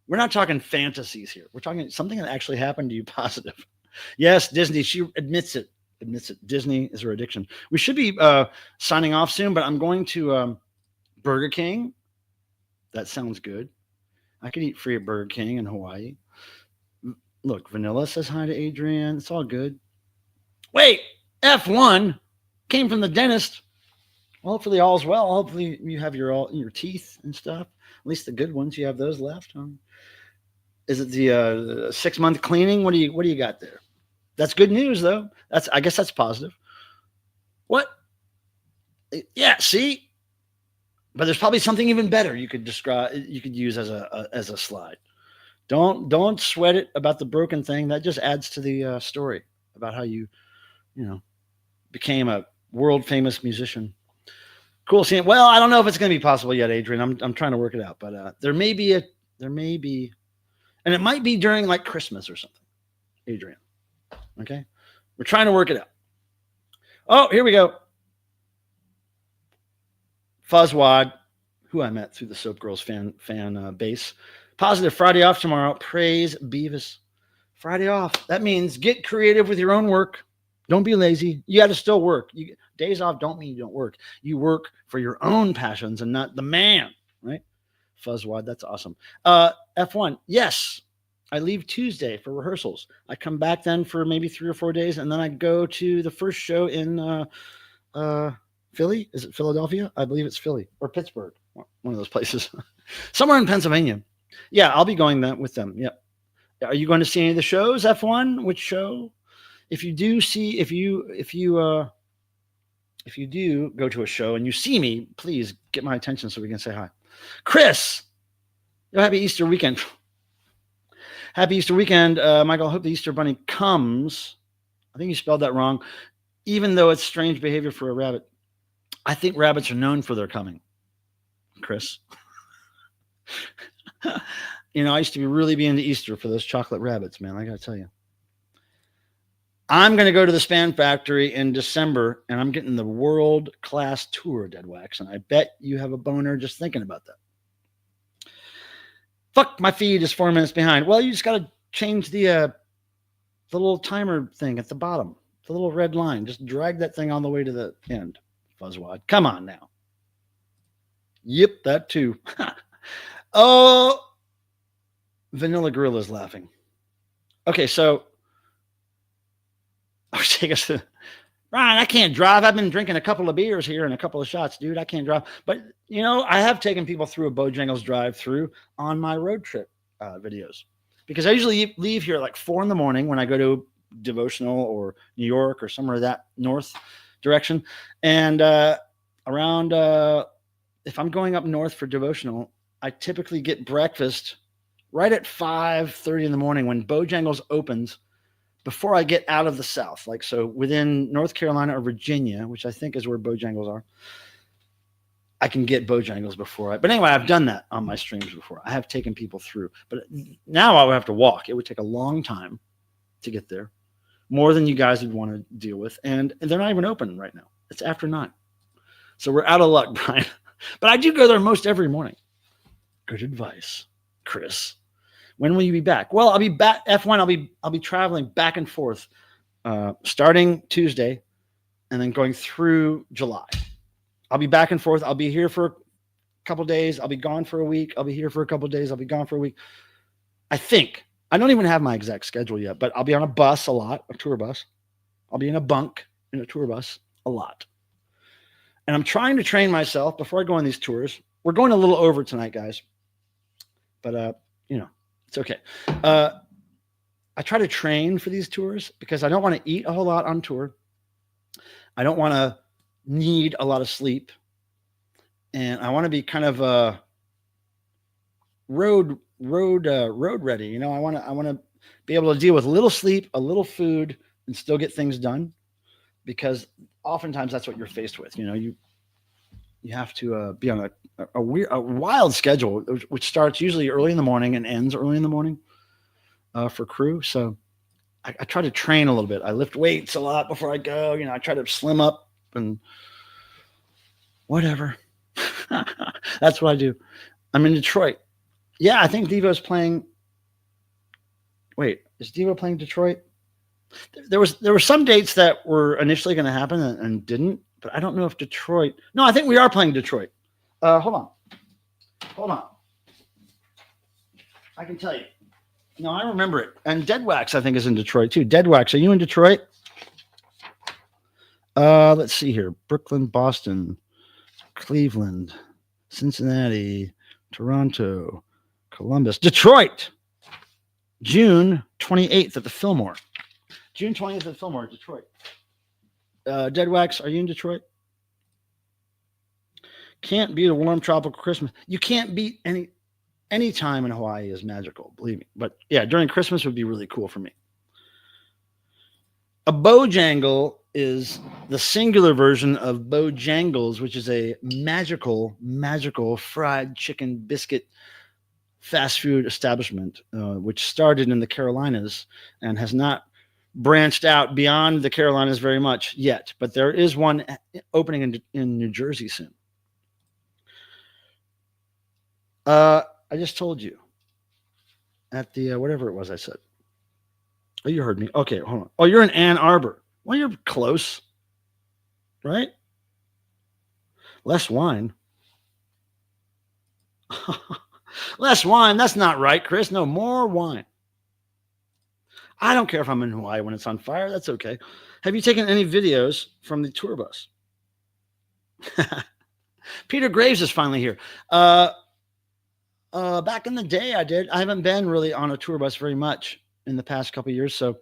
We're not talking fantasies here. We're talking something that actually happened to you. Positive. Yes, Disney. She admits it. Disney is her addiction. We should be signing off soon, but I'm going to Burger King. That sounds good. I could eat free at Burger King in Hawaii. Look, Vanilla says hi to Adrian. It's all good. Wait, F1 came from the dentist. Well, hopefully all's well. Hopefully you have your teeth and stuff. At least the good ones. You have those left. Is it the 6-month cleaning? What do you got there? That's good news, though. I guess that's positive. What? Yeah. See, But there's probably something even better you could describe, you could use as a slide. Don't sweat it about the broken thing. That just adds to the story about how you became a world famous musician. Cool seeing. Well, I don't know if it's going to be possible yet, Adrian. I'm trying to work it out, but there may be, and it might be during like Christmas or something, Adrian. Okay, we're trying to work it out. Oh, here we go. Fuzzwad, who I met through the Soap Girls fan base. Positive Friday off tomorrow. Praise Beavis. Friday off. That means get creative with your own work. Don't be lazy. You got to still work. Days off don't mean you don't work. You work for your own passions and not the man, right? Fuzzwad, that's awesome. F1, yes. I leave Tuesday for rehearsals. I come back then for maybe 3 or 4 days, and then I go to the first show in Philly. Is it Philadelphia? I believe it's Philly or Pittsburgh. One of those places. Somewhere in Pennsylvania. Yeah, I'll be going with them. Yep. Are you going to see any of the shows, F1? Which show? If you do go to a show and you see me, please get my attention so we can say hi. Chris, happy Easter weekend. Happy Easter weekend, Michael. I hope the Easter Bunny comes. I think you spelled that wrong, even though it's strange behavior for a rabbit. I think rabbits are known for their coming, Chris. I used to really be into Easter for those chocolate rabbits, man. I got to tell you. I'm going to go to the Span Factory in December, and I'm getting the world-class tour, Dead Wax, and I bet you have a boner just thinking about that. Fuck, my feed is 4 minutes behind. Well, you just got to change the little timer thing at the bottom, the little red line. Just drag that thing all the way to the end, Fuzzwad. Come on now. Yep, that too. Oh, Vanilla Gorilla's laughing. Okay, so take us to Ryan. I can't drive. I've been drinking a couple of beers here and a couple of shots, dude. I can't drive. But I have taken people through a Bojangles drive-through on my road trip videos, because I usually leave here at like 4 a.m. when I go to Devotional or New York or somewhere that north direction, and around if I'm going up north for Devotional, I typically get breakfast right at 5:30 in the morning when Bojangles opens, before I get out of the South. Like, so within North Carolina or Virginia, which I think is where Bojangles are, I can get Bojangles before but anyway, I've done that on my streams before. I have taken people through, but now I would have to walk. It would take a long time to get there, more than you guys would want to deal with. And they're not even open right now. It's after 9. So we're out of luck, Brian. But I do go there most every morning. Good advice, Chris. When will you be back? Well, I'll be back. F1. I'll be traveling back and forth, starting Tuesday, and then going through July. I'll be back and forth. I'll be here for a couple of days. I'll be gone for a week. I'll be here for a couple of days. I'll be gone for a week. I think I don't even have my exact schedule yet, but I'll be on a bus a lot, a tour bus. I'll be in a bunk in a tour bus a lot, and I'm trying to train myself before I go on these tours. We're going a little over tonight, guys, but it's okay. I try to train for these tours because I don't want to eat a whole lot on tour. I don't want to need a lot of sleep, and I want to be kind of road ready. I want to be able to deal with a little sleep, a little food, and still get things done, because oftentimes that's what you're faced with. You have to be on a wild schedule, which starts usually early in the morning and ends early in the morning for crew. So I try to train a little bit. I lift weights a lot before I go. I try to slim up and whatever. That's what I do. I'm in Detroit. Yeah, I think Devo's playing. Wait, is Devo playing Detroit? There were some dates that were initially going to happen and didn't. But I don't know if Detroit. No, I think we are playing Detroit. Hold on. I can tell you. No, I remember it. And Dead Wax, I think, is in Detroit too. Dead Wax, are you in Detroit? Let's see here. Brooklyn, Boston, Cleveland, Cincinnati, Toronto, Columbus, Detroit. June 28th at the Fillmore. June 20th at the Fillmore, Detroit. Dead Wax, are you in Detroit? Can't beat a warm tropical Christmas. You can't beat any time in Hawaii is magical, believe me. But yeah, during Christmas would be really cool for me. A Bojangle is the singular version of Bojangles, which is a magical fried chicken biscuit fast food establishment, which started in the Carolinas and has not branched out beyond the Carolinas very much yet. But there is one opening in New Jersey soon. I just told you at the whatever it was I said. Oh, you heard me. Okay, hold on. Oh, you're in Ann Arbor. Well, you're close, right? Less wine. Less wine. That's not right, Chris. No, more wine. I don't care if I'm in Hawaii when it's on fire. That's okay. Have you taken any videos from the tour bus? Peter Graves is finally here. Back in the day, I did. I haven't been really on a tour bus very much in the past couple of years. So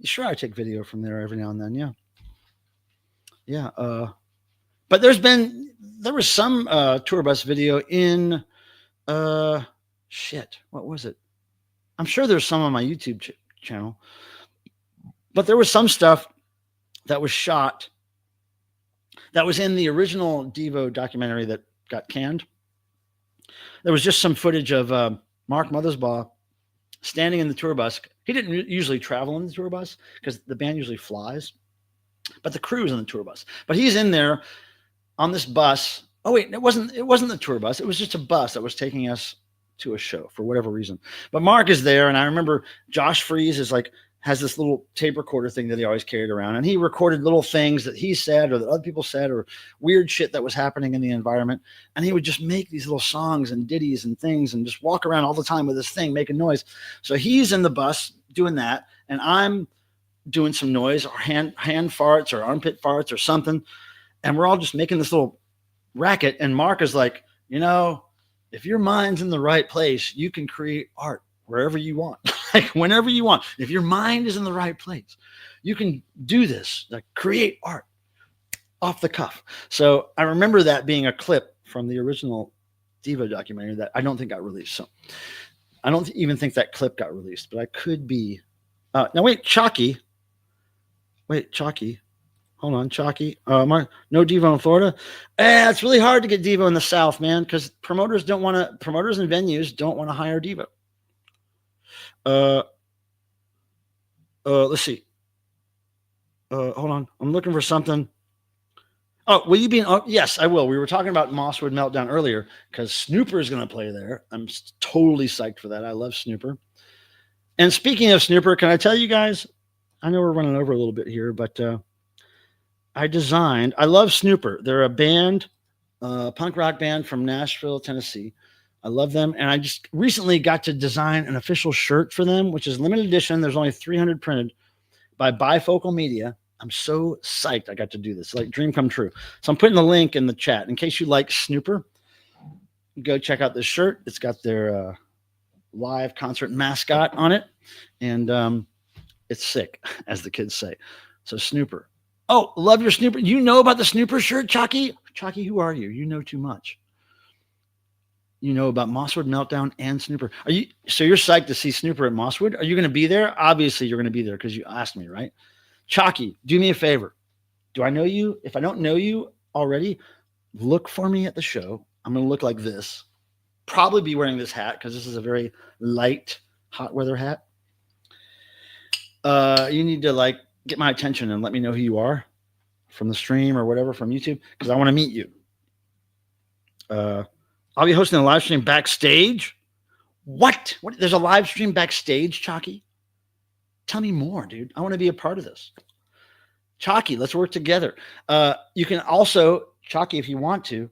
sure, I take video from there every now and then. Yeah. But there was some tour bus video in, what was it? I'm sure there's some on my YouTube channel, but there was some stuff that was shot that was in the original DEVO documentary that got canned. There was just some footage of Mark Mothersbaugh standing in the tour bus. He didn't usually travel in the tour bus because the band usually flies, but the crew's in the tour bus. But he's in there on this bus. Oh wait, it wasn't the tour bus. It was just a bus that was taking us to a show for whatever reason. But Mark is there, and I remember Josh Freese has this little tape recorder thing that he always carried around, and he recorded little things that he said or that other people said or weird shit that was happening in the environment. And he would just make these little songs and ditties and things and just walk around all the time with this thing making noise. So he's in the bus doing that, and I'm doing some noise or hand farts or armpit farts or something, and we're all just making this little racket. And Mark is like, if your mind's in the right place, you can create art wherever you want. Like whenever you want. If your mind is in the right place, you can do this, like create art off the cuff. So I remember that being a clip from the original DEVO documentary that I don't think got released. So I don't even think that clip got released, but I could be. Now wait, Chalky. Hold on, Chalky. No DEVO in Florida. It's really hard to get DEVO in the South, man, because promoters and venues don't want to hire DEVO. Let's see. Hold on. I'm looking for something. Oh, will you be in? Oh, yes, I will. We were talking about Mosswood Meltdown earlier because Snooper is going to play there. I'm totally psyched for that. I love Snooper. And speaking of Snooper, can I tell you guys? I know we're running over a little bit here, but I love Snooper. They're a band, punk rock band from Nashville, Tennessee. I love them. And I just recently got to design an official shirt for them, which is limited edition. There's only 300 printed by Bifocal Media. I'm so psyched I got to do this. Like dream come true. So I'm putting the link in the chat. In case you like Snooper, go check out this shirt. It's got their live concert mascot on it. And it's sick, as the kids say. So Snooper. Oh, love your Snooper. You know about the Snooper shirt, Chalky? Chalky, who are you? You know too much. You know about Mosswood Meltdown and Snooper. So you're psyched to see Snooper at Mosswood? Are you going to be there? Obviously, you're going to be there because you asked me, right? Chalky, do me a favor. Do I know you? If I don't know you already, look for me at the show. I'm going to look like this. Probably be wearing this hat because this is a very light, hot weather hat. You need to get my attention and let me know who you are from the stream or whatever from YouTube because I want to meet you. I'll be hosting a live stream backstage. What? There's a live stream backstage, Chalky? Tell me more, dude. I want to be a part of this. Chalky, let's work together. You can also, Chalky, if you want to,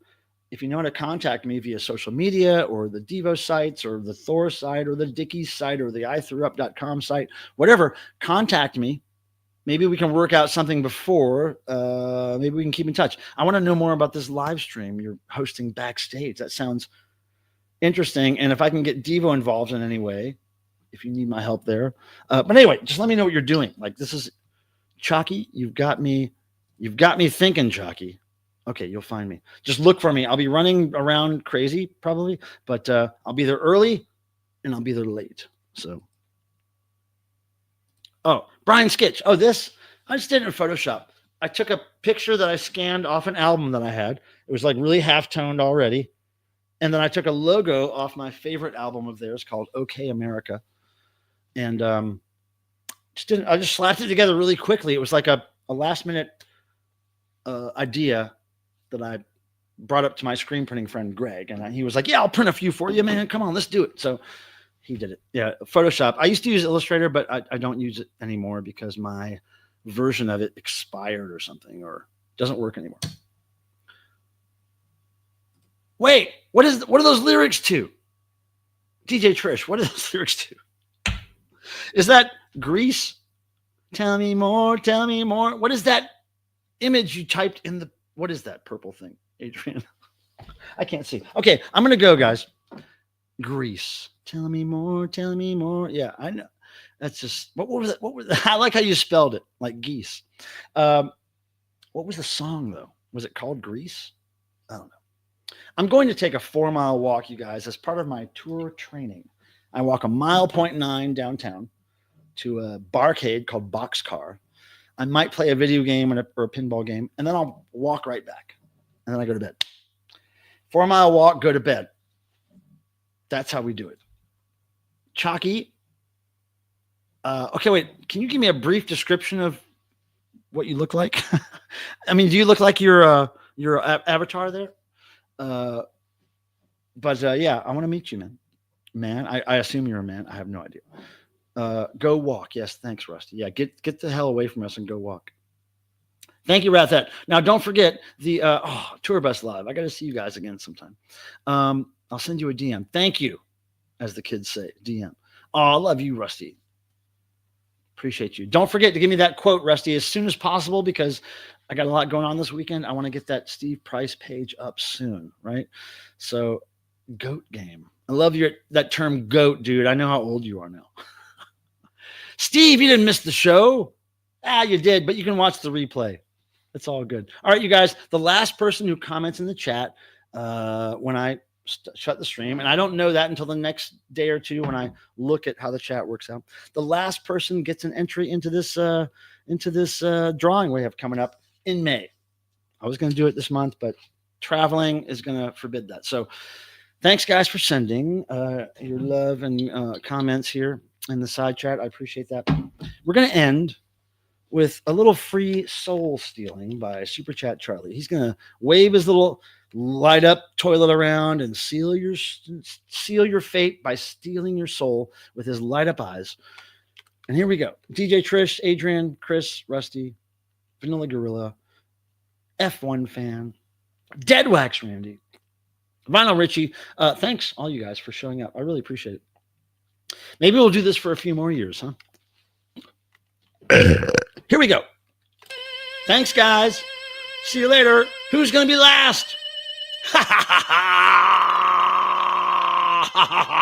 if you know how to contact me via social media or the DEVO sites or the Thor site or the Dickies site or the ithrewup.com site, whatever, contact me. Maybe we can work out something before. Maybe we can keep in touch. I want to know more about this live stream you're hosting backstage. That sounds interesting. And if I can get DEVO involved in any way, if you need my help there. But anyway, just let me know what you're doing. Like this is Chalky. You've got me thinking, Chalky. Okay, you'll find me. Just look for me. I'll be running around crazy probably, but I'll be there early and I'll be there late. So, oh, Brian Skitch. Oh, this I just did it in Photoshop. I took a picture that I scanned off an album that I had. It was like really half-toned already. And then I took a logo off my favorite album of theirs called OK America. And I just slapped it together really quickly. It was like a last-minute idea that I brought up to my screen printing friend Greg, and he was like, "Yeah, I'll print a few for you, man. Come on, let's do it." So he did it. Yeah, Photoshop. I used to use Illustrator, but I don't use it anymore because my version of it expired or something, or doesn't work anymore. Wait, what are those lyrics to? DJ Trish, what are those lyrics to? Is that Grease? Tell me more, tell me more. What is that image you typed in the, what is that purple thing, Adrian? I can't see. Okay, I'm going to go, guys. Grease. Tell me more, tell me more. Yeah, I know. That's just, what was that? I like how you spelled it, like geese. What was the song, though? Was it called Grease? I don't know. I'm going to take a 4-mile walk, you guys, as part of my tour training. I walk 1.9 miles downtown to a barcade called Boxcar. I might play a video game or a pinball game, and then I'll walk right back. And then I go to bed. 4-mile walk, go to bed. That's how we do it. Chalky. Okay, wait. Can you give me a brief description of what you look like? I mean, do you look like your avatar there? But yeah, I want to meet you, man. Man, I assume you're a man. I have no idea. Go walk. Yes, thanks, Rusty. Yeah, get the hell away from us and go walk. Thank you, Rathette. Now, don't forget the Tour Bus Live. I got to see you guys again sometime. I'll send you a DM. Thank you, as the kids say, DM. Oh, I love you, Rusty. Appreciate you. Don't forget to give me that quote, Rusty, as soon as possible, because I got a lot going on this weekend. I want to get that Steve Price page up soon, right? So, GOAT game. I love that term GOAT, dude. I know how old you are now. Steve, you didn't miss the show. You did, but you can watch the replay. It's all good. All right, you guys, the last person who comments in the chat when I shut the stream, and I don't know that until the next day or two when I look at how the chat works out. The last person gets an entry into this drawing we have coming up in May. I was going to do it this month, but traveling is going to forbid that. So thanks, guys, for sending your love and comments here in the side chat. I appreciate that. We're going to end with a little free soul stealing by Super Chat Charlie. He's going to wave his little light up toilet around and seal your fate by stealing your soul with his light up eyes. And here we go. DJ Trish, Adrian, Chris, Rusty, Vanilla Gorilla, F1 fan, Dead Wax Randy, Vinyl Richie. Thanks all you guys for showing up. I really appreciate it. Maybe we'll do this for a few more years, huh? Here we go. Thanks, guys. See you later. Who's going to be last? Ha ha ha ha!